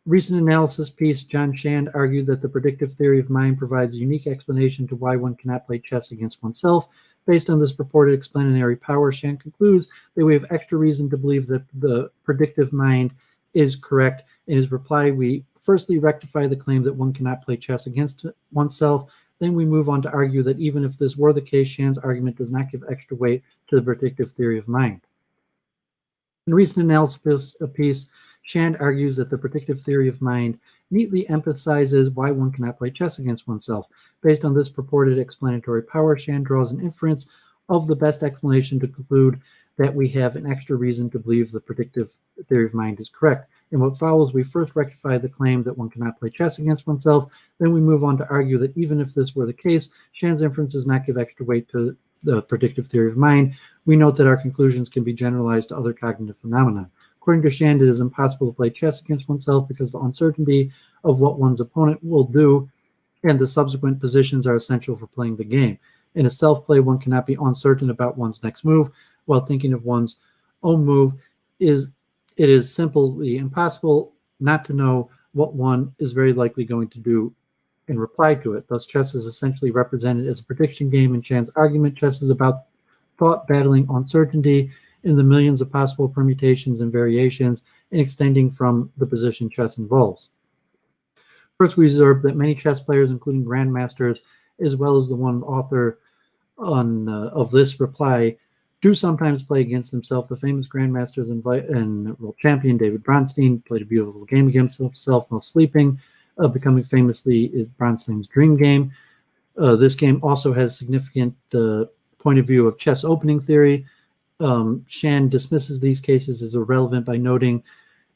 Recent analysis piece, John Shand argued that the predictive theory of mind provides a unique explanation to why one cannot play chess against oneself. Based on this purported explanatory power, Shand concludes that we have extra reason to believe that the predictive mind is correct. In his reply, we firstly rectify the claim that one cannot play chess against oneself. Then we move on to argue that even if this were the case, Shand's argument does not give extra weight to the predictive theory of mind. In a recent analysis piece, Shand argues that the predictive theory of mind neatly emphasizes why one cannot play chess against oneself. Based on this purported explanatory power, Shand draws an inference of the best explanation to conclude that we have an extra reason to believe the predictive theory of mind is correct. In what follows, we first rectify the claim that one cannot play chess against oneself. Then we move on to argue that even if this were the case, Shand's inference does not give extra weight to the predictive theory of mind. We note that our conclusions can be generalized to other cognitive phenomena. According to Shand, it is impossible to play chess against oneself because the uncertainty of what one's opponent will do and the subsequent positions are essential for playing the game. In a self-play, one cannot be uncertain about one's next move while thinking of one's own move. It is simply impossible not to know what one is very likely going to do in reply to it. Thus, chess is essentially represented as a prediction game. In Shand's argument, chess is about thought battling uncertainty in the millions of possible permutations and variations, and extending from the position chess involves. First, we observe that many chess players, including grandmasters, as well as the one author of this reply, do sometimes play against himself. The famous grandmasters and world champion David Bronstein played a beautiful game against himself while sleeping, becoming famously Bronstein's dream game. This game also has significant point of view of chess opening theory. Shand dismisses these cases as irrelevant by noting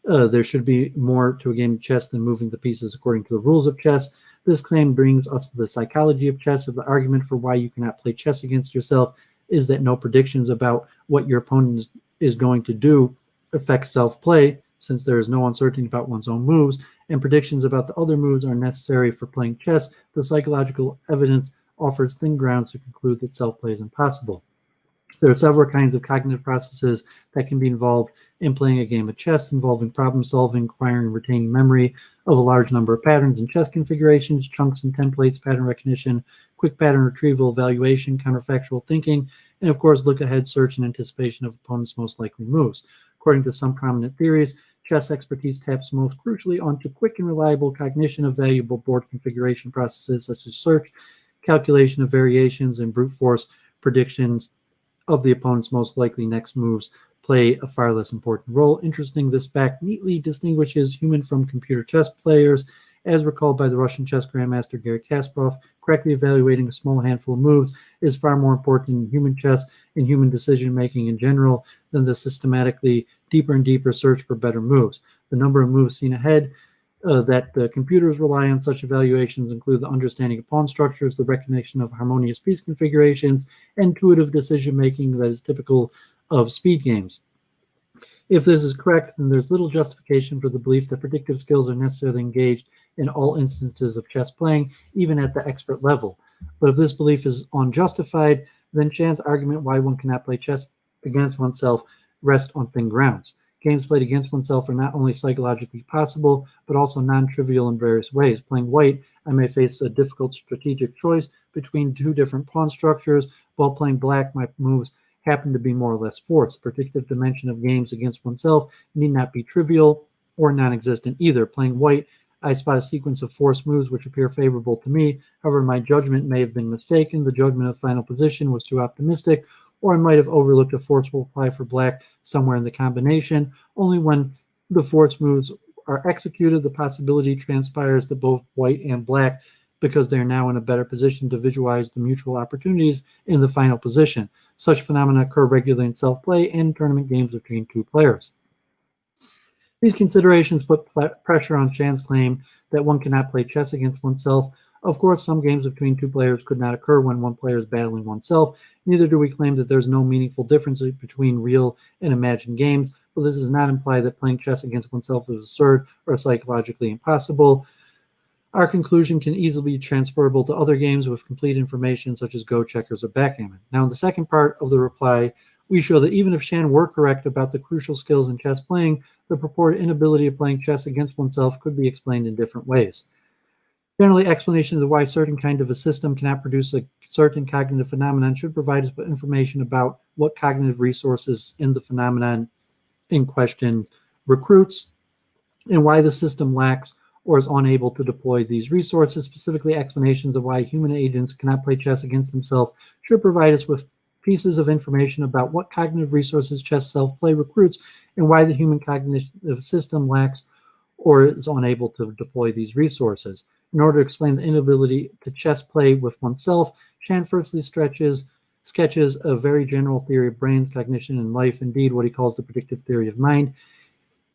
there should be more to a game of chess than moving the pieces according to the rules of chess. This claim brings us to the psychology of chess, of the argument for why you cannot play chess against yourself is that no predictions about what your opponent is going to do affect self-play, since there is no uncertainty about one's own moves, and predictions about the other moves are necessary for playing chess. The psychological evidence offers thin grounds to conclude that self-play is impossible. There are several kinds of cognitive processes that can be involved in playing a game of chess, involving problem solving, acquiring and retaining memory of a large number of patterns and chess configurations, chunks and templates, pattern recognition, quick pattern retrieval, evaluation, counterfactual thinking, and of course, look-ahead search and anticipation of opponents' most likely moves. According to some prominent theories, chess expertise taps most crucially onto quick and reliable cognition of valuable board configuration processes such as search, calculation of variations, and brute force predictions of the opponent's most likely next moves play a far less important role. Interesting, this fact neatly distinguishes human from computer chess players, as recalled by the Russian chess grandmaster Garry Kasparov. Correctly evaluating a small handful of moves is far more important in human chess and human decision-making in general than the systematically deeper and deeper search for better moves. The number of moves seen ahead that computers rely on such evaluations include the understanding of pawn structures, the recognition of harmonious piece configurations, and intuitive decision-making that is typical of speed games. If this is correct, then there's little justification for the belief that predictive skills are necessarily engaged in all instances of chess playing, even at the expert level. But if this belief is unjustified, then Chan's argument why one cannot play chess against oneself rests on thin grounds. Games played against oneself are not only psychologically possible, but also non-trivial in various ways. Playing white, I may face a difficult strategic choice between two different pawn structures, while playing black, my moves happen to be more or less forced. The predictive dimension of games against oneself need not be trivial or non-existent either. Playing white, I spot a sequence of forced moves which appear favorable to me. However, my judgment may have been mistaken. The judgment of final position was too optimistic, or I might have overlooked a forceful reply for black somewhere in the combination. Only when the forced moves are executed, the possibility transpires that both white and black, because they are now in a better position to visualize the mutual opportunities in the final position. Such phenomena occur regularly in self-play and in tournament games between two players. These considerations put pressure on Chan's claim that one cannot play chess against oneself. Of course, some games between two players could not occur when one player is battling oneself. Neither do we claim that there's no meaningful difference between real and imagined games, but this does not imply that playing chess against oneself is absurd or psychologically impossible. Our conclusion can easily be transferable to other games with complete information, such as Go, checkers, or backgammon. Now, in the second part of the reply, we show that even if Chan were correct about the crucial skills in chess playing, the purported inability of playing chess against oneself could be explained in different ways. Generally, explanations of why a certain kind of a system cannot produce a certain cognitive phenomenon should provide us with information about what cognitive resources in the phenomenon in question recruits and why the system lacks or is unable to deploy these resources. Specifically, explanations of why human agents cannot play chess against themselves should provide us with pieces of information about what cognitive resources chess self-play recruits and why the human cognitive system lacks or is unable to deploy these resources. In order to explain the inability to chess play with oneself, Chan firstly sketches a very general theory of brains, cognition, and life, indeed what he calls the predictive theory of mind.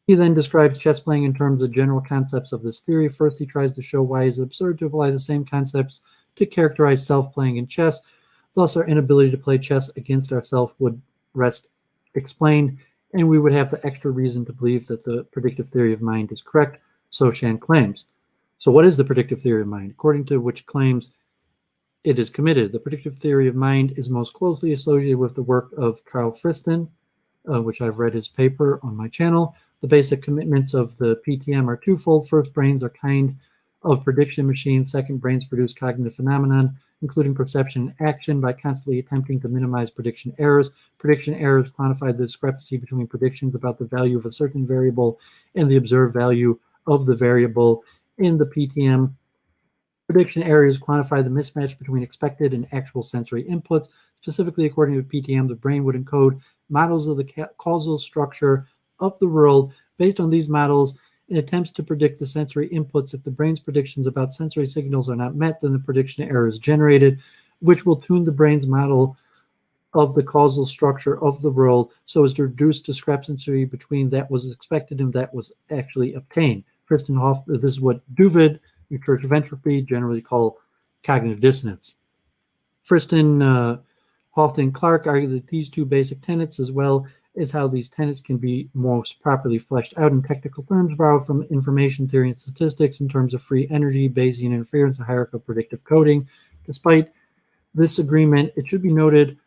He then describes chess playing in terms of general concepts of this theory. First, he tries to show why it is absurd to apply the same concepts to characterize self-playing in chess. Thus, our inability to play chess against ourselves would rest explained, and we would have the extra reason to believe that the predictive theory of mind is correct, so Chan claims. So what is the predictive theory of mind? According to which claims it is committed, the predictive theory of mind is most closely associated with the work of Carl Friston, which I've read his paper on my channel. The basic commitments of the PTM are twofold. First, brains are kind of prediction machines. Second, brains produce cognitive phenomenon, including perception and action, by constantly attempting to minimize prediction errors. Prediction errors quantify the discrepancy between predictions about the value of a certain variable and the observed value of the variable. In the PTM, prediction errors quantify the mismatch between expected and actual sensory inputs. Specifically, according to PTM, the brain would encode models of the causal structure of the world based on these models in attempts to predict the sensory inputs. If the brain's predictions about sensory signals are not met, then the prediction error is generated, which will tune the brain's model of the causal structure of the world so as to reduce discrepancy between that was expected and that was actually obtained. This is what Duvid, in Church of Entropy, generally call cognitive dissonance. Friston Halton and Clark argue that these two basic tenets, as well as how these tenets can be most properly fleshed out in technical terms, borrow from information theory and statistics in terms of free energy, Bayesian inference, and hierarchical predictive coding. Despite this agreement, it should be noted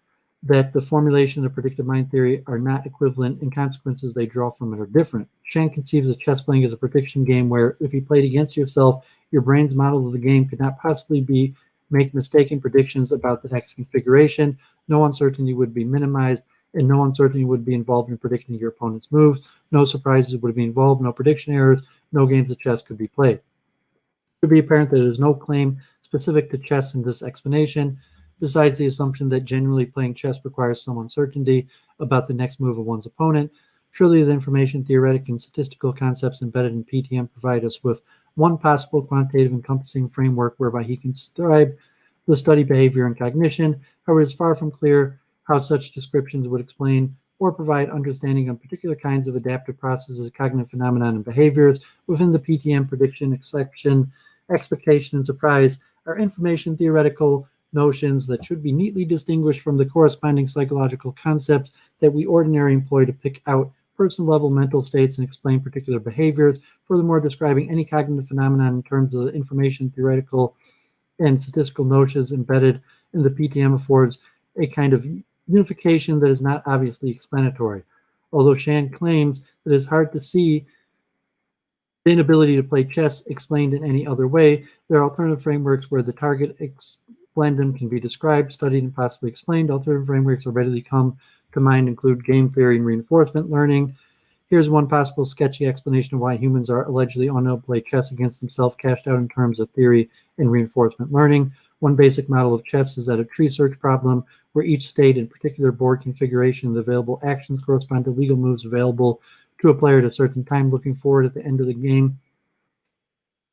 that the formulation of predictive mind theory are not equivalent, and consequences they draw from it are different. Shand conceives of chess playing as a prediction game where, if you played against yourself, your brain's model of the game could not possibly be make mistaken predictions about the next configuration. No uncertainty would be minimized, and no uncertainty would be involved in predicting your opponent's moves. No surprises would be involved, no prediction errors, no games of chess could be played. It should be apparent that there is no claim specific to chess in this explanation, besides the assumption that generally playing chess requires some uncertainty about the next move of one's opponent. Surely the information, theoretic, and statistical concepts embedded in PTM provide us with one possible quantitative encompassing framework whereby he can describe the study behavior and cognition. However, it is far from clear how such descriptions would explain or provide understanding of particular kinds of adaptive processes, cognitive phenomena, and behaviors within the PTM prediction, exception, expectation, and surprise are information theoretical notions that should be neatly distinguished from the corresponding psychological concepts that we ordinarily employ to pick out person-level mental states and explain particular behaviors. Furthermore, describing any cognitive phenomenon in terms of the information theoretical and statistical notions embedded in the PTM affords a kind of unification that is not obviously explanatory. Although Shand claims that it is hard to see the inability to play chess explained in any other way, there are alternative frameworks where the target explendum can be described, studied, and possibly explained. Alternative frameworks that readily come to mind include game theory and reinforcement learning. Here's one possible sketchy explanation of why humans are allegedly unable to play chess against themselves, cashed out in terms of theory and reinforcement learning. One basic model of chess is that a tree search problem where each state and particular board configuration of the available actions correspond to legal moves available to a player at a certain time. Looking forward at the end of the game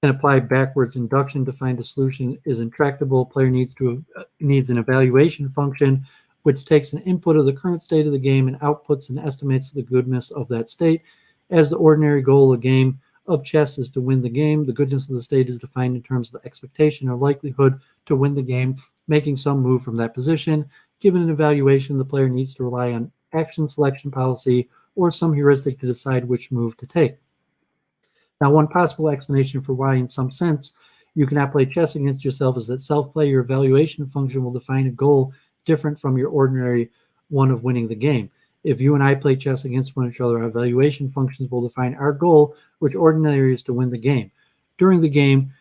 and apply backwards induction to find a solution is intractable. Player needs an evaluation function which takes an input of the current state of the game and outputs and estimates the goodness of that state. As the ordinary goal of a game of chess is to win the game, the goodness of the state is defined in terms of the expectation or likelihood to win the game, making some move from that position. Given an evaluation, the player needs to rely on action selection policy or some heuristic to decide which move to take. Now, one possible explanation for why, in some sense, you cannot play chess against yourself is that self-play, your evaluation function, will define a goal different from your ordinary one of winning the game. If you and I play chess against one another, our evaluation functions will define our goal, which ordinarily is to win the game. During the game,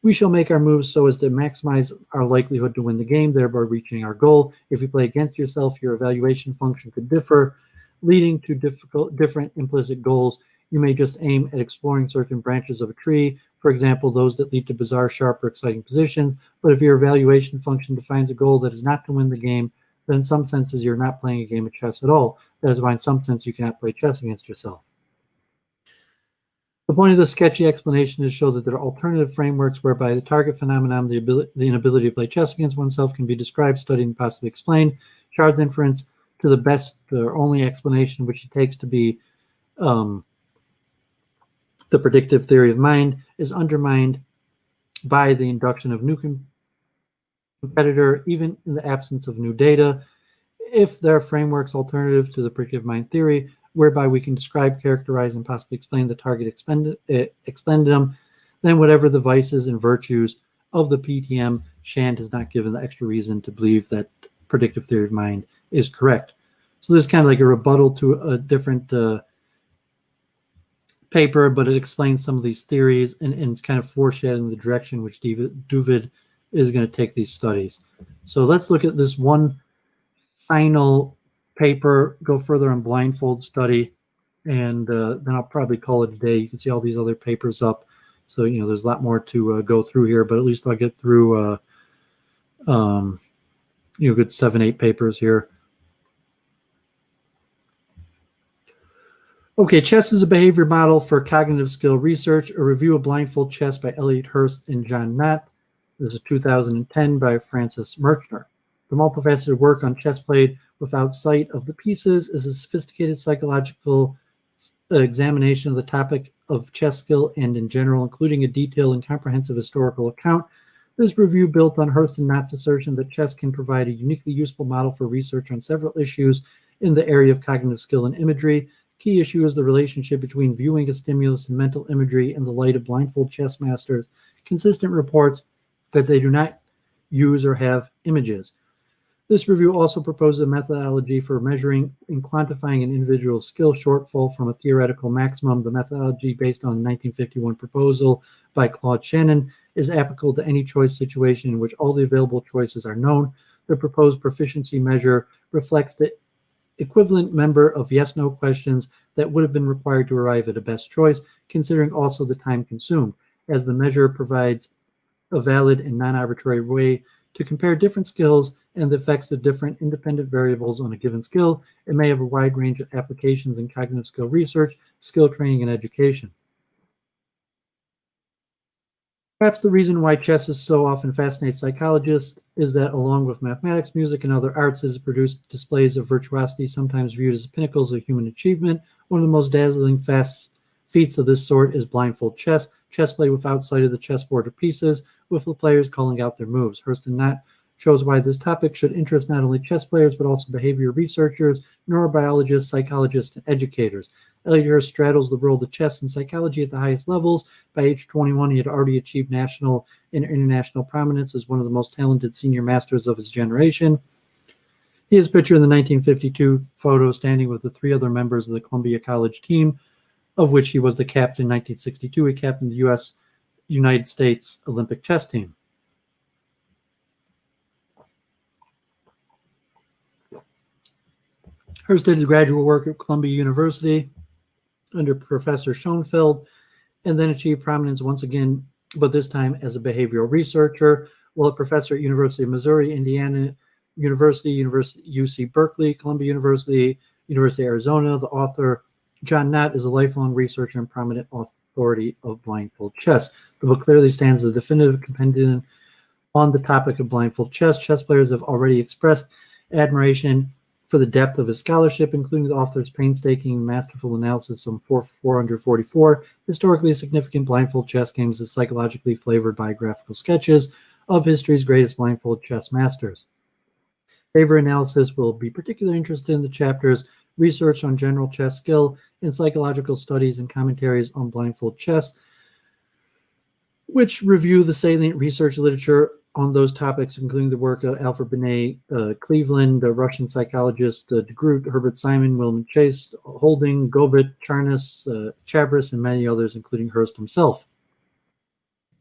we shall make our moves so as to maximize our likelihood to win the game, thereby reaching our goal. If you play against yourself, your evaluation function could differ, leading to different implicit goals. You may just aim at exploring certain branches of a tree, for example, those that lead to bizarre, sharp, or exciting positions. But if your evaluation function defines a goal that is not to win the game, then in some senses you're not playing a game of chess at all. That is why in some sense you cannot play chess against yourself. The point of this sketchy explanation is to show that there are alternative frameworks whereby the target phenomenon, the inability to play chess against oneself, can be described, studied, and possibly explained. Chard's inference to the best or only explanation which he takes to be the predictive theory of mind is undermined by the induction of new competitor, even in the absence of new data. If there are frameworks alternative to the predictive mind theory, whereby we can describe, characterize, and possibly explain the target explendum, then whatever the vices and virtues of the PTM, Shand has not given the extra reason to believe that predictive theory of mind is correct. So this is kind of like a rebuttal to a different paper, but it explains some of these theories and it's kind of foreshadowing the direction which Duvid is going to take these studies. So let's look at this one final paper, go further on blindfold study, and then I'll probably call it a day. You can see all these other papers up. So, there's a lot more to go through here, but at least I'll get through, good 7-8 papers here. Okay, chess is a behavior model for cognitive skill research. A review of blindfold chess by Eliot, Hearst, and John Knott. This is 2010 by Francis Merchner. The multifaceted work on chess played without sight of the pieces is a sophisticated psychological examination of the topic of chess skill and in general, including a detailed and comprehensive historical account This review built on Hearst and Knott's assertion that chess can provide a uniquely useful model for research on several issues in the area of cognitive skill and imagery. Key issue is the relationship between viewing a stimulus and mental imagery in the light of blindfold chess masters' consistent reports that they do not use or have images. This review also proposes a methodology for measuring and quantifying an individual's skill shortfall from a theoretical maximum. The methodology, based on the 1951 proposal by Claude Shannon, is applicable to any choice situation in which all the available choices are known. The proposed proficiency measure reflects the equivalent number of yes-no questions that would have been required to arrive at a best choice, considering also the time consumed, as the measure provides a valid and non-arbitrary way to compare different skills and the effects of different independent variables on a given skill. It may have a wide range of applications in cognitive skill research, skill training, and education. Perhaps the reason why chess is so often fascinates psychologists is that, along with mathematics, music, and other arts, it has produced displays of virtuosity sometimes viewed as pinnacles of human achievement. One of the most dazzling feats of this sort is blindfold chess. Chess play without sight of the chessboard or pieces, with the players calling out their moves. Hearst and Knott shows why this topic should interest not only chess players, but also behavior researchers, neurobiologists, psychologists, and educators. Eliot Hearst straddles the world of chess and psychology at the highest levels. By age 21, he had already achieved national and international prominence as one of the most talented senior masters of his generation. He is pictured in the 1952 photo standing with the three other members of the Columbia College team, of which he was the captain. In 1962, he captained the United States Olympic chess team. Hearst did his graduate work at Columbia University under Professor Schoenfeld, and then achieved prominence once again, but this time as a behavioral researcher, while a professor at University of Missouri, Indiana University, UC Berkeley, Columbia University, University of Arizona. The author, John Knott, is a lifelong researcher and prominent authority of blindfold chess. The book clearly stands as a definitive compendium on the topic of blindfold chess. Chess players have already expressed admiration for the depth of his scholarship, including the author's painstaking and masterful analysis of 444 historically significant blindfold chess games as psychologically flavored biographical sketches of history's greatest blindfold chess masters. Favor analysis will be particularly interested in the chapters Research on General Chess Skill and Psychological Studies and Commentaries on Blindfold Chess, which review the salient research literature on those topics, including the work of Alfred Binet, Cleveland, the Russian psychologist de Groot, Herbert Simon, William Chase, Holding, Govit, Charnas, Chabris, and many others, including Hearst himself.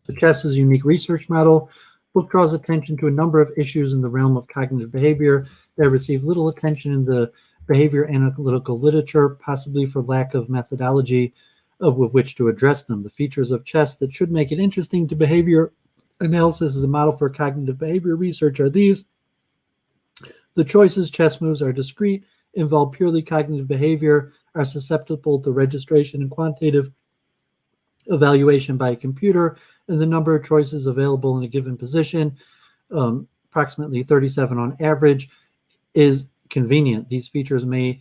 The chess is a unique research model. The book draws attention to a number of issues in the realm of cognitive behavior that receive little attention in the behavior analytical literature, possibly for lack of methodology with which to address them. The features of chess that should make it interesting to behavior analysis as a model for cognitive behavior research are these. The choices chess moves are discrete, involve purely cognitive behavior, are susceptible to registration and quantitative evaluation by a computer, and the number of choices available in a given position, approximately 37 on average, is convenient. These features may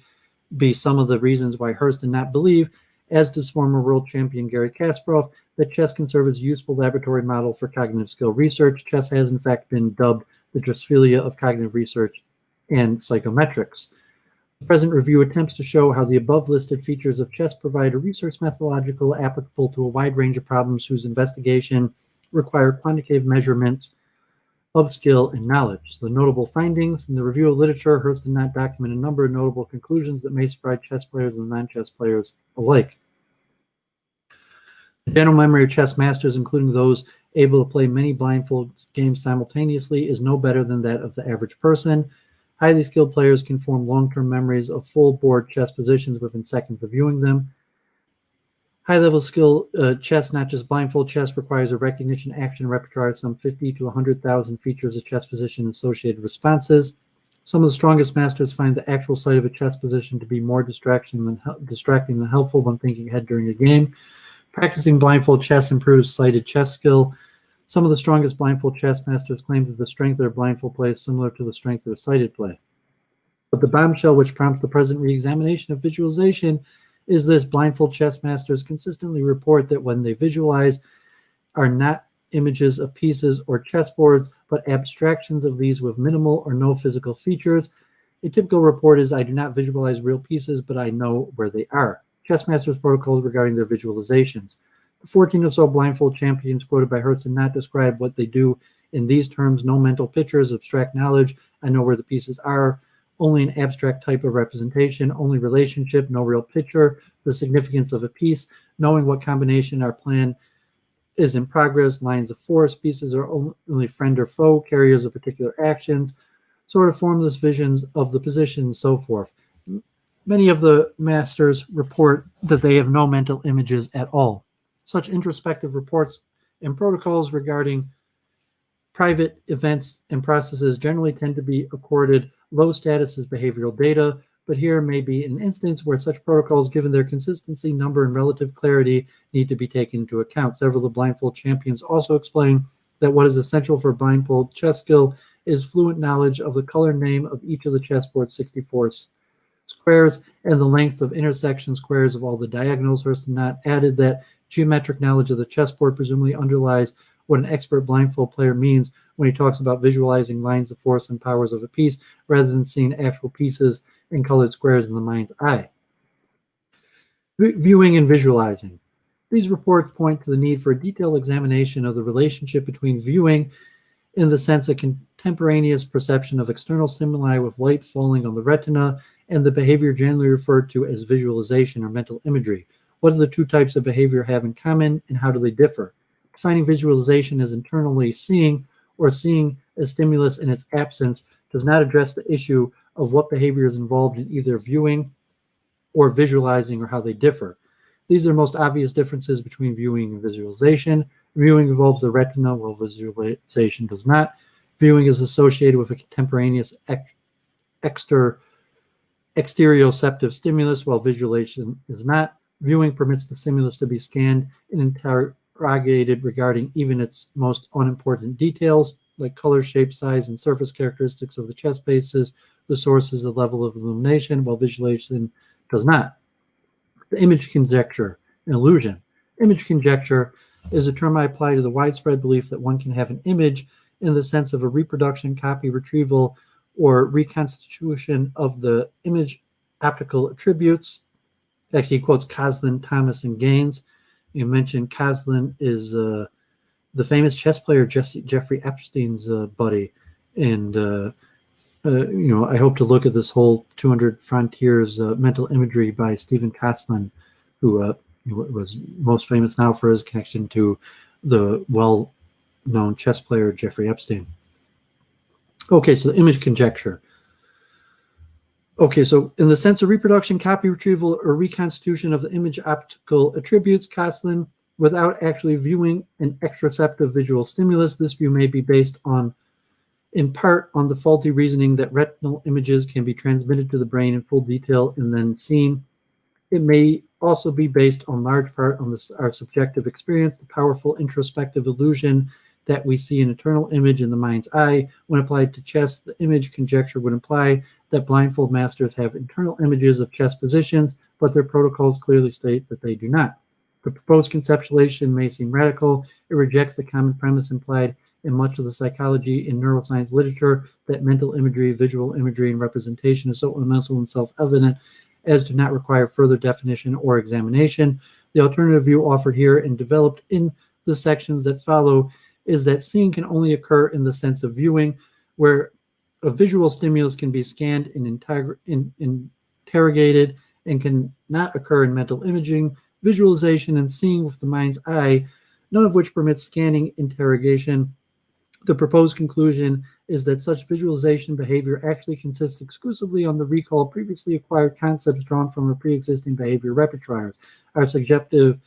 be some of the reasons why Hearst did not believe, as does former world champion Garry Kasparov, that chess can serve as a useful laboratory model for cognitive skill research. Chess has, in fact, been dubbed the Drosophila of cognitive research and psychometrics. The present review attempts to show how the above-listed features of chess provide a research methodological applicable to a wide range of problems whose investigation require quantitative measurements of skill and knowledge. The notable findings in the review of literature, Hearst did not document a number of notable conclusions that may surprise chess players and non-chess players alike. The general memory of chess masters, including those able to play many blindfold games simultaneously, is no better than that of the average person. Highly skilled players can form long-term memories of full board chess positions within seconds of viewing them. High-level skill chess, not just blindfold chess, requires a recognition action repertoire of some 50 to 100,000 features of chess position and associated responses. Some of the strongest masters find the actual sight of a chess position to be more distracting than helpful when thinking ahead during a game. Practicing blindfold chess improves sighted chess skill. Some of the strongest blindfold chess masters claim that the strength of their blindfold play is similar to the strength of their sighted play. But the bombshell which prompts the present re-examination of visualization is this: blindfold chess masters consistently report that when they visualize are not images of pieces or chessboards, but abstractions of these with minimal or no physical features. A typical report is, I do not visualize real pieces, but I know where they are. Chessmasters protocols regarding their visualizations. The 14 or so blindfold champions quoted by Hearst and Knott describe what they do in these terms: no mental pictures, abstract knowledge, I know where the pieces are, only an abstract type of representation, only relationship, no real picture, the significance of a piece, knowing what combination our plan is in progress, lines of force, pieces are only friend or foe, carriers of particular actions, sort of formless visions of the position, and so forth. Many of the masters report that they have no mental images at all. Such introspective reports and protocols regarding private events and processes generally tend to be accorded low status as behavioral data, but here may be an instance where such protocols, given their consistency, number, and relative clarity, need to be taken into account. Several of the blindfold champions also explain that what is essential for blindfold chess skill is fluent knowledge of the color name of each of the chessboard's 64 squares and the length of intersection squares of all the diagonals. Hearst and Knott added that geometric knowledge of the chessboard presumably underlies what an expert blindfold player means when he talks about visualizing lines of force and powers of a piece rather than seeing actual pieces and colored squares in the mind's eye. Viewing and visualizing. These reports point to the need for a detailed examination of the relationship between viewing, in the sense of contemporaneous perception of external stimuli with light falling on the retina, and the behavior generally referred to as visualization or mental imagery. What do the two types of behavior have in common, and how do they differ? Defining visualization as internally seeing or seeing as stimulus in its absence does not address the issue of what behavior is involved in either viewing or visualizing or how they differ. These are the most obvious differences between viewing and visualization. Viewing involves the retina, while visualization does not. Viewing is associated with a contemporaneous exteroceptive stimulus, while visualization is not. Viewing permits the stimulus to be scanned and interrogated regarding even its most unimportant details, like color, shape, size, and surface characteristics of the chess pieces, the sources, the level of illumination, while visualization does not. The image conjecture, an illusion. Image conjecture is a term I apply to the widespread belief that one can have an image in the sense of a reproduction, copy, retrieval, or reconstitution of the image optical attributes. Actually, he quotes Koslin, Thomas, and Gaines. You mentioned Koslin is the famous chess player Jeffrey Epstein's buddy, and I hope to look at this whole 200 Frontiers mental imagery by Stephen Koslin, who was most famous now for his connection to the well-known chess player Jeffrey Epstein. Okay, so the image conjecture. Okay, so in the sense of reproduction, copy, retrieval, or reconstitution of the image optical attributes, Koslin, without actually viewing an extraceptive visual stimulus, this view may be based on, in part, on the faulty reasoning that retinal images can be transmitted to the brain in full detail and then seen. It may also be based on large part on our subjective experience, the powerful introspective illusion that we see an eternal image in the mind's eye. When applied to chess, the image conjecture would imply that blindfold masters have internal images of chess positions, but their protocols clearly state that they do not. The proposed conceptualization may seem radical. It rejects the common premise implied in much of the psychology and neuroscience literature that mental imagery, visual imagery, and representation is so elemental and self-evident as to not require further definition or examination. The alternative view offered here and developed in the sections that follow is that seeing can only occur in the sense of viewing, where a visual stimulus can be scanned and interrogated and can not occur in mental imaging, visualization, and seeing with the mind's eye, none of which permits scanning interrogation. The proposed conclusion is that such visualization behavior actually consists exclusively on the recall of previously acquired concepts drawn from a pre-existing behavior repertoires. Our subjective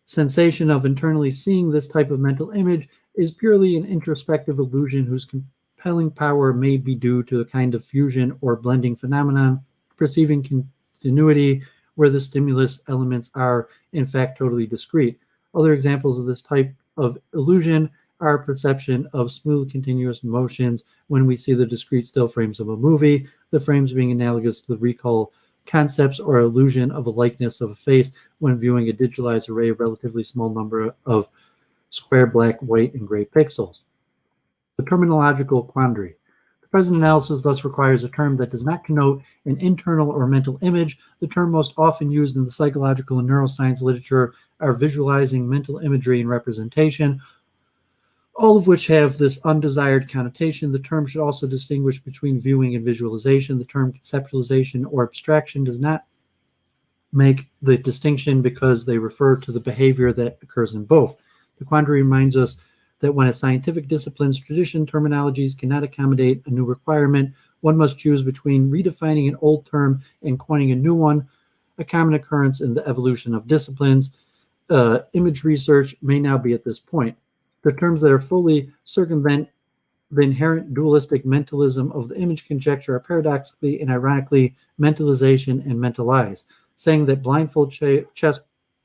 sensation of internally seeing this type of mental image is purely an introspective illusion whose compelling power may be due to a kind of fusion or blending phenomenon, perceiving continuity where the stimulus elements are in fact totally discrete. Other examples of this type of illusion are perception of smooth continuous motions when we see the discrete still frames of a movie, the frames being analogous to the recall concepts or illusion of a likeness of a face when viewing a digitalized array of relatively small number of square, black, white, and gray pixels. The terminological quandary. The present analysis thus requires a term that does not connote an internal or mental image. The term most often used in the psychological and neuroscience literature are visualizing, mental imagery, and representation, all of which have this undesired connotation. The term should also distinguish between viewing and visualization. The term conceptualization or abstraction does not make the distinction because they refer to the behavior that occurs in both. The quandary reminds us that when a scientific discipline's tradition terminologies cannot accommodate a new requirement, one must choose between redefining an old term and coining a new one, a common occurrence in the evolution of disciplines. Image research may now be at this point. The terms that are fully circumvent the inherent dualistic mentalism of the image conjecture are paradoxically and ironically mentalization and mentalize. Saying that blindfold chess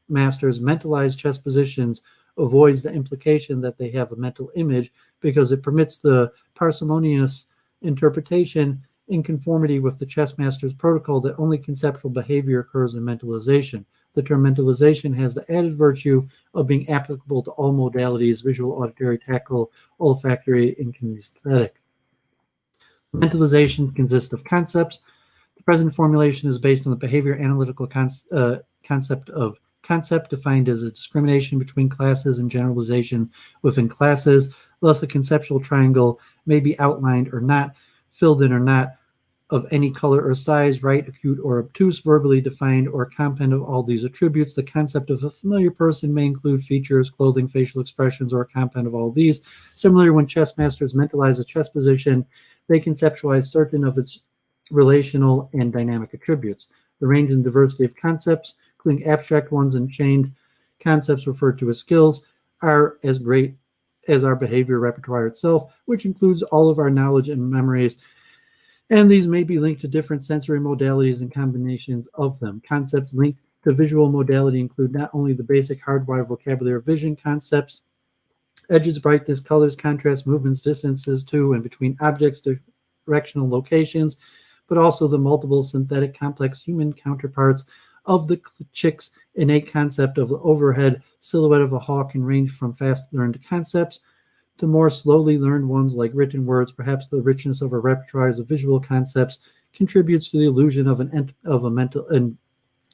masters mentalize chess positions avoids the implication that they have a mental image because it permits the parsimonious interpretation in conformity with the chess master's protocol that only conceptual behavior occurs in mentalization. The term mentalization has the added virtue of being applicable to all modalities: visual, auditory, tactile, olfactory, and kinesthetic. Mentalization consists of concepts. The present formulation is based on the behavior analytical concept of concept, defined as a discrimination between classes and generalization within classes. Thus, a conceptual triangle may be outlined or not, filled in or not, of any color or size, right, acute, or obtuse, verbally defined, or a compound of all these attributes. The concept of a familiar person may include features, clothing, facial expressions, or a compound of all these. Similarly, when chess masters mentalize a chess position, they conceptualize certain of its relational and dynamic attributes. The range and diversity of concepts, including abstract ones and chained concepts referred to as skills, are as great as our behavior repertoire itself, which includes all of our knowledge and memories, and these may be linked to different sensory modalities and combinations of them. Concepts linked to visual modality include not only the basic hardwired vocabulary of vision concepts, edges, brightness, colors, contrast, movements, distances to and between objects, directional locations, but also the multiple synthetic complex human counterparts of the chick's innate concept of the overhead silhouette of a hawk can range from fast-learned concepts to more slowly learned ones like written words. Perhaps the richness of our repertoires of visual concepts contributes to the illusion of an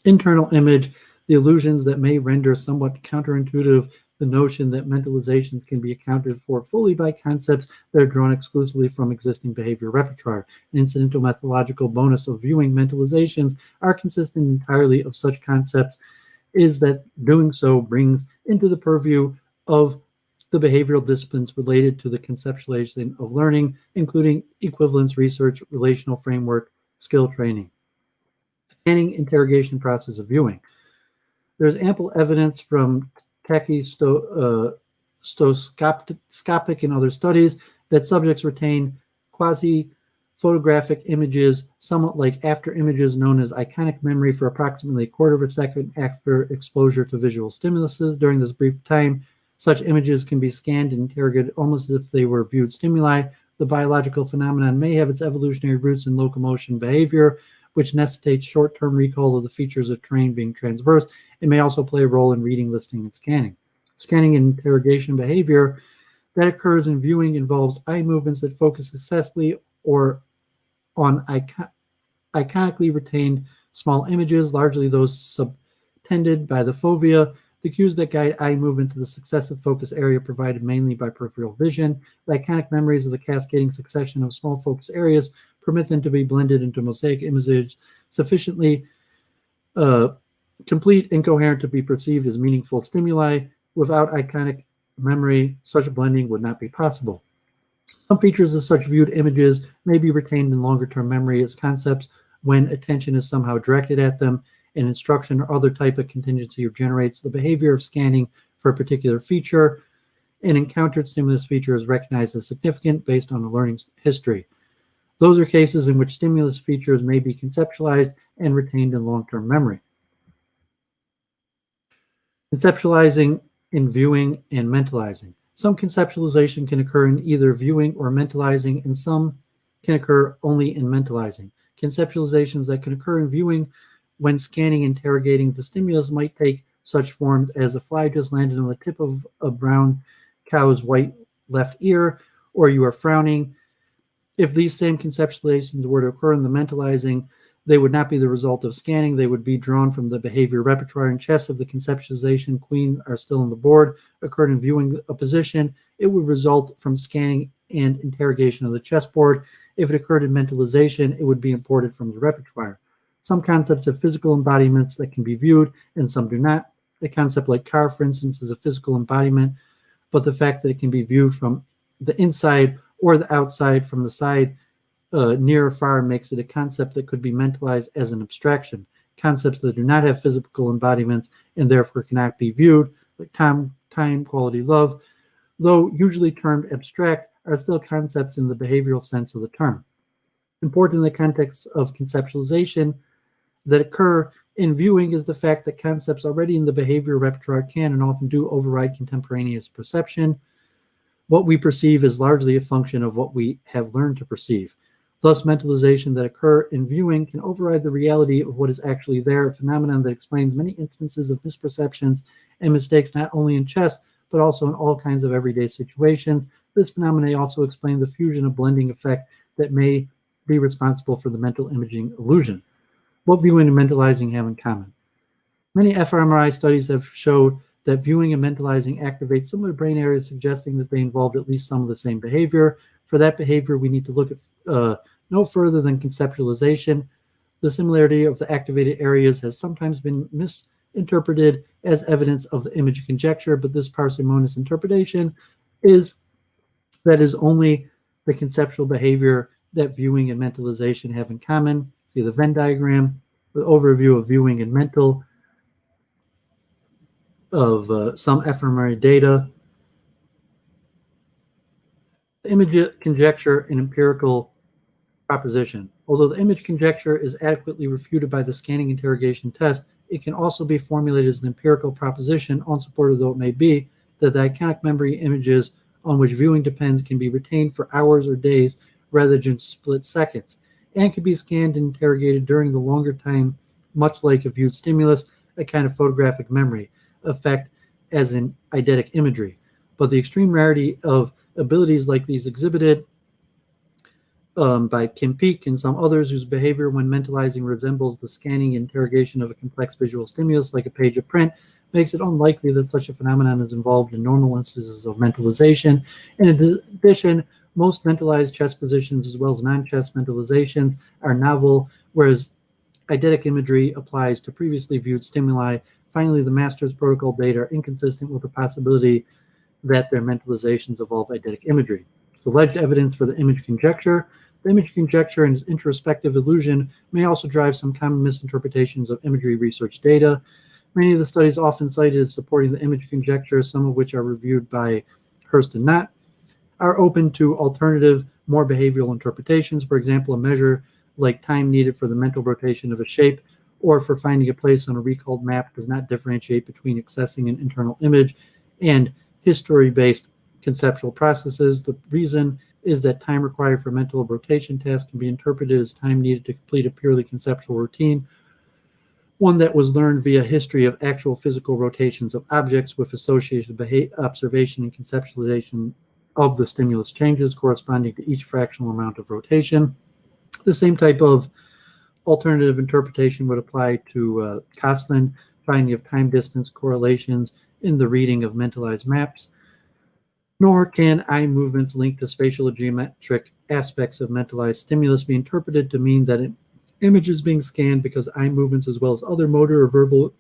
internal image, the illusions that may render somewhat counterintuitive the notion that mentalizations can be accounted for fully by concepts that are drawn exclusively from existing behavior repertoire. An incidental methodological bonus of viewing mentalizations are consistent entirely of such concepts is that doing so brings into the purview of the behavioral disciplines related to the conceptualization of learning, including equivalence research, relational framework, skill training. Scanning, interrogation process of viewing. There's ample evidence from tachystoscopic and other studies that subjects retain quasi-photographic images, somewhat like after images known as iconic memory, for approximately a quarter of a second after exposure to visual stimuluses. During this brief time, such images can be scanned and interrogated almost as if they were viewed stimuli. The biological phenomenon may have its evolutionary roots in locomotion behavior, which necessitates short-term recall of the features of terrain being traversed. It may also play a role in reading, listening, and scanning. Scanning and interrogation behavior that occurs in viewing involves eye movements that focus successfully or on iconically retained small images, largely those subtended by the fovea. The cues that guide eye movement to the successive focus area provided mainly by peripheral vision. The iconic memories of the cascading succession of small focus areas permit them to be blended into mosaic images sufficiently complete and coherent to be perceived as meaningful stimuli. Without iconic memory, such blending would not be possible. Some features of such viewed images may be retained in longer-term memory as concepts when attention is somehow directed at them. An instruction or other type of contingency generates the behavior of scanning for a particular feature. An encountered stimulus feature is recognized as significant based on the learning history. Those are cases in which stimulus features may be conceptualized and retained in long-term memory. Conceptualizing in viewing and mentalizing. Some conceptualization can occur in either viewing or mentalizing, and some can occur only in mentalizing. Conceptualizations that can occur in viewing when scanning and interrogating the stimulus might take such forms as a fly just landed on the tip of a brown cow's white left ear, or you are frowning. If these same conceptualizations were to occur in the mentalizing, they would not be the result of scanning. They would be drawn from the behavior repertoire in chess. If the conceptualization queen are still on the board occurred in viewing a position, it would result from scanning and interrogation of the chessboard. If it occurred in mentalization, it would be imported from the repertoire. Some concepts have physical embodiments that can be viewed, and some do not. A concept like car, for instance, is a physical embodiment, but the fact that it can be viewed from the inside or the outside, from the side, near or far, makes it a concept that could be mentalized as an abstraction. Concepts that do not have physical embodiments and therefore cannot be viewed, like time, quality, love, though usually termed abstract, are still concepts in the behavioral sense of the term. Important in the context of conceptualization that occur in viewing is the fact that concepts already in the behavior repertoire can and often do override contemporaneous perception. What we perceive is largely a function of what we have learned to perceive. Thus, mentalization that occur in viewing can override the reality of what is actually there, a phenomenon that explains many instances of misperceptions and mistakes not only in chess, but also in all kinds of everyday situations. This phenomenon also explains the fusion of blending effect that may be responsible for the mental imaging illusion. What viewing and mentalizing have in common? Many fMRI studies have showed that viewing and mentalizing activate similar brain areas, suggesting that they involved at least some of the same behavior. For that behavior, we need to look at no further than conceptualization. The similarity of the activated areas has sometimes been misinterpreted as evidence of the image conjecture, but this parsimonious interpretation is only the conceptual behavior that viewing and mentalization have in common. See the Venn diagram, the overview of viewing and mental, of some fMRI data. The image conjecture and empirical proposition. Although the image conjecture is adequately refuted by the scanning interrogation test, it can also be formulated as an empirical proposition, unsupported though it may be, that the iconic memory images on which viewing depends can be retained for hours or days rather than split seconds, and can be scanned and interrogated during the longer time, much like a viewed stimulus, a kind of photographic memory effect as in eidetic imagery. But the extreme rarity of abilities like these exhibited by Kim Peek and some others whose behavior when mentalizing resembles the scanning and interrogation of a complex visual stimulus like a page of print makes it unlikely that such a phenomenon is involved in normal instances of mentalization. In addition, most mentalized chess positions as well as non-chess mentalizations are novel, whereas eidetic imagery applies to previously viewed stimuli. Finally, the master's protocol data are inconsistent with the possibility that their mentalizations involve eidetic imagery. So alleged evidence for the image conjecture. The image conjecture and its introspective illusion may also drive some common misinterpretations of imagery research data. Many of the studies often cited as supporting the image conjecture, some of which are reviewed by Hearst and Knott, are open to alternative, more behavioral interpretations. For example, a measure like time needed for the mental rotation of a shape or for finding a place on a recalled map does not differentiate between accessing an internal image and history-based conceptual processes. The reason is that time required for mental rotation tasks can be interpreted as time needed to complete a purely conceptual routine, one that was learned via history of actual physical rotations of objects with associated observation and conceptualization of the stimulus changes corresponding to each fractional amount of rotation. The same type of alternative interpretation would apply to Koslin, finding of time distance correlations in the reading of mentalized maps. Nor can eye movements linked to spatial or geometric aspects of mentalized stimulus be interpreted to mean that an image is being scanned, because eye movements as well as other motor or verbal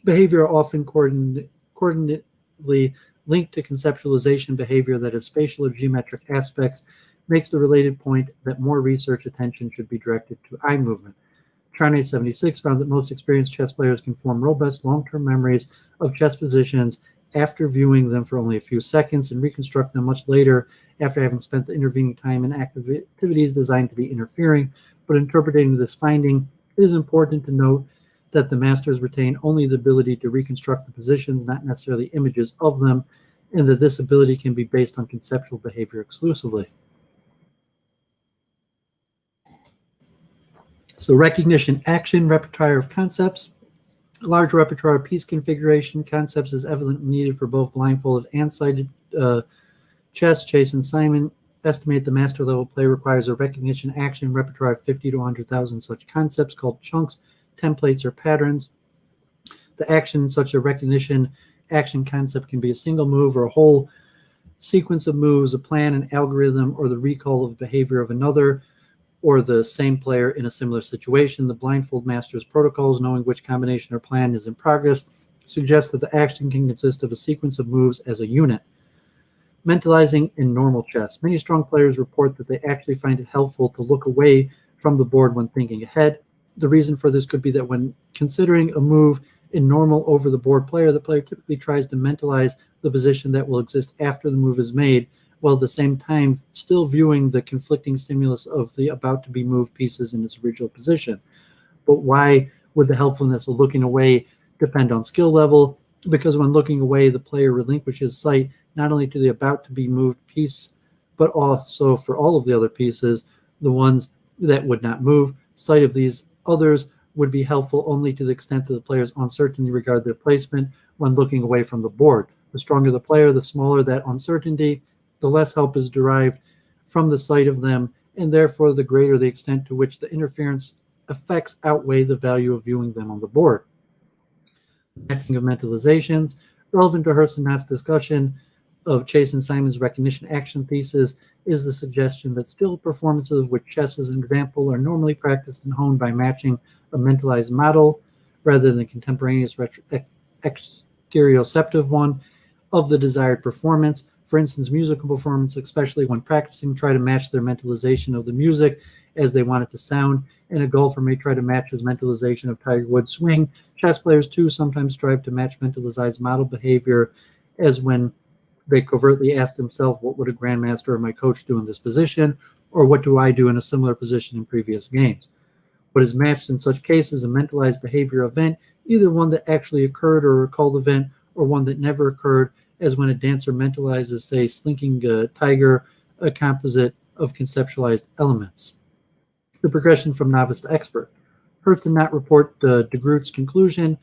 behavior are often coordinately linked to conceptualization behavior that has spatial or geometric aspects, makes the related point that more research attention should be directed to eye movement. Charnate 76 found that most experienced chess players can form robust long-term memories of chess positions after viewing them for only a few seconds and reconstruct them much later after having spent the intervening time in activities designed to be interfering. But interpreting this finding, it is important to note that the masters retain only the ability to reconstruct the positions, not necessarily images of them, and that this ability can be based on conceptual behavior exclusively. So recognition, action, repertoire of concepts. A large repertoire of piece configuration concepts is evidently needed for both blindfolded and sighted chess. Chase and Simon estimate the master level play requires a recognition action repertoire of 50 to 100,000 such concepts called chunks, templates, or patterns. The action in such a recognition action concept can be a single move or a whole sequence of moves, a plan, an algorithm, or the recall of behavior of another or the same player in a similar situation. The blindfold master's protocols, knowing which combination or plan is in progress, suggests that the action can consist of a sequence of moves as a unit. Mentalizing in normal chess. Many strong players report that they actually find it helpful to look away from the board when thinking ahead. The reason for this could be that when considering a move in normal over the board player, the player typically tries to mentalize the position that will exist after the move is made, while at the same time still viewing the conflicting stimulus of the about to be moved pieces in its original position. But why would the helpfulness of looking away depend on skill level? Because when looking away, the player relinquishes sight not only to the about to be moved piece, but also for all of the other pieces, the ones that would not move. Sight of these others would be helpful only to the extent that the player's uncertainty regarding their placement when looking away from the board. The stronger the player, the smaller that uncertainty, the less help is derived from the sight of them, and therefore the greater the extent to which the interference effects outweigh the value of viewing them on the board. Matching of mentalizations. Relevant to Hearst and Knott's discussion of Chase and Simon's recognition action thesis is the suggestion that skilled performances with chess as an example are normally practiced and honed by matching a mentalized model rather than contemporaneous exteroceptive one of the desired performance. For instance, musical performance, especially when practicing, try to match their mentalization of the music as they want it to sound, and a golfer may try to match his mentalization of Tiger Woods' swing. Chess players, too, sometimes strive to match mentalized model behavior, as when they covertly ask themselves, what would a grandmaster or my coach do in this position, or what do I do in a similar position in previous games? What is matched in such cases a mentalized behavior event, either one that actually occurred or a recalled event, or one that never occurred, as when a dancer mentalizes, say, slinking a tiger, a composite of conceptualized elements. The progression from novice to expert. Hearst did not report de Groot's conclusion,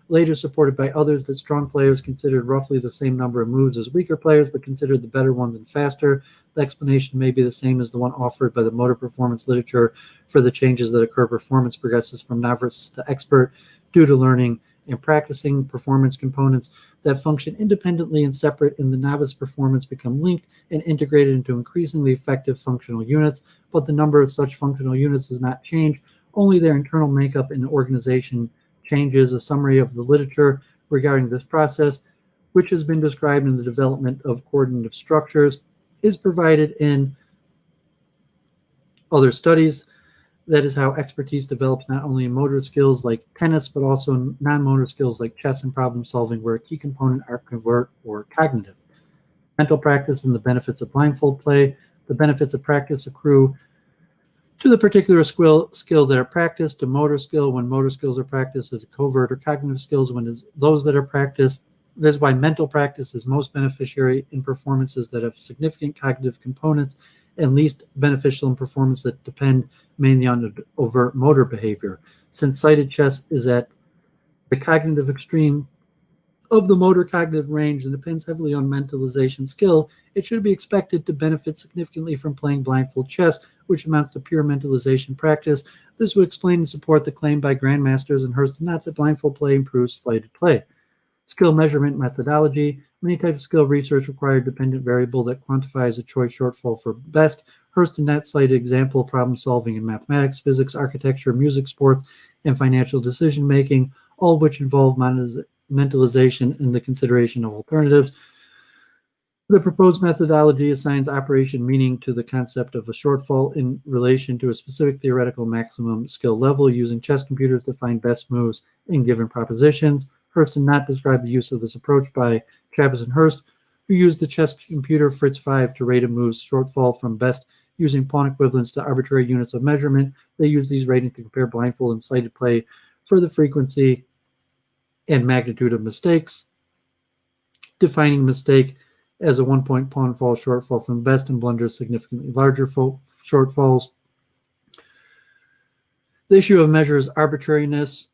later supported by others, that strong players considered roughly the same number of moves as weaker players, but considered the better ones and faster. The explanation may be the same as the one offered by the motor performance literature for the changes that occur performance progresses from novice to expert due to learning and practicing. Performance components that function independently and separate in the novice performance become linked and integrated into increasingly effective functional units, but the number of such functional units does not change, only their internal makeup and organization changes. A summary of the literature regarding this process, which has been described in the development of coordinative structures, is provided in other studies. That is how expertise develops not only in motor skills like tennis, but also non-motor skills like chess and problem solving, where a key component are covert or cognitive. Mental practice and the benefits of blindfold play. The benefits of practice accrue to the particular skill that are practiced, to motor skill when motor skills are practiced, to covert or cognitive skills when is those that are practiced. This is why mental practice is most beneficiary in performances that have significant cognitive components and least beneficial in performance that depend mainly on overt motor behavior. Since sighted chess is at the cognitive extreme of the motor cognitive range and depends heavily on mentalization skill, it should be expected to benefit significantly from playing blindfold chess, which amounts to pure mentalization practice. This would explain and support the claim by grandmasters and Hearst and Knott that blindfold play improves sighted play. Skill measurement methodology. Many types of skill research require a dependent variable that quantifies a choice shortfall for best. Hearst and Knott cited example problem solving in mathematics, physics, architecture, music, sports, and financial decision making, all which involve mentalization and the consideration of alternatives. The proposed methodology assigns operation meaning to the concept of a shortfall in relation to a specific theoretical maximum skill level, using chess computers to find best moves in given propositions. Hearst and Knott described the use of this approach by Travis and Hearst, who used the chess computer Fritz 5 to rate a move's shortfall from best using pawn equivalents to arbitrary units of measurement. They used these ratings to compare blindfold and sighted play for the frequency and magnitude of mistakes, defining mistake as a 1-point pawn fall shortfall from best and blunders significantly larger shortfalls. The issue of measures arbitrariness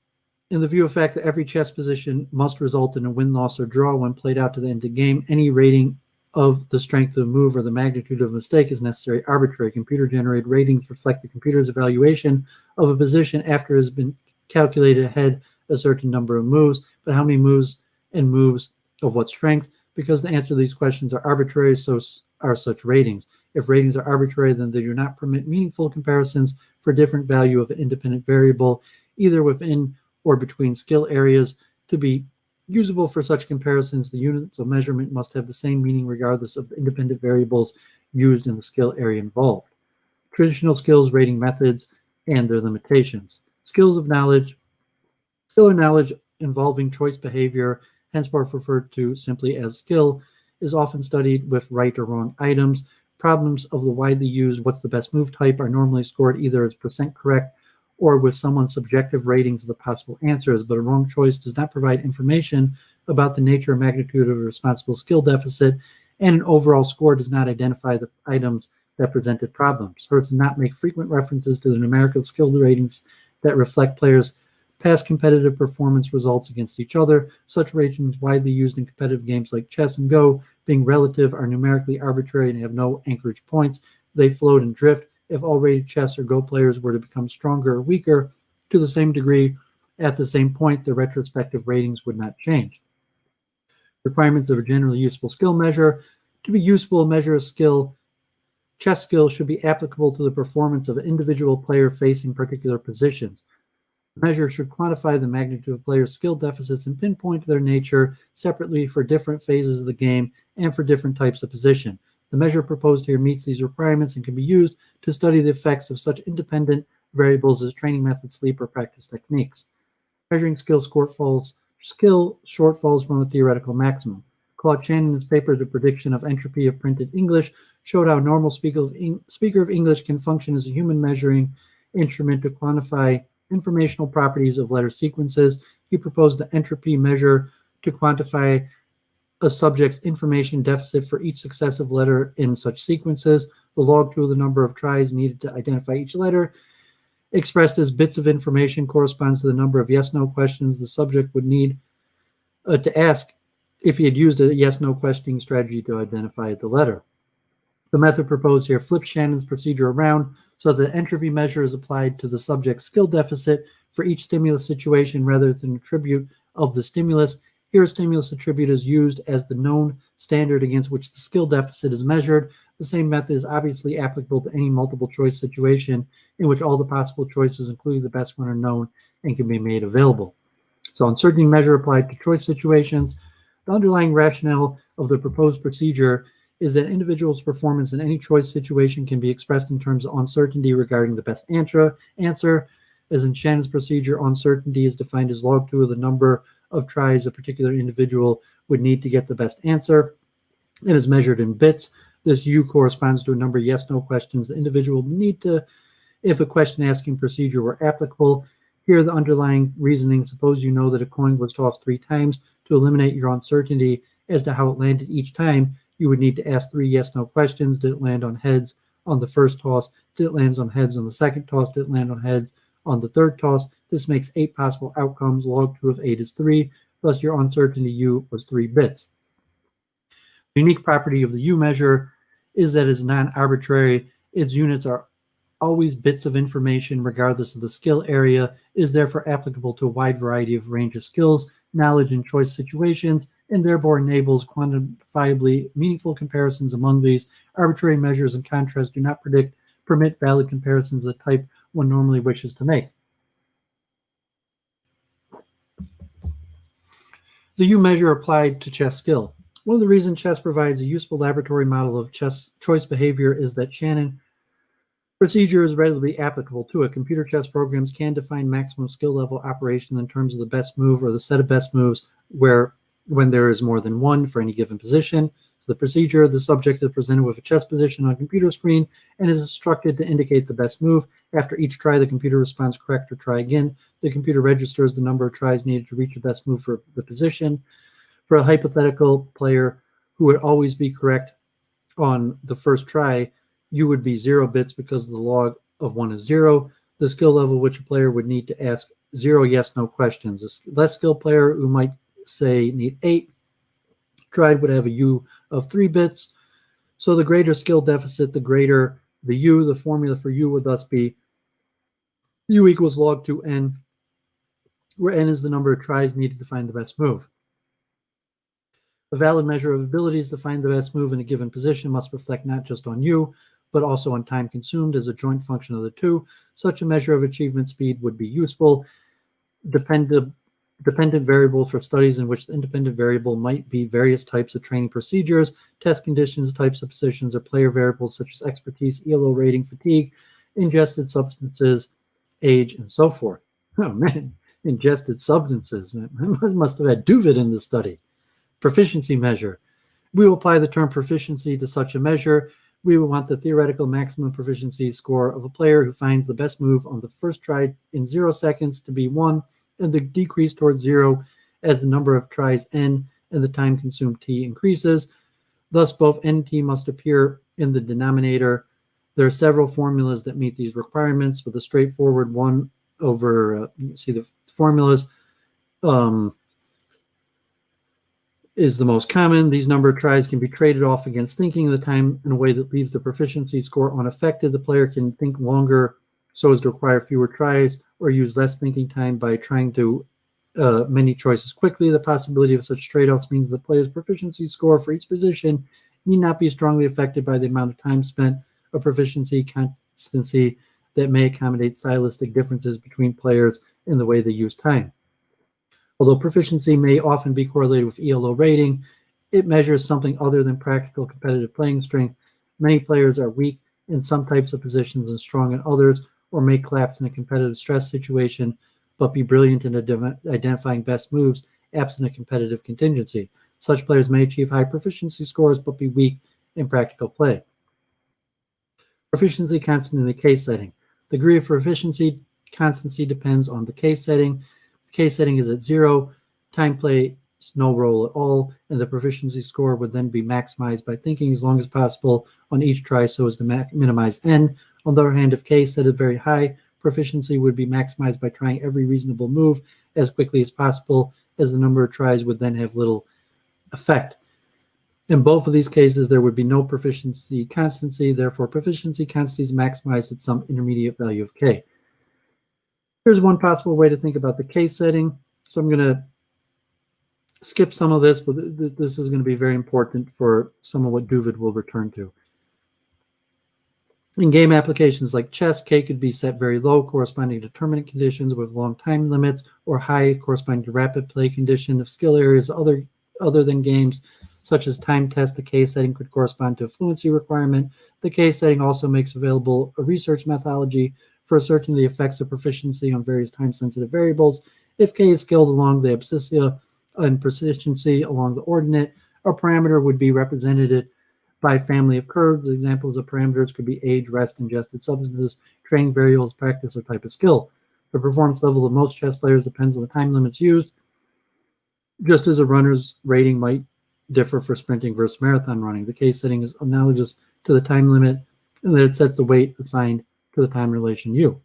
In the view of fact that every chess position must result in a win, loss, or draw when played out to the end of the game, any rating of the strength of the move or the magnitude of a mistake is necessary arbitrary. Computer-generated ratings reflect the computer's evaluation of a position after it has been calculated ahead a certain number of moves, but how many moves and moves of what strength? Because the answer to these questions are arbitrary, so are such ratings. If ratings are arbitrary, then they do not permit meaningful comparisons for different value of an independent variable, either within or between skill areas. To be usable for such comparisons, the units of measurement must have the same meaning regardless of the independent variables used in the skill area involved. Traditional skills rating methods and their limitations. Skills of knowledge. Skill or knowledge involving choice behavior, henceforth referred to simply as skill, is often studied with right or wrong items. Problems of the widely used what's the best move type are normally scored either as percent correct or with someone's subjective ratings of the possible answers, but a wrong choice does not provide information about the nature or magnitude of a responsible skill deficit, and an overall score does not identify the items that presented problems. Hearst did not make frequent references to the numerical skill ratings that reflect players' past competitive performance results against each other. Such ratings, widely used in competitive games like chess and Go, being relative, are numerically arbitrary and have no anchorage points. They float and drift. If all rated chess or Go players were to become stronger or weaker to the same degree at the same point, the retrospective ratings would not change. Requirements of a generally useful skill measure. To be useful, a measure of skill, chess skill, should be applicable to the performance of an individual player facing particular positions. The measure should quantify the magnitude of players' skill deficits and pinpoint their nature separately for different phases of the game and for different types of position. The measure proposed here meets these requirements and can be used to study the effects of such independent variables as training methods, sleep, or practice techniques. Measuring skill shortfalls from a theoretical maximum. Claude Shannon's paper, The Prediction of Entropy of Printed English, showed how a normal speaker of English can function as a human measuring instrument to quantify informational properties of letter sequences. He proposed the entropy measure to quantify a subject's information deficit for each successive letter in such sequences. The log to the number of tries needed to identify each letter, expressed as bits of information, corresponds to the number of yes-no questions the subject would need to ask if he had used a yes-no questioning strategy to identify the letter. The method proposed here flips Shannon's procedure around so that the entropy measure is applied to the subject's skill deficit for each stimulus situation rather than attribute of the stimulus. Here, a stimulus attribute is used as the known standard against which the skill deficit is measured. The same method is obviously applicable to any multiple choice situation in which all the possible choices, including the best one, are known and can be made available. So, uncertainty measure applied to choice situations. The underlying rationale of the proposed procedure is that individuals' performance in any choice situation can be expressed in terms of uncertainty regarding the best answer. As in Shannon's procedure, uncertainty is defined as log 2 of the number of tries a particular individual would need to get the best answer. It is measured in bits. This U corresponds to a number of yes-no questions the individual would need to, if a question asking procedure were applicable. Here, the underlying reasoning: suppose you know that a coin was tossed 3 times. To eliminate your uncertainty as to how it landed each time, you would need to ask 3 yes-no questions. Did it land on heads on the first toss? Did it land on heads on the second toss? Did it land on heads on the third toss? This makes 8 possible outcomes. Log 2 of 8 is 3, plus your uncertainty U was 3 bits. The unique property of the U measure is that it's non-arbitrary. Its units are always bits of information regardless of the skill area. It is therefore applicable to a wide variety of range of skills, knowledge, and choice situations, and therefore enables quantifiably meaningful comparisons among these. Arbitrary measures, in contrast, do not permit valid comparisons of the type one normally wishes to make. The U measure applied to chess skill. One of the reasons chess provides a useful laboratory model of chess choice behavior is that Shannon procedure is readily applicable to it. Computer chess programs can define maximum skill level operations in terms of the best move or the set of best moves when there is more than one for any given position. So the procedure, the subject is presented with a chess position on a computer screen and is instructed to indicate the best move. After each try, the computer responds correct or try again. The computer registers the number of tries needed to reach the best move for the position. For a hypothetical player who would always be correct on the first try, U would be 0 bits because the log of 1 is 0. The skill level which a player would need to ask 0 yes/no questions. A less skilled player who might say need 8 tried would have a U of 3 bits. So the greater skill deficit, the greater the U. The formula for U would thus be U equals log 2n, where n is the number of tries needed to find the best move. A valid measure of abilities to find the best move in a given position must reflect not just on U, but also on time consumed as a joint function of the two. Such a measure of achievement speed would be useful. Dependent variable for studies in which the independent variable might be various types of training procedures, test conditions, types of positions, or player variables such as expertise, ELO rating, fatigue, ingested substances, age, and so forth. Oh man, ingested substances. I must have had Duvid in the study. Proficiency measure. We will apply the term proficiency to such a measure. We will want the theoretical maximum proficiency score of a player who finds the best move on the first try in 0 seconds to be 1, and the decrease towards 0 as the number of tries n and the time consumed t increases. Thus, both n and t must appear in the denominator. There are several formulas that meet these requirements, with a straightforward one over, you can see the formulas, is the most common. These number of tries can be traded off against thinking of the time in a way that leaves the proficiency score unaffected. The player can think longer so as to require fewer tries, or use less thinking time by trying to many choices quickly. The possibility of such trade-offs means the player's proficiency score for each position need not be strongly affected by the amount of time spent. A proficiency constancy that may accommodate stylistic differences between players in the way they use time. Although proficiency may often be correlated with ELO rating, it measures something other than practical competitive playing strength. Many players are weak in some types of positions and strong in others, or may collapse in a competitive stress situation, but be brilliant in identifying best moves absent a competitive contingency. Such players may achieve high proficiency scores, but be weak in practical play. Proficiency constant in the case setting. The degree of proficiency constancy depends on the case setting. Case setting is at 0, time plays no role at all, and the proficiency score would then be maximized by thinking as long as possible on each try so as to minimize n. On the other hand, if case set is very high, proficiency would be maximized by trying every reasonable move as quickly as possible, as the number of tries would then have little effect. In both of these cases, there would be no proficiency constancy. Therefore, proficiency constancy is maximized at some intermediate value of k. Here's one possible way to think about the case setting. So I'm going to skip some of this, but this is going to be very important for some of what Duvid will return to. In game applications like chess, k could be set very low, corresponding to determinant conditions with long time limits, or high, corresponding to rapid play condition. Of skill areas other than games, such as time test, the k setting could correspond to a fluency requirement. The k setting also makes available a research methodology for ascertaining the effects of proficiency on various time-sensitive variables. If k is scaled along the abscissa and proficiency along the ordinate, a parameter would be represented by a family of curves. Examples of parameters could be age, rest, ingested substances, training variables, practice, or type of skill. The performance level of most chess players depends on the time limits used, just as a runner's rating might differ for sprinting versus marathon running. The k setting is analogous to the time limit, and that it sets the weight assigned to the time relation U.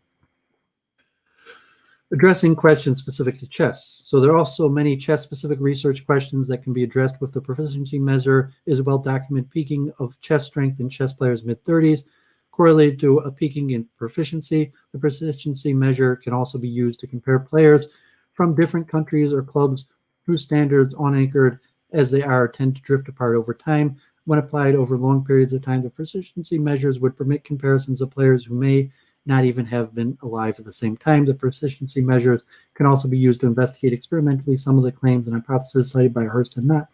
Addressing questions specific to chess. So there are also many chess-specific research questions that can be addressed with the proficiency measure. Is well-documented peaking of chess strength in chess players' mid-30s correlated to a peaking in proficiency. The proficiency measure can also be used to compare players from different countries or clubs whose standards, unanchored as they are, tend to drift apart over time. When applied over long periods of time, the proficiency measures would permit comparisons of players who may not even have been alive at the same time. The proficiency measures can also be used to investigate experimentally some of the claims and hypotheses cited by Hearst and Knott.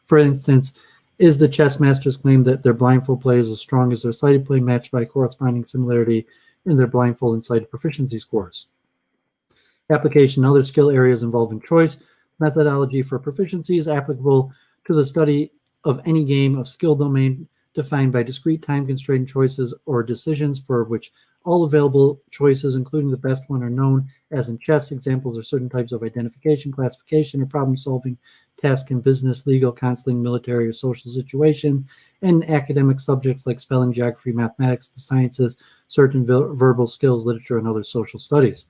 For instance, is the chess master's claim that their blindfold play is as strong as their sighted play matched by corresponding similarity in their blindfold and sighted proficiency scores? Application in other skill areas involving choice. Methodology for proficiency is applicable to the study of any game of skill domain defined by discrete time-constrained choices or decisions for which all available choices, including the best one, are known. As in chess, examples are certain types of identification, classification, or problem-solving tasks in business, legal, counseling, military, or social situation, and academic subjects like spelling, geography, mathematics, the sciences, certain verbal skills, literature, and other social studies.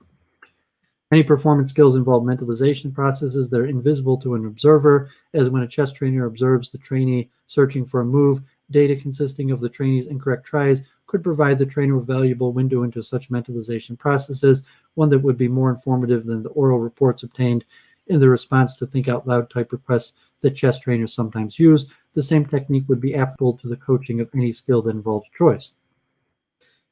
Many performance skills involve mentalization processes that are invisible to an observer, as when a chess trainer observes the trainee searching for a move. Data consisting of the trainee's incorrect tries could provide the trainer with a valuable window into such mentalization processes, one that would be more informative than the oral reports obtained in the response to think out loud type requests that chess trainers sometimes use. The same technique would be applicable to the coaching of any skill that involves choice.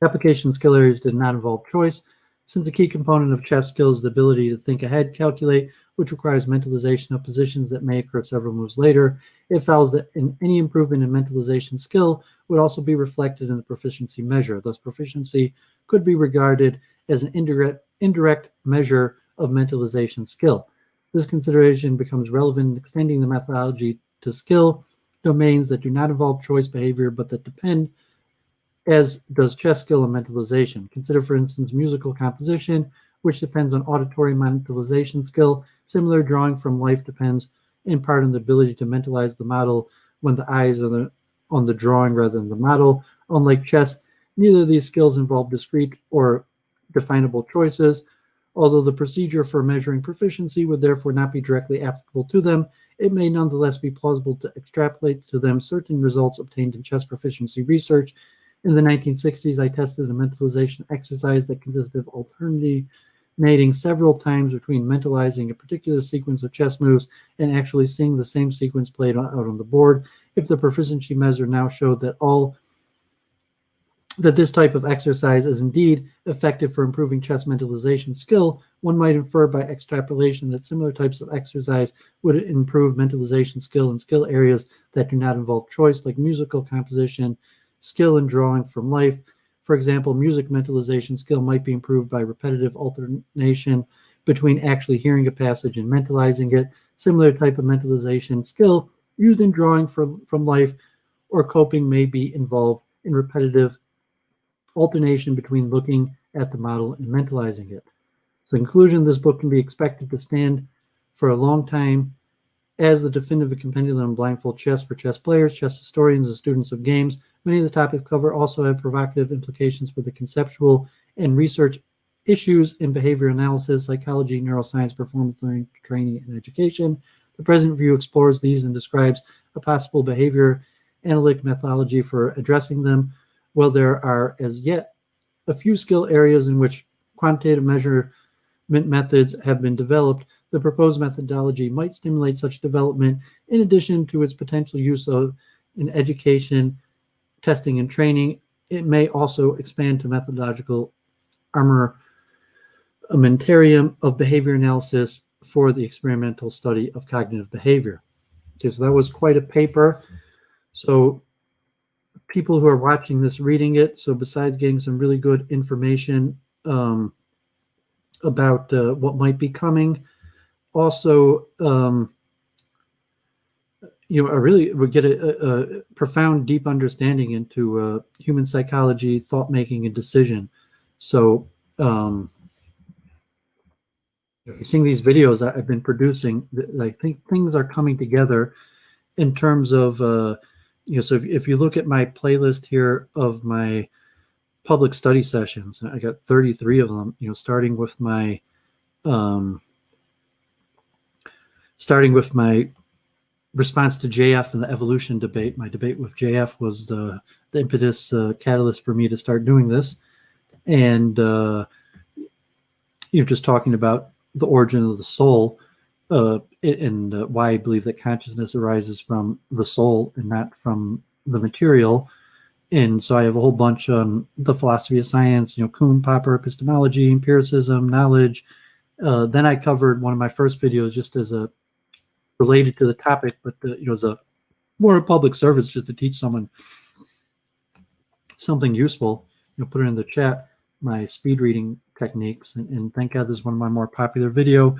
Application of skill areas did not involve choice. Since the key component of chess skill is the ability to think ahead, calculate, which requires mentalization of positions that may occur several moves later, it follows that any improvement in mentalization skill would also be reflected in the proficiency measure. Thus, proficiency could be regarded as an indirect measure of mentalization skill. This consideration becomes relevant in extending the methodology to skill domains that do not involve choice behavior but that depend, as does chess skill and mentalization. Consider, for instance, musical composition, which depends on auditory mentalization skill. Similar, drawing from life depends in part on the ability to mentalize the model when the eyes are on the drawing rather than the model. Unlike chess, neither of these skills involve discrete or definable choices. Although the procedure for measuring proficiency would therefore not be directly applicable to them, it may nonetheless be plausible to extrapolate to them certain results obtained in chess proficiency research. In the 1960s, I tested a mentalization exercise that consisted of alternating several times between mentalizing a particular sequence of chess moves and actually seeing the same sequence played out on the board. If the proficiency measure now showed that this type of exercise is indeed effective for improving chess mentalization skill, one might infer by extrapolation that similar types of exercise would improve mentalization skill in skill areas that do not involve choice, like musical composition, skill in drawing from life. For example, music mentalization skill might be improved by repetitive alternation between actually hearing a passage and mentalizing it. Similar type of mentalization skill used in drawing from life or coping may be involved in repetitive alternation between looking at the model and mentalizing it. So in conclusion, this book can be expected to stand for a long time as the definitive compendium on blindfold chess for chess players, chess historians, and students of games. Many of the topics covered also have provocative implications for the conceptual and research issues in behavior analysis, psychology, neuroscience, performance learning, training, and education. The present review explores these and describes a possible behavior analytic methodology for addressing them. While there are as yet a few skill areas in which quantitative measurement methods have been developed, the proposed methodology might stimulate such development in addition to its potential use in education, testing, and training. It may also expand to methodological armamentarium of behavior analysis for the experimental study of cognitive behavior. Okay, so that was quite a paper. So people who are watching this, reading it, so besides getting some really good information about what might be coming, also I really would get a profound, deep understanding into human psychology, thought making, and decision. So seeing these videos I've been producing, I think things are coming together in terms of so if you look at my playlist here of my public study sessions, I got 33 of them, starting with my response to JF and the evolution debate. My debate with JF was the impetus catalyst for me to start doing this. And just talking about the origin of the soul, and why I believe that consciousness arises from the soul and not from the material. And so I have a whole bunch on the philosophy of science, Kuhn, Popper, epistemology, empiricism, knowledge. Then I covered one of my first videos just as a related to the topic, but as a more a public service, just to teach someone something useful. Put it in the chat, my speed reading techniques, and thank God this is one of my more popular video.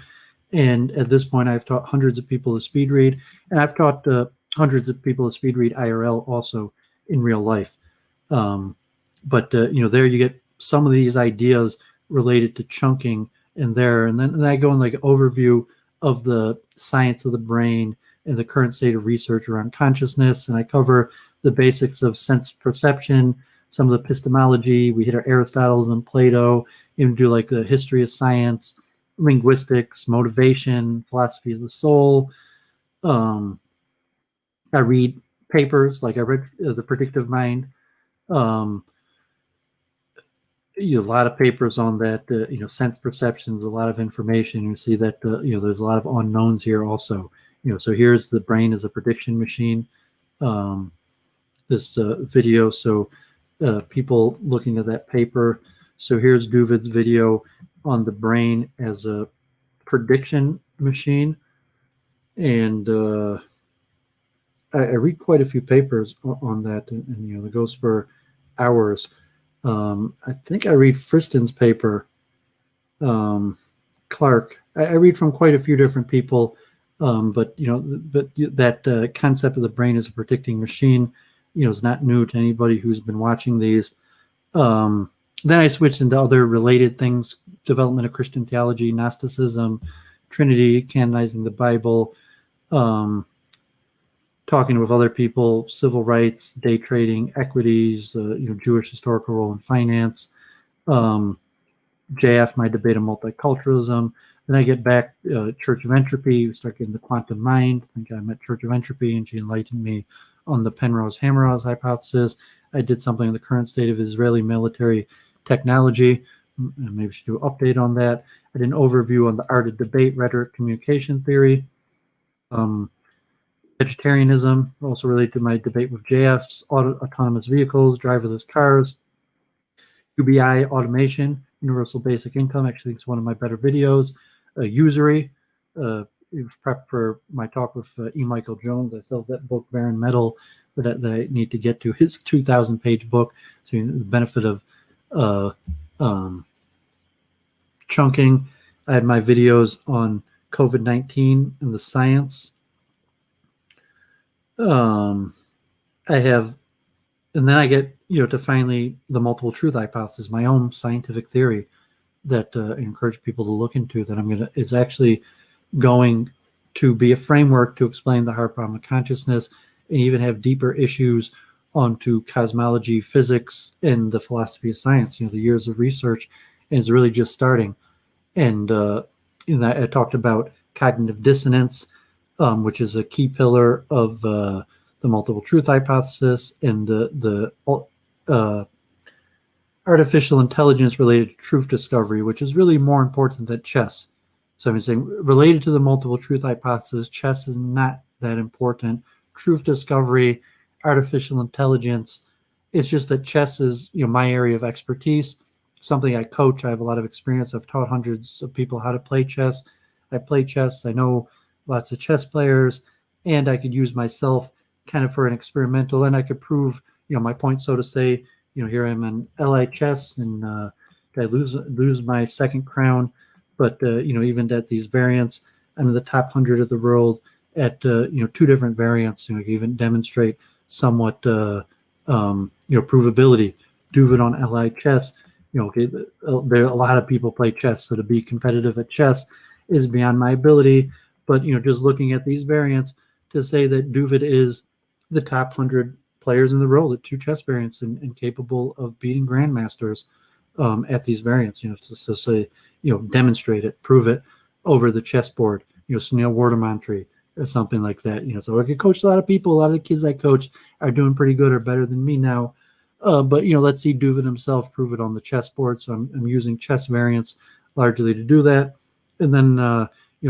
And at this point, I've taught hundreds of people to speed read, and I've taught hundreds of people to speed read IRL also in real life. But there you get some of these ideas related to chunking in there, and then I go in like an overview of the science of the brain and the current state of research around consciousness, and I cover the basics of sense perception, some of the epistemology. We hit our Aristotle's and Plato, even do like the history of science, linguistics, motivation, philosophy of the soul. I read papers, like I read The Predictive Mind. A lot of papers on that, sense perceptions, a lot of information. You see that, there's a lot of unknowns here also. So here's the brain as a prediction machine. This video, so people looking at that paper. So here's Duvid's video on the brain as a prediction machine. And I read quite a few papers on that, and it goes for hours. I think I read Friston's paper, Clark. I read from quite a few different people, but that concept of the brain as a predicting machine, is not new to anybody who's been watching these. Then I switched into other related things: development of Christian theology, Gnosticism, Trinity, canonizing the Bible, talking with other people, civil rights, day trading, equities, Jewish historical role in finance, JF, my debate on multiculturalism. Then I get back, Church of Entropy, we start getting the quantum mind. I think I met Church of Entropy, and she enlightened me on the Penrose-Hameroff hypothesis. I did something on the current state of Israeli military technology. Maybe we should do an update on that. I did an overview on the art of debate, rhetoric, communication theory. Vegetarianism, also related to my debate with JF's autonomous vehicles, driverless cars, UBI automation, universal basic income. Actually, it's one of my better videos. Usury, prep for my talk with E. Michael Jones. I still have that book, Barren Metal, that I need to get to, his 2,000-page book. So the benefit of chunking. I had my videos on COVID-19 and the science. I have, and then I get, to finally the multiple truth hypothesis, my own scientific theory that I encourage people to look into, that it's actually going to be a framework to explain the hard problem of consciousness, and even have deeper issues onto cosmology, physics, and the philosophy of science. The years of research, and it's really just starting. And I talked about cognitive dissonance, which is a key pillar of the multiple truth hypothesis, and the artificial intelligence related to truth discovery, which is really more important than chess. So I'm saying, related to the multiple truth hypothesis, chess is not that important. Truth discovery, artificial intelligence, it's just that chess is, my area of expertise, something I coach. I have a lot of experience. I've taught hundreds of people how to play chess. I play chess. I know lots of chess players, and I could use myself kind of for an experimental, and I could prove, my point, so to say. Here I'm in LICHESS, and I lose my second crown, but even at these variants, I'm in the top 100 of the world at two different variants. I can even demonstrate somewhat provability. Do it on LICHESS. There a lot of people play chess, so to be competitive at chess is beyond my ability. But just looking at these variants, to say that Duvid is the top 100 players in the world at two chess variants, and capable of beating grandmasters at these variants, to say, demonstrate it, prove it over the chessboard, Sunil Wardamantree or something like that. So I could coach a lot of people. A lot of the kids I coach are doing pretty good or better than me now. But let's see Duvid himself prove it on the chessboard. So I'm using chess variants largely to do that. And then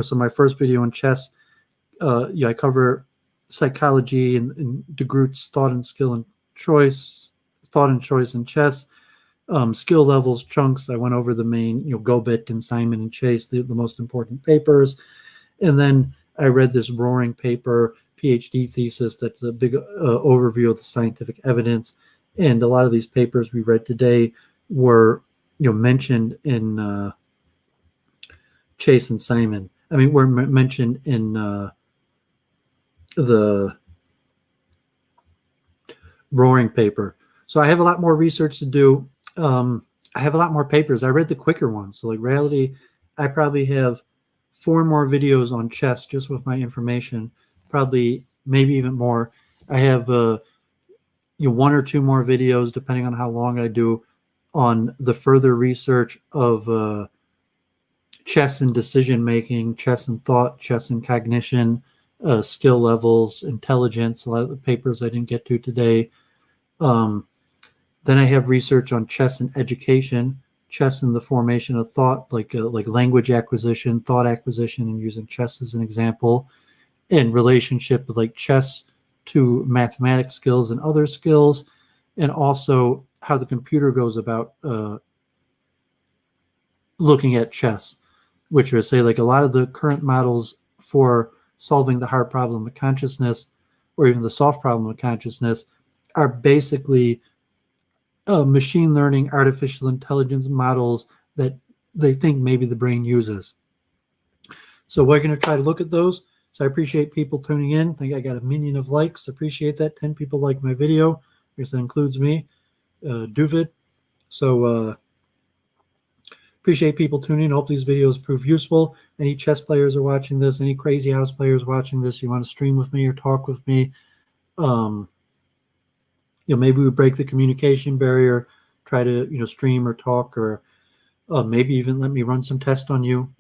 so my first video on chess, I cover psychology and de Groot's thought and choice in chess, skill levels, chunks. I went over the main, Gobit and Simon and Chase, the most important papers. And then I read this roaring paper, PhD thesis, that's a big overview of the scientific evidence. And a lot of these papers we read today were, mentioned in Chase and Simon. Were mentioned in the roaring paper. So I have a lot more research to do. I have a lot more papers. I read the quicker ones. So like reality, I probably have 4 more videos on chess just with my information, probably maybe even more. I have 1 or 2 more videos, depending on how long I do, on the further research of chess and decision making, chess and thought, chess and cognition, skill levels, intelligence. A lot of the papers I didn't get to today. Then I have research on chess and education, chess and the formation of thought, like language acquisition, thought acquisition, and using chess as an example, in relationship with like chess to mathematics skills and other skills, and also how the computer goes about looking at chess, which are, say, like a lot of the current models for solving the hard problem of consciousness, or even the soft problem of consciousness, are basically machine learning, artificial intelligence models that they think maybe the brain uses. So we're going to try to look at those. So I appreciate people tuning in. I think I got 1 million of likes. Appreciate that. 10 people like my video. I guess that includes me, Duvid. So appreciate people tuning in. Hope these videos prove useful. Any chess players are watching this, any crazy house players watching this, you want to stream with me or talk with me, maybe we break the communication barrier, try to, stream or talk, or maybe even let me run some tests on you.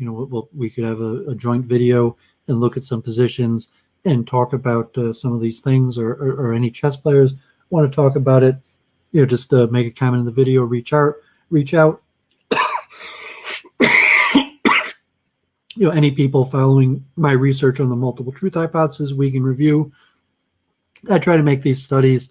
We could have a joint video and look at some positions and talk about some of these things, or any chess players want to talk about it. Just make a comment in the video, reach out. Any people following my research on the multiple truth hypothesis, we can review. I try to make these studies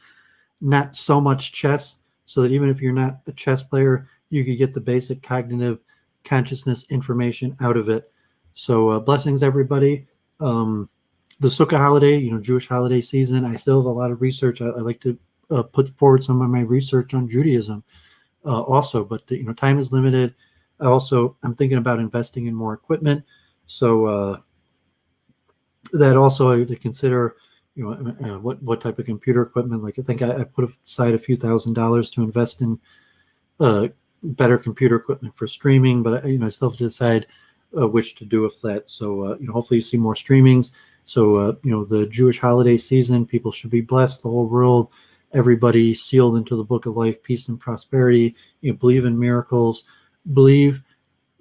not so much chess, so that even if you're not a chess player, you could get the basic cognitive consciousness information out of it. So blessings, everybody. The Sukkah holiday, Jewish holiday season, I still have a lot of research. I like to put forward some of my research on Judaism also, but time is limited. I'm thinking about investing in more equipment. So that also I would consider, what type of computer equipment. Like I think I put aside a few $1,000s to invest in better computer equipment for streaming, but I still have to decide which to do with that. So hopefully you see more streamings. So the Jewish holiday season, people should be blessed. The whole world, everybody sealed into the book of life, peace and prosperity. Believe in miracles, believe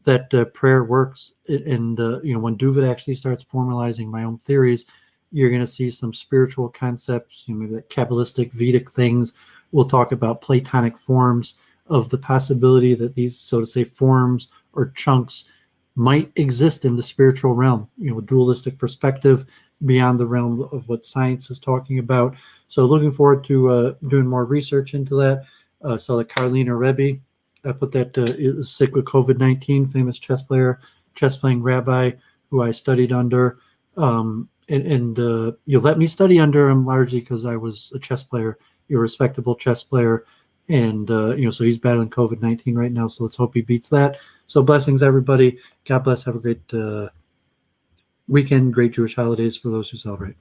that prayer works. And when Duvid actually starts formalizing my own theories, you're going to see some spiritual concepts, maybe that Kabbalistic Vedic things. We'll talk about Platonic forms of the possibility that these, so to say, forms or chunks might exist in the spiritual realm, dualistic perspective beyond the realm of what science is talking about. So looking forward to doing more research into that. So like Karlina Rebbe, I put that is sick with COVID-19, famous chess player, chess playing rabbi who I studied under. You let me study under him largely because I was a chess player, a respectable chess player. And, so he's battling COVID-19 right now. So let's hope he beats that. So blessings, everybody. God bless. Have a great weekend, great Jewish holidays for those who celebrate.